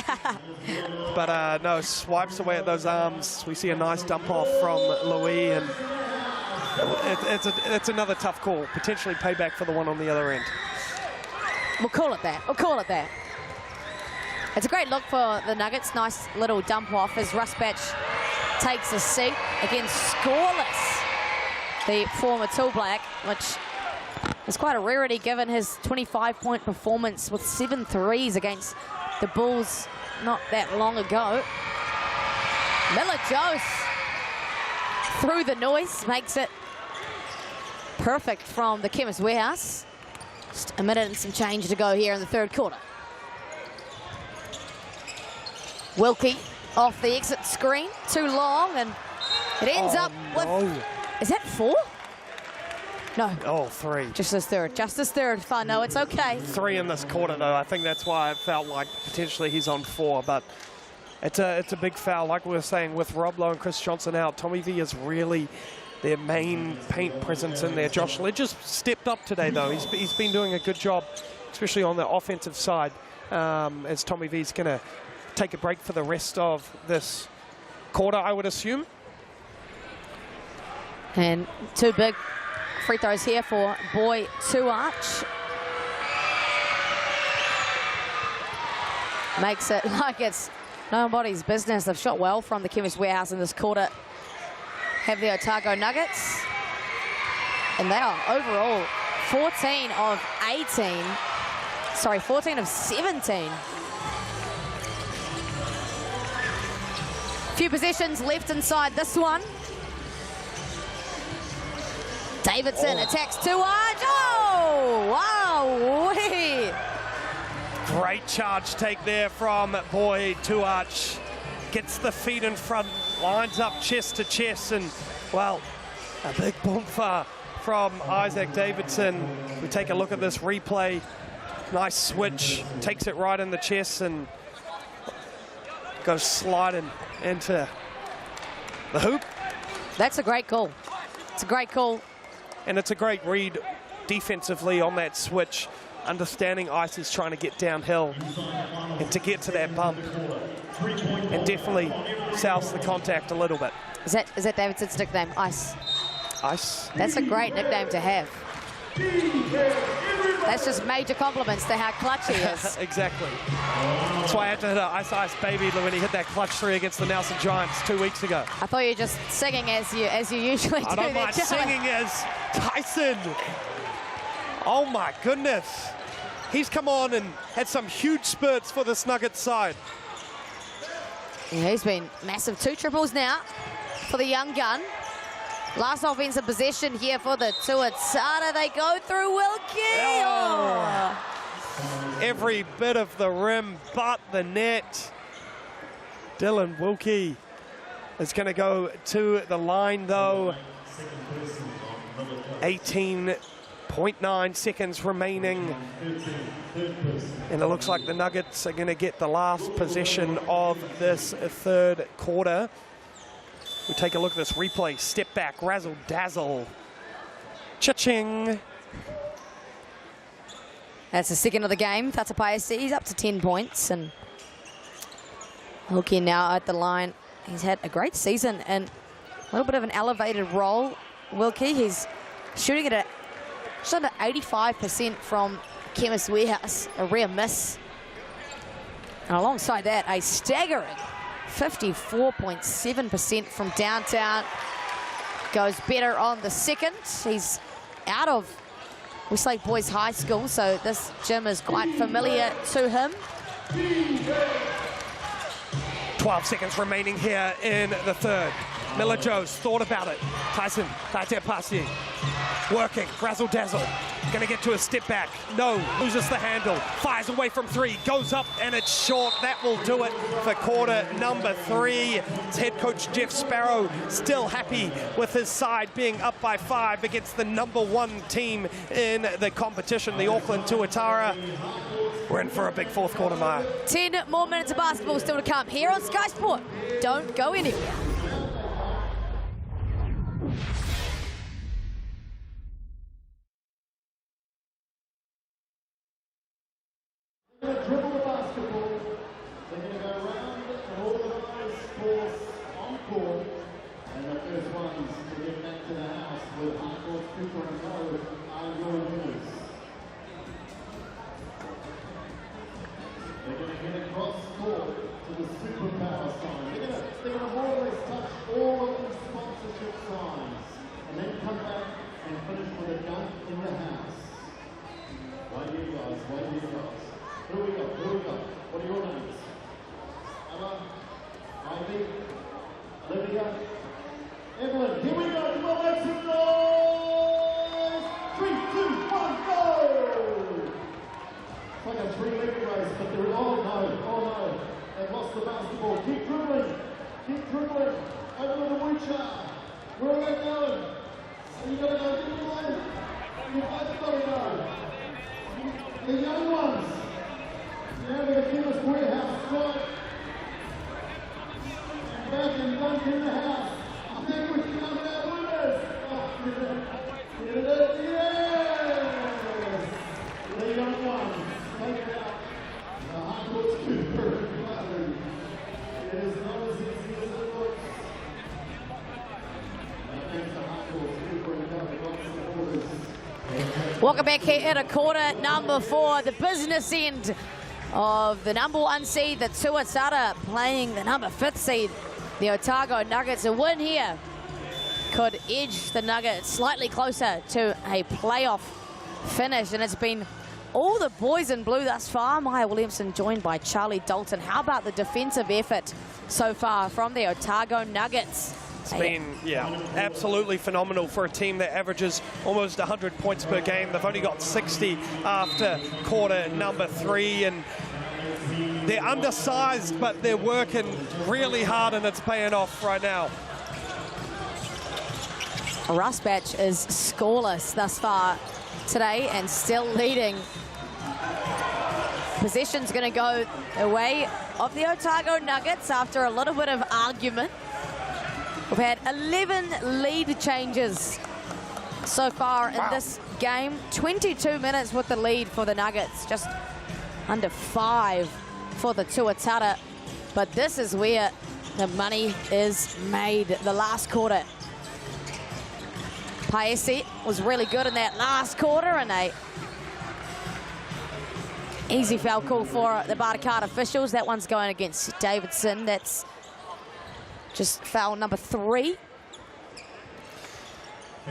But no, swipes away at those arms. We see a nice dump off from Louis, and it's another tough call. Potentially payback for the one on the other end. We'll call it that. We'll call it that. It's a great look for the Nuggets. Nice little dump off as Rusbatch takes a seat. Again, scoreless. The former Tall Black, which is quite a rarity given his 25-point performance with 7 threes against the Bulls not that long ago. Miller-Jose through the noise makes it perfect from the Chemist Warehouse. Just a minute and some change to go here in the third quarter. Wilkie off the exit screen, too long, and it ends up with, is that 4? No. Oh, 3. Just his third. Just his third. Fun. No, it's okay. 3 in this quarter, though. I think that's why it felt like potentially he's on 4. But it's a big foul. Like we were saying, with Rob Lowe and Chris Johnson out, Tommy V is really their main paint presence in there. Josh Ledger's stepped up today, though. He's been doing a good job, especially on the offensive side, as Tommy V's going to take a break for the rest of this quarter, I would assume. And 2 big free throws here for Boy Tuach. Makes it like it's nobody's business. They've shot well from the Chemist Warehouse in this quarter. Have the Otago Nuggets. And they are overall 14 of 18. Sorry, 14 of 17. Few possessions left inside this one. Davidson attacks Tuach. Oh, wow. Great charge take there from Boy Tuach. Gets the feet in front, lines up chest to chest, and, well, a big bumper from Isaac Davidson. We take a look at this replay. Nice switch, takes it right in the chest and goes sliding into the hoop. That's a great call. It's a great call. And it's a great read defensively on that switch, understanding Ice is trying to get downhill and to get to that bump, and definitely sells the contact a little bit. Is that Davidson's nickname, Ice? Ice. That's a great nickname to have. That's just major compliments to how clutch he is. Exactly. That's why I had to hit an ice baby when he hit that clutch 3 against the Nelson Giants 2 weeks ago. I thought you were just singing as you usually do. I don't mind singing as Tyson. Oh my goodness. He's come on and had some huge spurts for this Nuggets side. Yeah, he's been massive. 2 triples now for the young gun. Last offensive possession here for the Tuatara. They go through Wilkie. Oh. Every bit of the rim but the net. Dylan Wilkie is going to go to the line, though. 18.9 seconds remaining. And it looks like the Nuggets are going to get the last possession of this third quarter. We take a look at this replay. Step back, razzle dazzle. Cha-ching. That's the second of the game. Tatapaiasi, he's up to 10 points. And Wilkie now at the line. He's had a great season and a little bit of an elevated role. Wilkie, he's shooting at just under 85% from Chemist Warehouse, a rare miss. And alongside that, a staggering 54.7% from downtown. Goes better on the second. He's out of Westlake Boys High School, so this gym is quite familiar to him. 12 seconds remaining here in the third. Miller-Jose thought about it. Tyson, Tatapaiasi, working, razzle-dazzle. Gonna get to a step back. No, loses the handle. Fires away from 3, goes up and it's short. That will do it for quarter number 3. It's head coach Jeff Sparrow still happy with his side being up by 5 against the #1 team in the competition, the Auckland Tuatara. We're in for a big fourth quarter, Maya. 10 more minutes of basketball still to come here on Sky Sport. Don't go anywhere. They're going to dribble the basketball. They're going to go round and organise course on court. And the first ones to get back to the house with Auckland Tuatara are your winners. They're going to get across court to the superpower sign. They're going to more or less touch all of the sponsorship signs and then come back and finish with a dunk in the house. Right here, guys. Right here, guys. Who we got? Who we got? What are your names? Emma, Ivy, Olivia, Evelyn. Here we go. Come on, make some noise! 3, 2, 1, go! It's like a three-legged race, but they're all no. They've lost the basketball. Keep dribbling. Keep dribbling. Over to the Wucha. Where are they going? Are you going to go this way? You both got to go. The young ones. Now they're going to give us warehouse strike. And back and dunk in the house. I think we can have our winners. Oh, did it? Yes! The young ones. Take it out. The Auckland Tuatara. It is not as easy as it looks. Welcome back here at a quarter number 4, the business end of the number 1 seed, the Tuatara, playing the number 5th seed, the Otago Nuggets. A win here could edge the Nuggets slightly closer to a playoff finish, and it's been all the boys in blue thus far. Maya Williamson joined by Charlie Dalton. How about the defensive effort so far from the Otago Nuggets? It's been, absolutely phenomenal for a team that averages almost 100 points per game. They've only got 60 after quarter number 3, and they're undersized, but they're working really hard, and it's paying off right now. Rusbatch is scoreless thus far today and still leading. Possession's going to go the way of the Otago Nuggets after a little bit of argument. We've had 11 lead changes so far in this game. 22 minutes with the lead for the Nuggets, just under 5 for the Tuatara. But this is where the money is made, the last quarter. Paesi was really good in that last quarter, and a easy foul call for the Barcard officials. That one's going against Davidson. That's just foul number 3.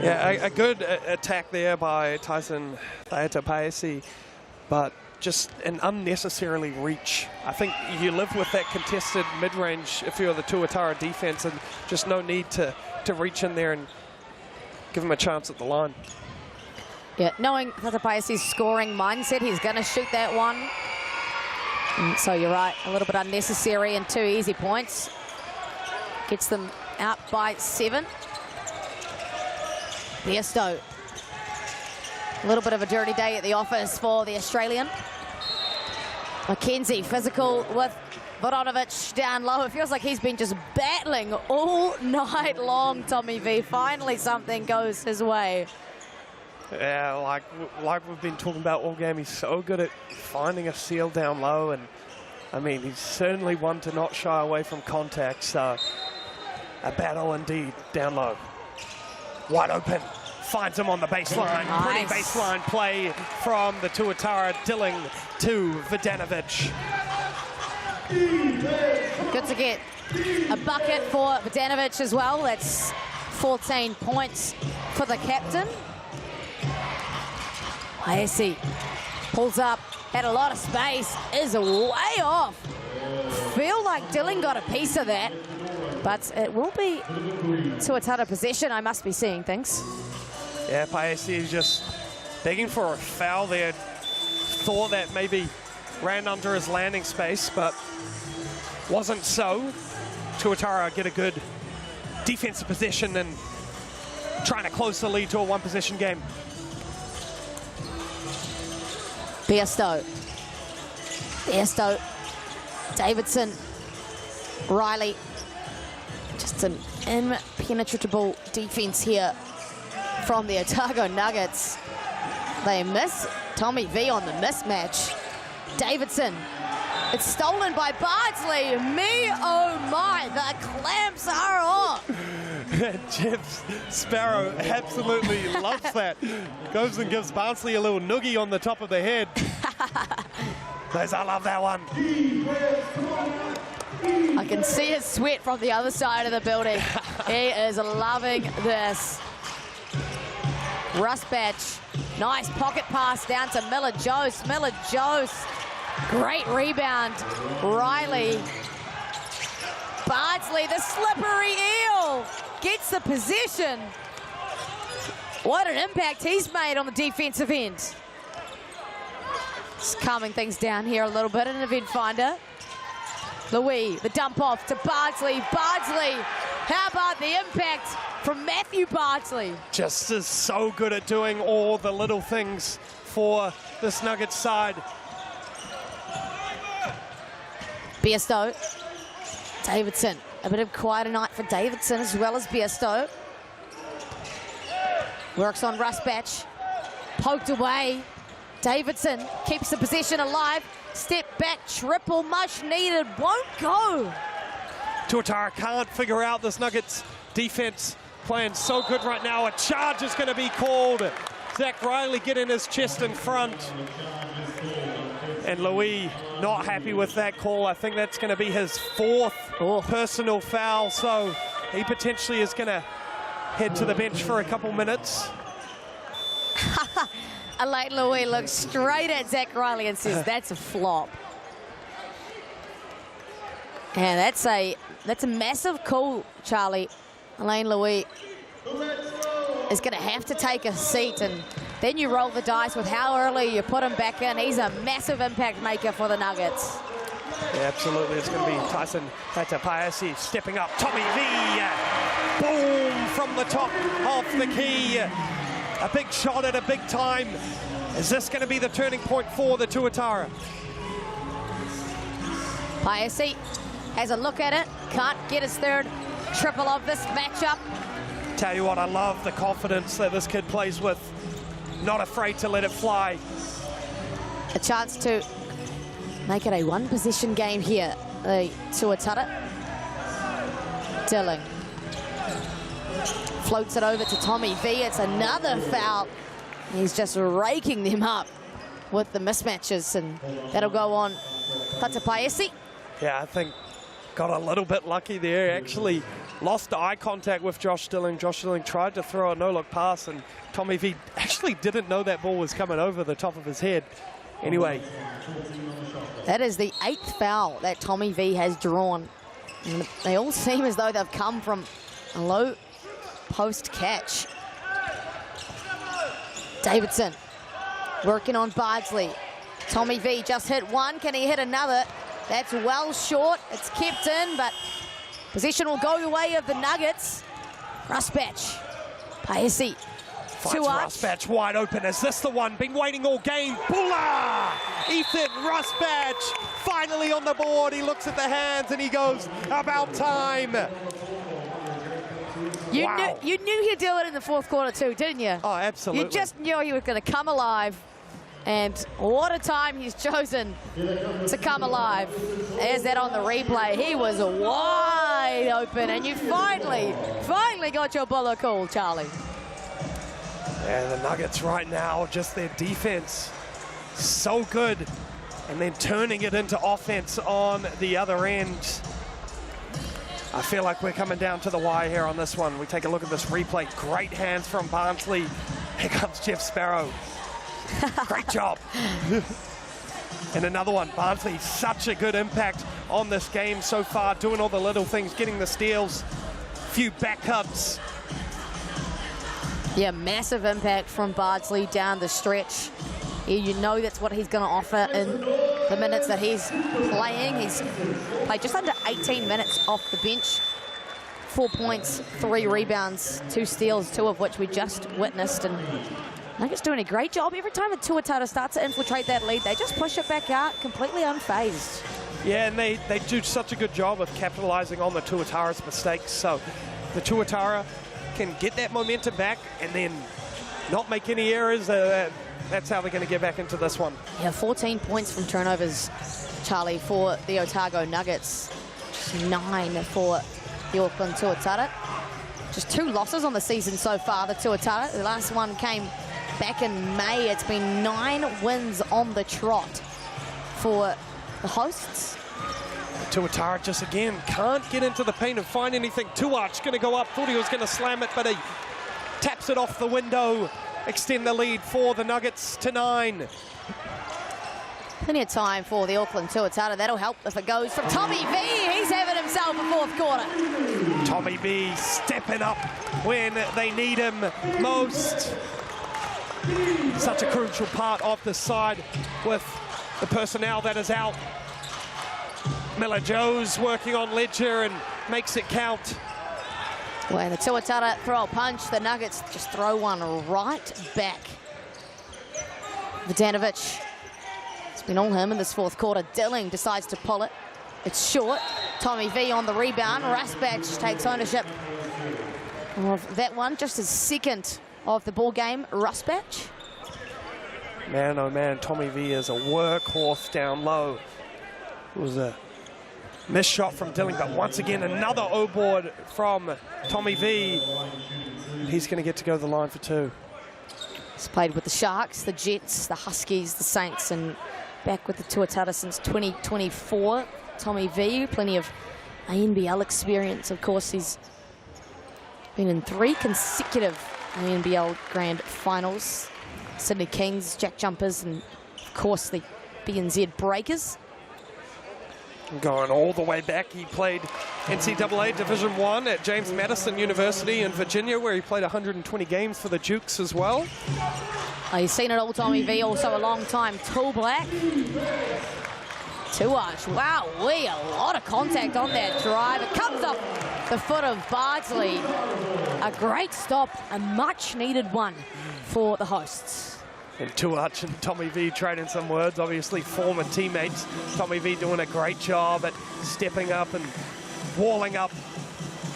Yeah, a good attack there by Tyson Theata Paesi, but just an unnecessarily reach. I think you live with that contested mid-range if you're the Tuatara defense, and just no need to reach in there and give him a chance at the line. Yeah, knowing Theata Paesi's scoring mindset, he's going to shoot that one. And so you're right, a little bit unnecessary and 2 easy points. Gets them out by 7. Biesto. A little bit of a dirty day at the office for the Australian. McKenzie physical with Voronovic down low. It feels like he's been just battling all night long, Tommy V. Finally something goes his way. Yeah, like we've been talking about all game, he's so good at finding a seal down low, and I mean, he's certainly one to not shy away from contact, so a battle indeed down low. Wide open, finds him on the baseline. Nice. Pretty baseline play from the Tuatara, Dilling to Vidanovic. Good to get a bucket for Vidanovic as well. That's 14 points for the captain. Paesi pulls up, had a lot of space, is way off. Feel like Dilling got a piece of that, but it will be Tuatara possession. I must be seeing things. Yeah, Paesi is just begging for a foul there. Thought that maybe ran under his landing space, but wasn't so. Tuatara get a good defensive possession and trying to close the lead to a 1-possession game. Biesto, Davidson, Riley. Just an impenetrable defense here from the Otago Nuggets. They miss Tommy V on the mismatch. Davidson. It's stolen by Bardsley. Me, oh my, the clamps are on. Jeff Sparrow absolutely loves that. Goes and gives Bardsley a little noogie on the top of the head. Guys, I love that one. I can see his sweat from the other side of the building. He is loving this. Rusbatch, nice pocket pass down to Miller-Jose. Miller-Jose, great rebound. Riley. Bardsley, the slippery eel, gets the position. What an impact he's made on the defensive end. Just calming things down here a little bit in event finder. Louis, the dump off to Bardsley. Bardsley, how about the impact from Matthew Bardsley? Just is so good at doing all the little things for this Nuggets side. Bairstow, Davidson. A bit of quieter night for Davidson as well as Bairstow. Works on Rusbatch. Poked away. Davidson keeps the possession alive. Step back, triple, much needed, won't go. Tuatara can't figure out this Nuggets defense playing so good right now. A charge is going to be called. Zach Riley getting his chest in front. And Louis not happy with that call. I think that's going to be his fourth personal foul. So he potentially is going to head to the bench for a couple minutes. Alain Louis looks straight at Zach Riley and says, that's a flop. And that's a massive call, Charlie. Alain Louis is going to have to take a seat, and then you roll the dice with how early you put him back in. He's a massive impact maker for the Nuggets. Yeah, absolutely. It's going to be Tyson Tapaesi stepping up. Tommy V. Boom from the top of the key. A big shot at a big time. Is this going to be the turning point for the Tuatara? Paesi has a look at it. Can't get his third triple of this matchup. Tell you what, I love the confidence that this kid plays with. Not afraid to let it fly. A chance to make it a one-possession game here. The Tuatara. Dilling. Floats it over to Tommy V. It's another foul. He's just raking them up with the mismatches, and that'll go on Tapaesi. Yeah, I think got a little bit lucky there. Actually lost eye contact with Josh Stilling. Josh Stilling tried to throw a no-look pass, and Tommy V actually didn't know that ball was coming over the top of his head. Anyway. That is the 8th foul that Tommy V has drawn. And they all seem as though they've come from a low post catch. Davidson working on Bardsley. Tommy V just hit one. Can he hit another? That's well short. It's kept in, but possession will go the way of the Nuggets. Rusbatch. Paesi. Finds Rusbatch wide open. Is this the one? Been waiting all game. Bola! Ethan Rusbatch finally on the board. He looks at the hands and he goes, about time. You knew he'd do it in the fourth quarter too, didn't you? Oh, absolutely. You just knew he was going to come alive. And what a time he's chosen to come alive. There's that on the replay. He was wide open, and you finally got your bola call, Charlie. Yeah, the Nuggets right now, just their defense, so good. And then turning it into offense on the other end. I feel like we're coming down to the wire here on this one. We take a look at this replay. Great hands from Barnsley. Here comes Jeff Sparrow. Great job. And another one. Barnsley, such a good impact on this game so far, doing all the little things, getting the steals, few backups. Yeah, massive impact from Bardsley down the stretch. You know that's what he's going to offer in the minutes that he's playing. He's played just under 18 minutes off the bench. 4 points, 3 rebounds, 2 steals, 2 of which we just witnessed. And Nuggets doing a great job. Every time the Tuatara starts to infiltrate that lead, they just push it back out, completely unfazed. Yeah, and they do such a good job of capitalizing on the Tuatara's mistakes. So the Tuatara can get that momentum back and then not make any errors. That's how they're going to get back into this one. Yeah, 14 points from turnovers, Charlie, for the Otago Nuggets. Just 9 for the Auckland Tuatara. Just 2 losses on the season so far, the Tuatara. The last one came back in May. It's been 9 wins on the trot for the hosts. Tuatara just again can't get into the paint and find anything. Tuat's going to go up, thought he was going to slam it, but he taps it off the window. Extend the lead for the Nuggets to 9. Plenty of time for the Auckland Tuatara. That'll help if it goes from Tommy V. He's having himself a fourth quarter. Tommy V stepping up when they need him most. Such a crucial part of the side with the personnel that is out. Miller Joe's working on Ledger and makes it count. When the Tuatara throw a punch, the Nuggets just throw one right back. Vodanovic, it's been all him in this fourth quarter. Dilling decides to pull it. It's short. Tommy V on the rebound. Rasbach takes ownership of that one. Just his second of the ball game, Rasbach. Man, oh man, Tommy V is a workhorse down low. It was a missed shot from Dilling, but once again, another O-board from Tommy V. He's going to get to go to the line for 2. He's played with the Sharks, the Jets, the Huskies, the Saints, and back with the Tuatara since 2024. Tommy V, plenty of NBL experience. Of course, he's been in 3 consecutive NBL Grand Finals. Sydney Kings, Jack Jumpers, and of course the BNZ Breakers. Going all the way back, he played NCAA Division I at James Madison University in Virginia, where he played 120 games for the Dukes as well. You've seen it all, Tommy V, also a long time tall black. Tuach, wow, a lot of contact on that drive. It comes off the foot of Bardsley. A great stop, a much needed one for the hosts. And Tuach and Tommy V trading some words, obviously former teammates. Tommy V doing a great job at stepping up and walling up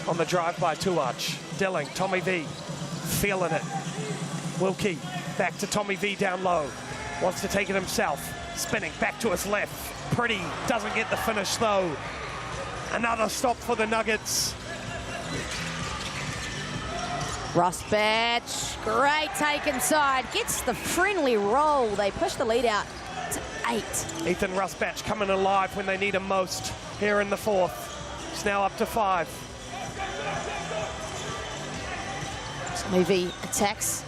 on the drive by Tuach. Dilling, Tommy V feeling it. Wilkie back to Tommy V down low. Wants to take it himself. Spinning back to his left. Pretty doesn't get the finish though. Another stop for the Nuggets. Rasbach, great take inside, gets the friendly roll. They push the lead out to 8. Ethan Rasbach coming alive when they need him most here in the fourth. It's now up to 5. Tommy V attacks.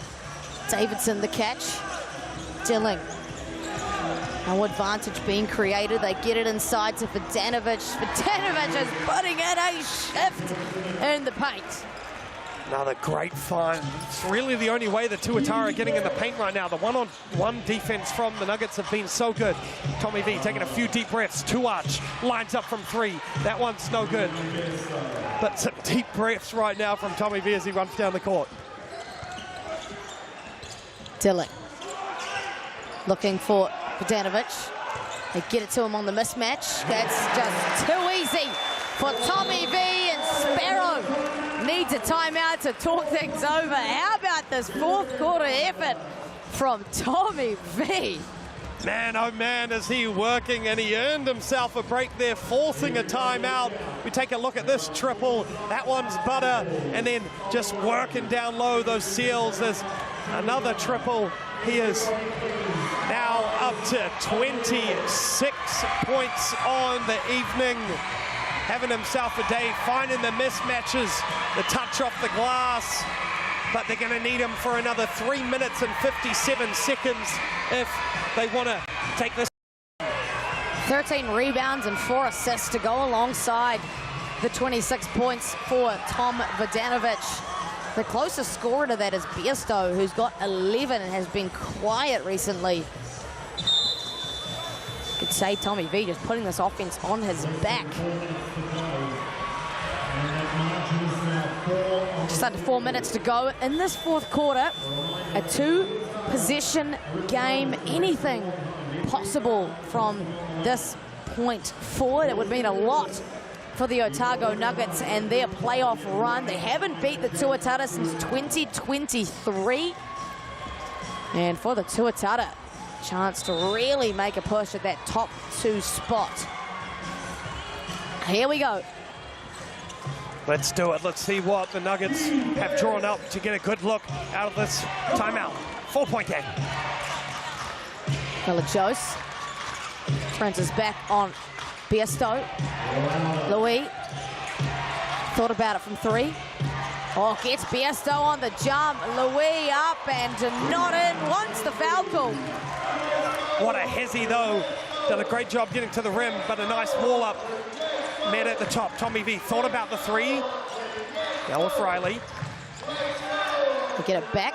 Davidson the catch. Dilling. No advantage being created. They get it inside to Vodanovic. Vodanovic is putting in a shift in the paint. Another great find. It's really the only way the Tuatara are getting in the paint right now. The one-on-one defense from the Nuggets have been so good. Tommy V taking a few deep breaths. Tuach lines up from 3. That one's no good. But some deep breaths right now from Tommy V as he runs down the court. Dilling. Looking for Vodanovic. They get it to him on the mismatch. That's just too easy for Tommy V, and Sparrow needs a timeout to talk things over. How about this fourth quarter effort from Tommy V? Man, oh man, is he working, and he earned himself a break there, forcing a timeout. We take a look at this triple. That one's butter, and then just working down low those seals. There's another triple. He is now up to 26 points on the evening. Having himself a day, finding the mismatches, the touch off the glass, but they're going to need him for another 3 minutes and 57 seconds if they want to take this. 13 rebounds and 4 assists to go alongside the 26 points for Tom Vodanovic. The closest scorer to that is Biesto, who's got 11 and has been quiet recently. You could say Tommy V just putting this offense on his back. Just under 4 minutes to go in this fourth quarter. A 2-possession game. Anything possible from this point forward. It would mean a lot for the Otago Nuggets and their playoff run. They haven't beat the Tuatara since 2023. And for the Tuatara, chance to really make a push at that top 2 spot. Here we go. Let's do it. Let's see what the Nuggets have drawn up to get a good look out of this timeout. 4-point game. Vilajos turns his back on Biesto. Louis thought about it from 3. Oh, gets Biesto on the jump. Louis up and not in. Wants the foul call. What a hezzy, though. Did a great job getting to the rim, but a nice wall up. Met at the top. Tommy V thought about the 3. Now with Riley. We get it back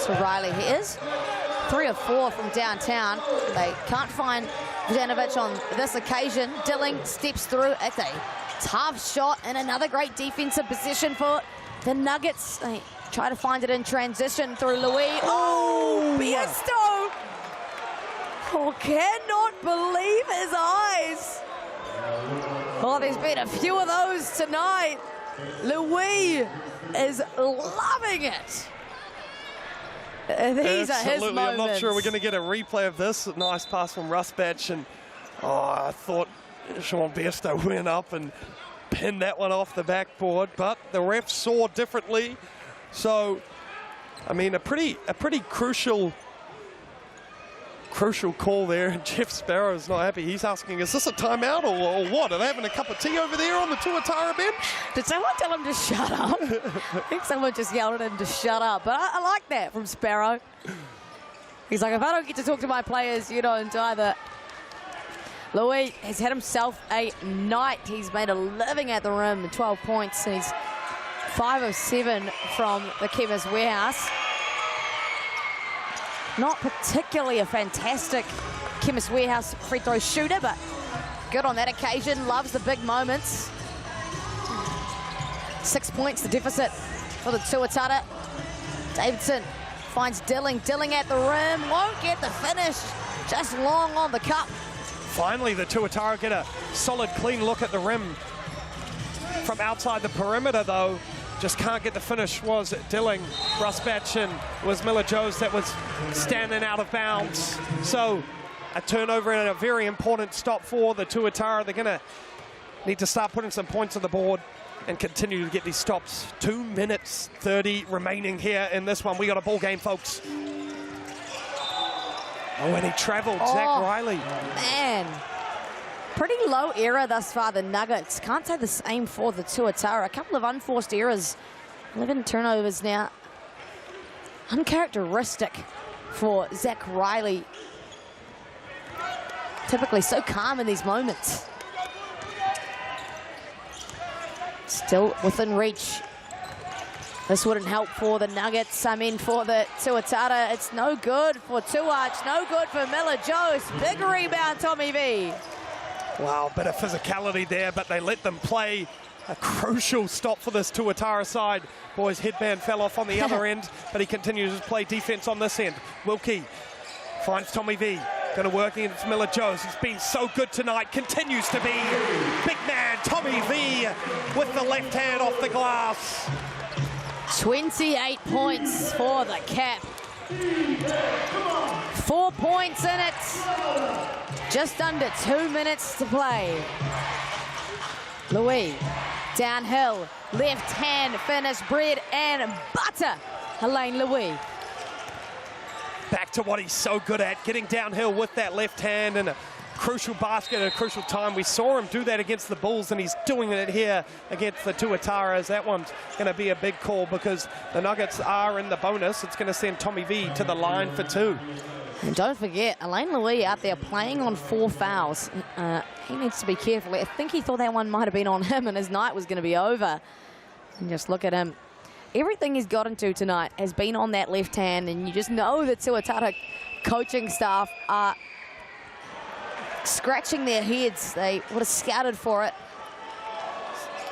to Riley. He is 3 of 4 from downtown. They can't find Vujanovic on this occasion. Dilling steps through. It's a tough shot and another great defensive position for the Nuggets. They try to find it in transition through Louis. Oh, Biesto! Oh, cannot believe his eyes. Oh, there's been a few of those tonight. Louis is loving it. These are his moments. I'm not sure we're going to get a replay of this. Nice pass from Rusbatch, and I thought Sean Biesto went up and pinned that one off the backboard, but the ref saw differently. So, I mean, a pretty crucial call there, and Jeff Sparrow's not happy. He's asking, is this a timeout or what? Are they having a cup of tea over there on the Tuatara bench? Did someone tell him to shut up? I think someone just yelled at him to shut up, but I like that from Sparrow. He's like, if I don't get to talk to my players, you don't either. Louis has had himself a night. He's made a living at the rim, 12 points, and he's 5 of 7 from the Chemist Warehouse. Not particularly a fantastic Chemist Warehouse free throw shooter, but good on that occasion. Loves the big moments. 6 points, the deficit for the Tuatara. Davidson finds Dilling. Dilling at the rim, won't get the finish. Just long on the cup. Finally, the Tuatara get a solid, clean look at the rim. From outside the perimeter, though, just can't get the finish. Was Dilling, Rusbatch, and was Miller Joes that was standing out of bounds. So a turnover and a very important stop for the Tuatara. They're going to need to start putting some points on the board and continue to get these stops. 2 minutes 30 remaining here in this one. We got a ball game, folks. Oh, and he traveled, Zach Riley. Man, pretty low error thus far, the Nuggets. Can't say the same for the Tuatara. A couple of unforced errors, 11 turnovers now. Uncharacteristic for Zach Riley. Typically so calm in these moments. Still within reach. This wouldn't help for the Nuggets. I mean, for the Tuatara, it's no good for Tuach, no good for Miller Joes. Big rebound, Tommy V. Wow, bit of physicality there, but they let them play. A crucial stop for this Tuatara side. Boy's headband fell off on the other end, but he continues to play defense on this end. Wilkie finds Tommy V. Going to work against Miller Joes. He's been so good tonight. Continues to be. Big man, Tommy V, with the left hand off the glass. 28 points for the Cap. 4 points in it. Just under 2 minutes to play. Louis, downhill, left hand finish, bread and butter. Elaine Louis. Back to what he's so good at, getting downhill with that left hand and a crucial basket at a crucial time. We saw him do that against the Bulls, and he's doing it here against the Tuataras. That one's going to be a big call because the Nuggets are in the bonus. It's going to send Tommy V to the line for 2. And don't forget, Elaine Louis out there playing on 4 fouls. He needs to be careful. I think he thought that one might have been on him and his night was going to be over. And just look at him. Everything he's got into tonight has been on that left hand, and you just know the Tuatara coaching staff are scratching their heads. They would have scouted for it.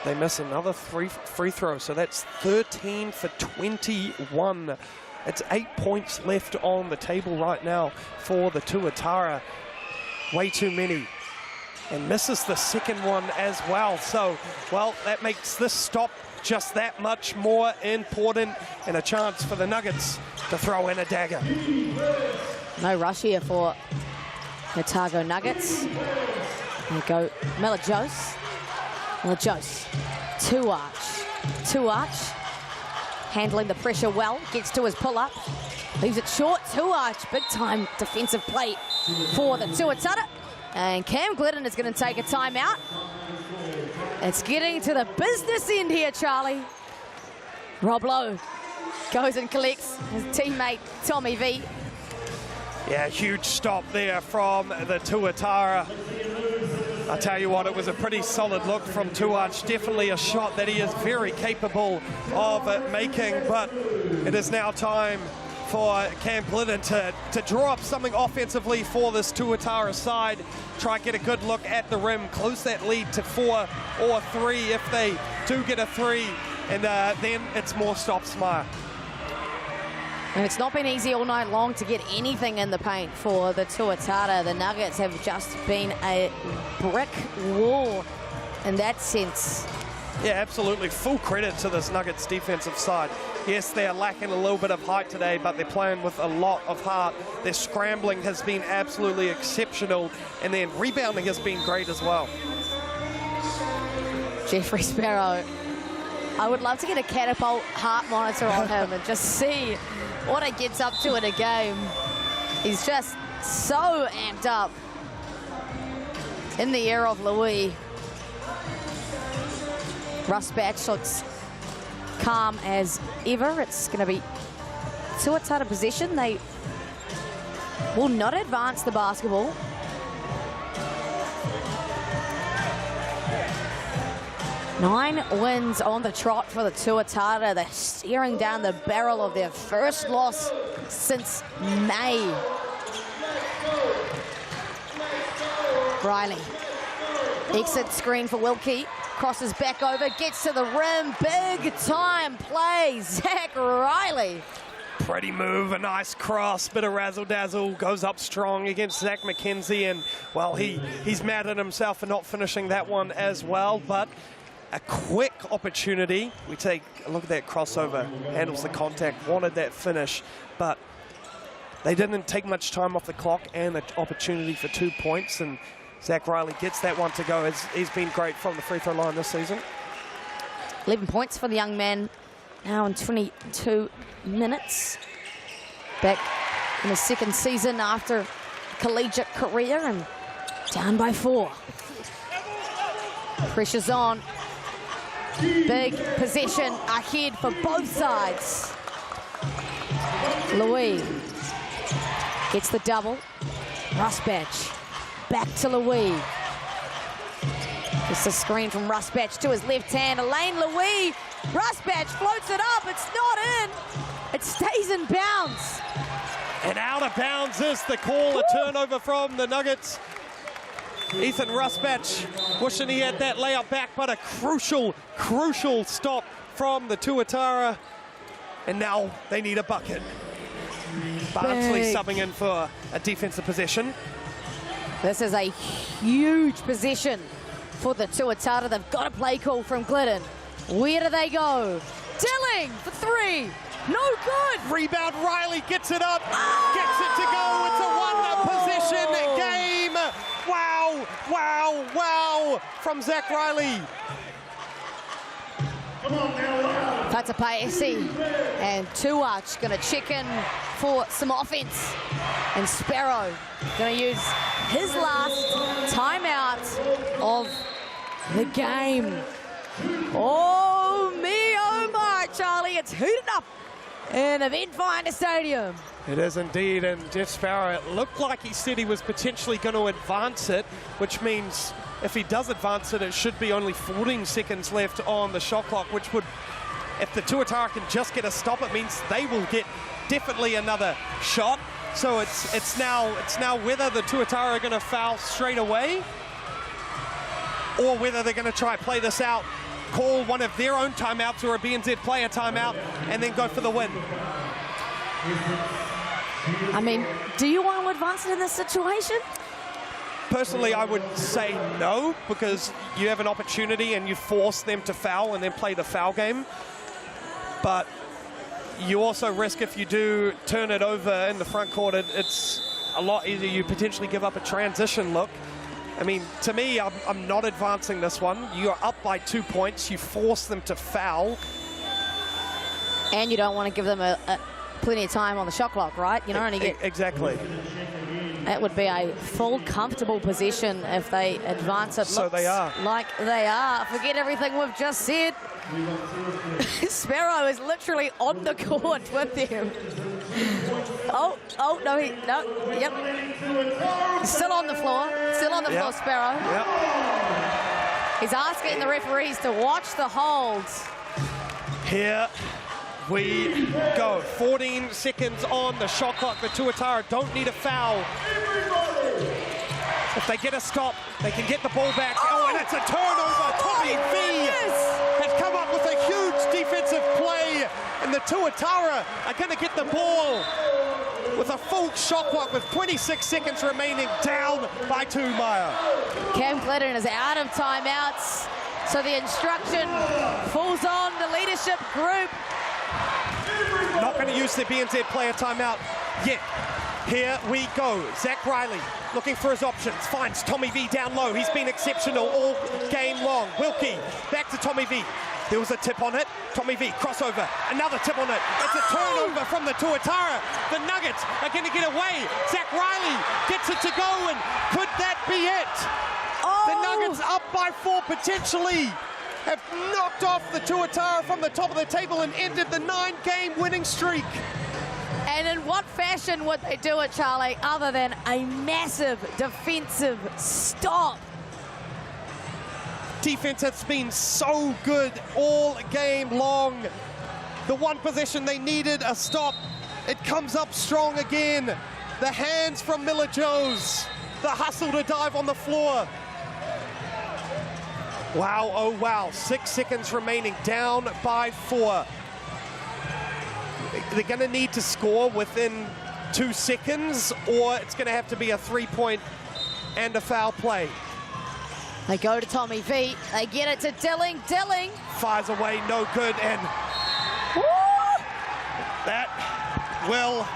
They miss another free throw, so that's 13 for 21. It's 8 points left on the table right now for the Tuatara. Way too many. And misses the second one as well. So, well, that makes this stop just that much more important, and a chance for the Nuggets to throw in a dagger. No rush here for Otago Nuggets. There go Melajos. Melajos. Tuarch. Handling the pressure well. Gets to his pull-up. Leaves it short. Tuarch. Big time defensive play for the Tuatara. And Cam Glidden is going to take a timeout. It's getting to the business end here, Charlie. Rob Lowe goes and collects his teammate, Tommy V. Yeah, huge stop there from the Tuatara. I tell you what, it was a pretty solid look from Tuarch. Definitely a shot that he is very capable of making, but it is now time for Cam Glidden to draw up something offensively for this Tuatara side. Try and get a good look at the rim, close that lead to 4 or 3 if they do get a 3, and then it's more stops, Maya. And it's not been easy all night long to get anything in the paint for the Tuatara. The Nuggets have just been a brick wall in that sense. Yeah, absolutely. Full credit to this Nuggets defensive side. Yes, they're lacking a little bit of height today, but they're playing with a lot of heart. Their scrambling has been absolutely exceptional, and then rebounding has been great as well. Jeffrey Sparrow. I would love to get a catapult heart monitor on him and just see what he gets up to in a game. He's just so amped up. In the air of Louis. Russ Batch looks calm as ever. It's going to be Tuatara possession. They will not advance the basketball. Nine wins on the trot for the Tuatara. They're staring down the barrel of their first loss since May. Riley. Exit screen for Wilkie. Crosses back over, gets to the rim. Big time play, Zach Riley. Pretty move, a nice cross, bit of razzle-dazzle, goes up strong against Zach McKenzie, and, well, he's mad at himself for not finishing that one as well, but a quick opportunity. We take a look at that crossover, handles the contact, wanted that finish, but they didn't take much time off the clock and the opportunity for 2 points, and Zach Riley gets that one to go. He's been great from the free throw line this season. 11 points for the young man now in 22 minutes. Back in his second season after collegiate career and down by 4. Pressure's on. Big possession ahead for both sides. Louis gets the double. Rusbatch back to Louis. Just a screen from Rusbatch to his left hand. Elaine Louis. Rusbatch floats it up. It's not in. It stays in bounds. And out of bounds is the call. A turnover from the Nuggets. Ethan Rusbatch wishing he had that layup back, but a crucial stop from the Tuatara. And now they need a bucket. Barnsley subbing in for a defensive possession. This is a huge possession for the Tuatara. They've got a play call from Glidden. Where do they go? Dilling for 3. No good. Rebound, Riley gets it up, gets it to go. It's a 1-possession game. Wow, wow, wow from Zach Riley. Tatapaisi and Tuarch going to check in for some offense. And Sparrow going to use his last timeout of the game. Oh, me, oh my, Charlie. It's heated up in Event Finder Stadium. It is indeed, and Jeff Sparrow, it looked like he said he was potentially going to advance it, which means if he does advance it, it should be only 14 seconds left on the shot clock, which would, if the Tuatara can just get a stop, it means they will get definitely another shot. So it's now whether the Tuatara are going to foul straight away or whether they're going to try play this out, call one of their own timeouts or a BNZ player timeout, and then go for the win. I mean, do you want to advance it in this situation? Personally, I would say no, because you have an opportunity and you force them to foul and then play the foul game. But you also risk, if you do turn it over in the front court, it's a lot easier. You potentially give up a transition look. I mean, to me, I'm not advancing this one. You're up by 2 points. You force them to foul. And you don't want to give them plenty of time on the shot clock, right? You don't only get... Exactly. That would be a full, comfortable position if they advance it. So they are. Like they are. Forget everything we've just said. Sparrow is literally on the court with them. Oh, no, yep. He's still on the floor. Still on the floor, Sparrow. Yep. He's asking the referees to watch the holds. Here we go. 14 seconds on the shot clock. The Tuatara don't need a foul. If they get a stop, they can get the ball back. Oh, and it's a turnover. Tommy V has come up with a huge defensive play, and the Tuatara are going to get the ball with a full shot clock with 26 seconds remaining, down by 2, Maya. Cam Clinton is out of timeouts, so the instruction falls on the leadership group. Not going to use the BNZ player timeout yet. Here we go. Zach Riley looking for his options. Finds Tommy V down low. He's been exceptional all game long. Wilkie back to Tommy V. There was a tip on it. Tommy V crossover. Another tip on it. It's a turnover from the Tuatara. The Nuggets are going to get away. Zach Riley gets it to go, and could that be it? The Nuggets up by 4 potentially. Have knocked off the Tuatara from the top of the table and ended the 9-game winning streak. And in what fashion would they do it, Charlie, other than a massive defensive stop? Defense has been so good all game long. The one possession they needed a stop, it comes up strong again. The hands from Miller Joes, the hustle to dive on the floor. Wow, oh wow, 6 seconds remaining, down by 4. They're going to need to score within 2 seconds, or it's going to have to be a 3-point and a foul play. They go to Tommy V. They get it to Dilling. Dilling fires away, no good, and that will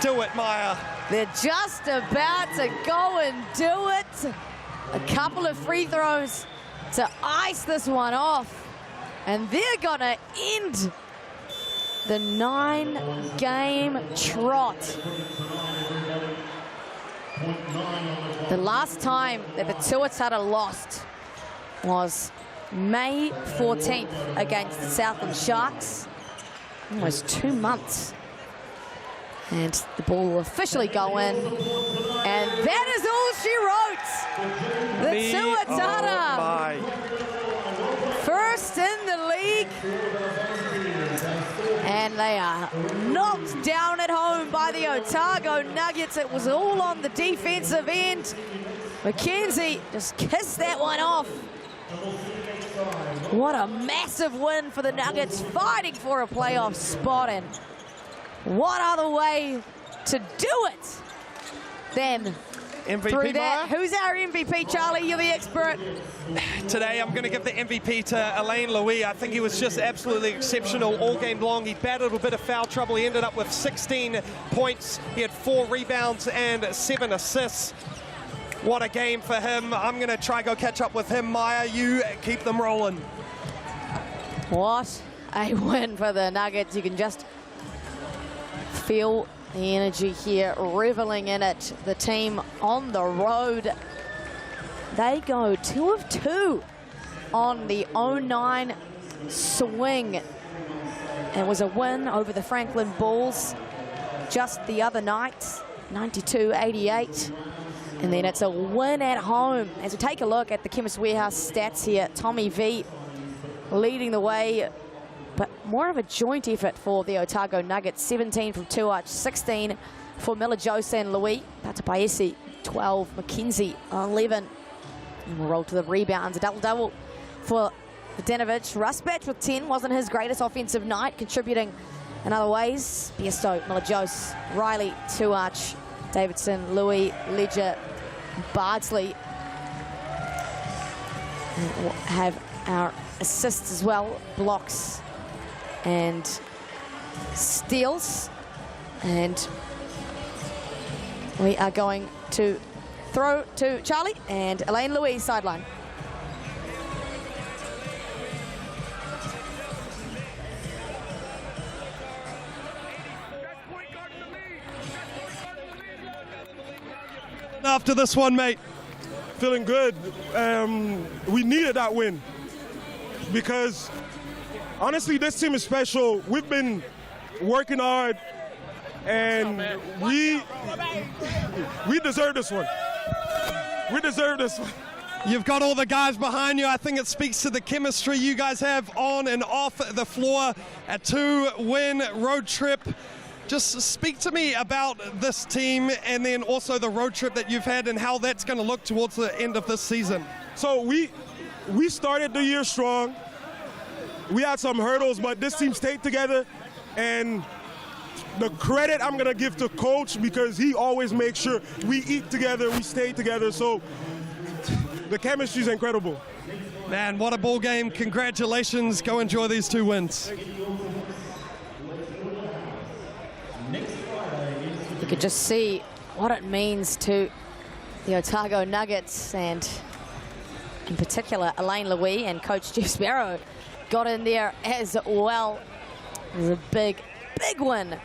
do it, Maya. They're just about to go and do it. A couple of free throws to ice this one off, and they're gonna end the 9-game trot. The last time that the Tuatara lost was May 14th against the Southland Sharks. Almost 2 months. And the ball will officially go in. And that is all she wrote. The Tuatara. First in the league. And they are knocked down at home by the Otago Nuggets. It was all on the defensive end. McKenzie just kissed that one off. What a massive win for the Nuggets, fighting for a playoff spot. And what other way to do it than MVP, through that? Maya? Who's our MVP, Charlie? You're the expert. Today I'm going to give the MVP to Alain Louis. I think he was just absolutely exceptional all game long. He battled a bit of foul trouble. He ended up with 16 points. He had 4 rebounds and 7 assists. What a game for him. I'm going to try go catch up with him. Maya, you keep them rolling. What a win for the Nuggets. You can just feel the energy here, reveling in it. The team on the road. They go 2 of 2 on the 09 swing. It was a win over the Franklin Bulls just the other night, 92-88. And then it's a win at home. As we take a look at the Chemist Warehouse stats here, Tommy V leading the way, but more of a joint effort for the Otago Nuggets. 17 from Tuach, 16 for Miller Jose and Louis. Patapaesi, 12, McKenzie, 11. And we'll roll to the rebounds, a double-double for Denovich. Rusbatch with 10, wasn't his greatest offensive night, contributing in other ways. Biesto, Miller Jose, Riley, Tuach, Davidson, Louis, Ledger, Bardsley. And we'll have our assists as well, blocks and steals. And we are going to throw to Charlie and Elaine Louise sideline. After this one, mate. Feeling good. We needed that win because honestly, this team is special. We've been working hard, and we deserve this one. We deserve this one. You've got all the guys behind you. I think it speaks to the chemistry you guys have on and off the floor. A 2-win road trip. Just speak to me about this team and then also the road trip that you've had and how that's going to look towards the end of this season. So we started the year strong. We had some hurdles, but this team stayed together. And the credit I'm going to give to Coach because he always makes sure we eat together, we stay together. So the chemistry is incredible. Man, what a ball game. Congratulations. Go enjoy these 2 wins. You could just see what it means to the Otago Nuggets, and in particular Elaine Louise and Coach Jeff Sparrow got in there as well. It was a big win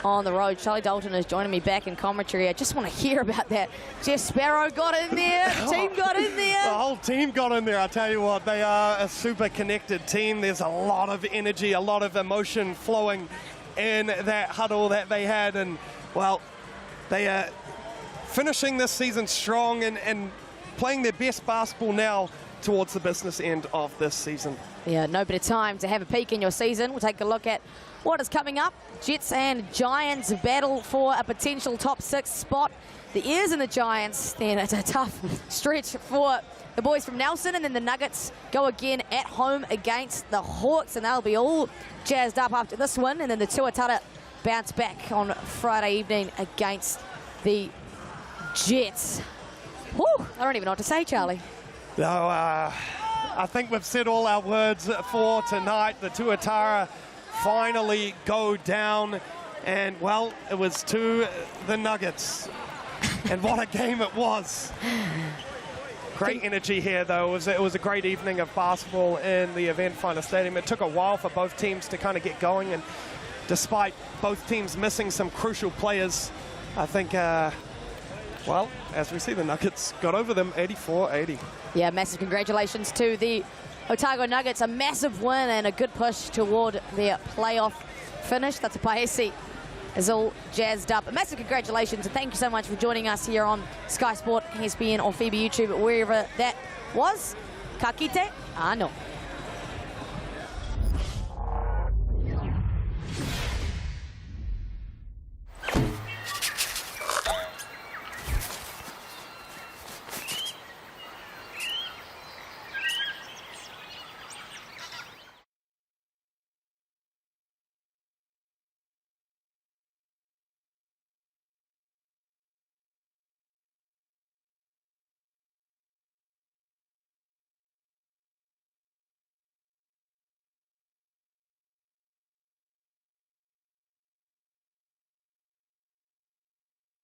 on the road. Charlie Dalton is joining me back in commentary. I just want to hear about that. Jeff Sparrow got in there. The team got in there. The whole team got in there. I tell you what, they are a super connected team. There's a lot of energy, a lot of emotion flowing in that huddle that they had, and well, they are finishing this season strong and playing their best basketball now towards the business end of this season. Yeah, no better time to have a peek in your season. We'll take a look at what is coming up. Jets and Giants battle for a potential top 6 spot. The Airs and the Giants, then it's a tough stretch for the boys from Nelson, and then the Nuggets go again at home against the Hawks, and they'll be all jazzed up after this one. And then the Tuatara bounce back on Friday evening against the Jets. Whew, I don't even know what to say, Charlie. No, I think we've said all our words for tonight. The Tuatara finally go down, and well, it was to the Nuggets. And what a game it was. Great energy here, though. It was a great evening of basketball in the Event Finder Stadium. It took a while for both teams to kind of get going, and despite both teams missing some crucial players, I think, well, as we see, the Nuggets got over them 84-80. Yeah, massive congratulations to the Otago Nuggets. A massive win and a good push toward their playoff finish. That's a Paesi is all jazzed up. A massive congratulations, and thank you so much for joining us here on Sky Sport, ESPN or FIBA YouTube, wherever that was. Ka kite, ano.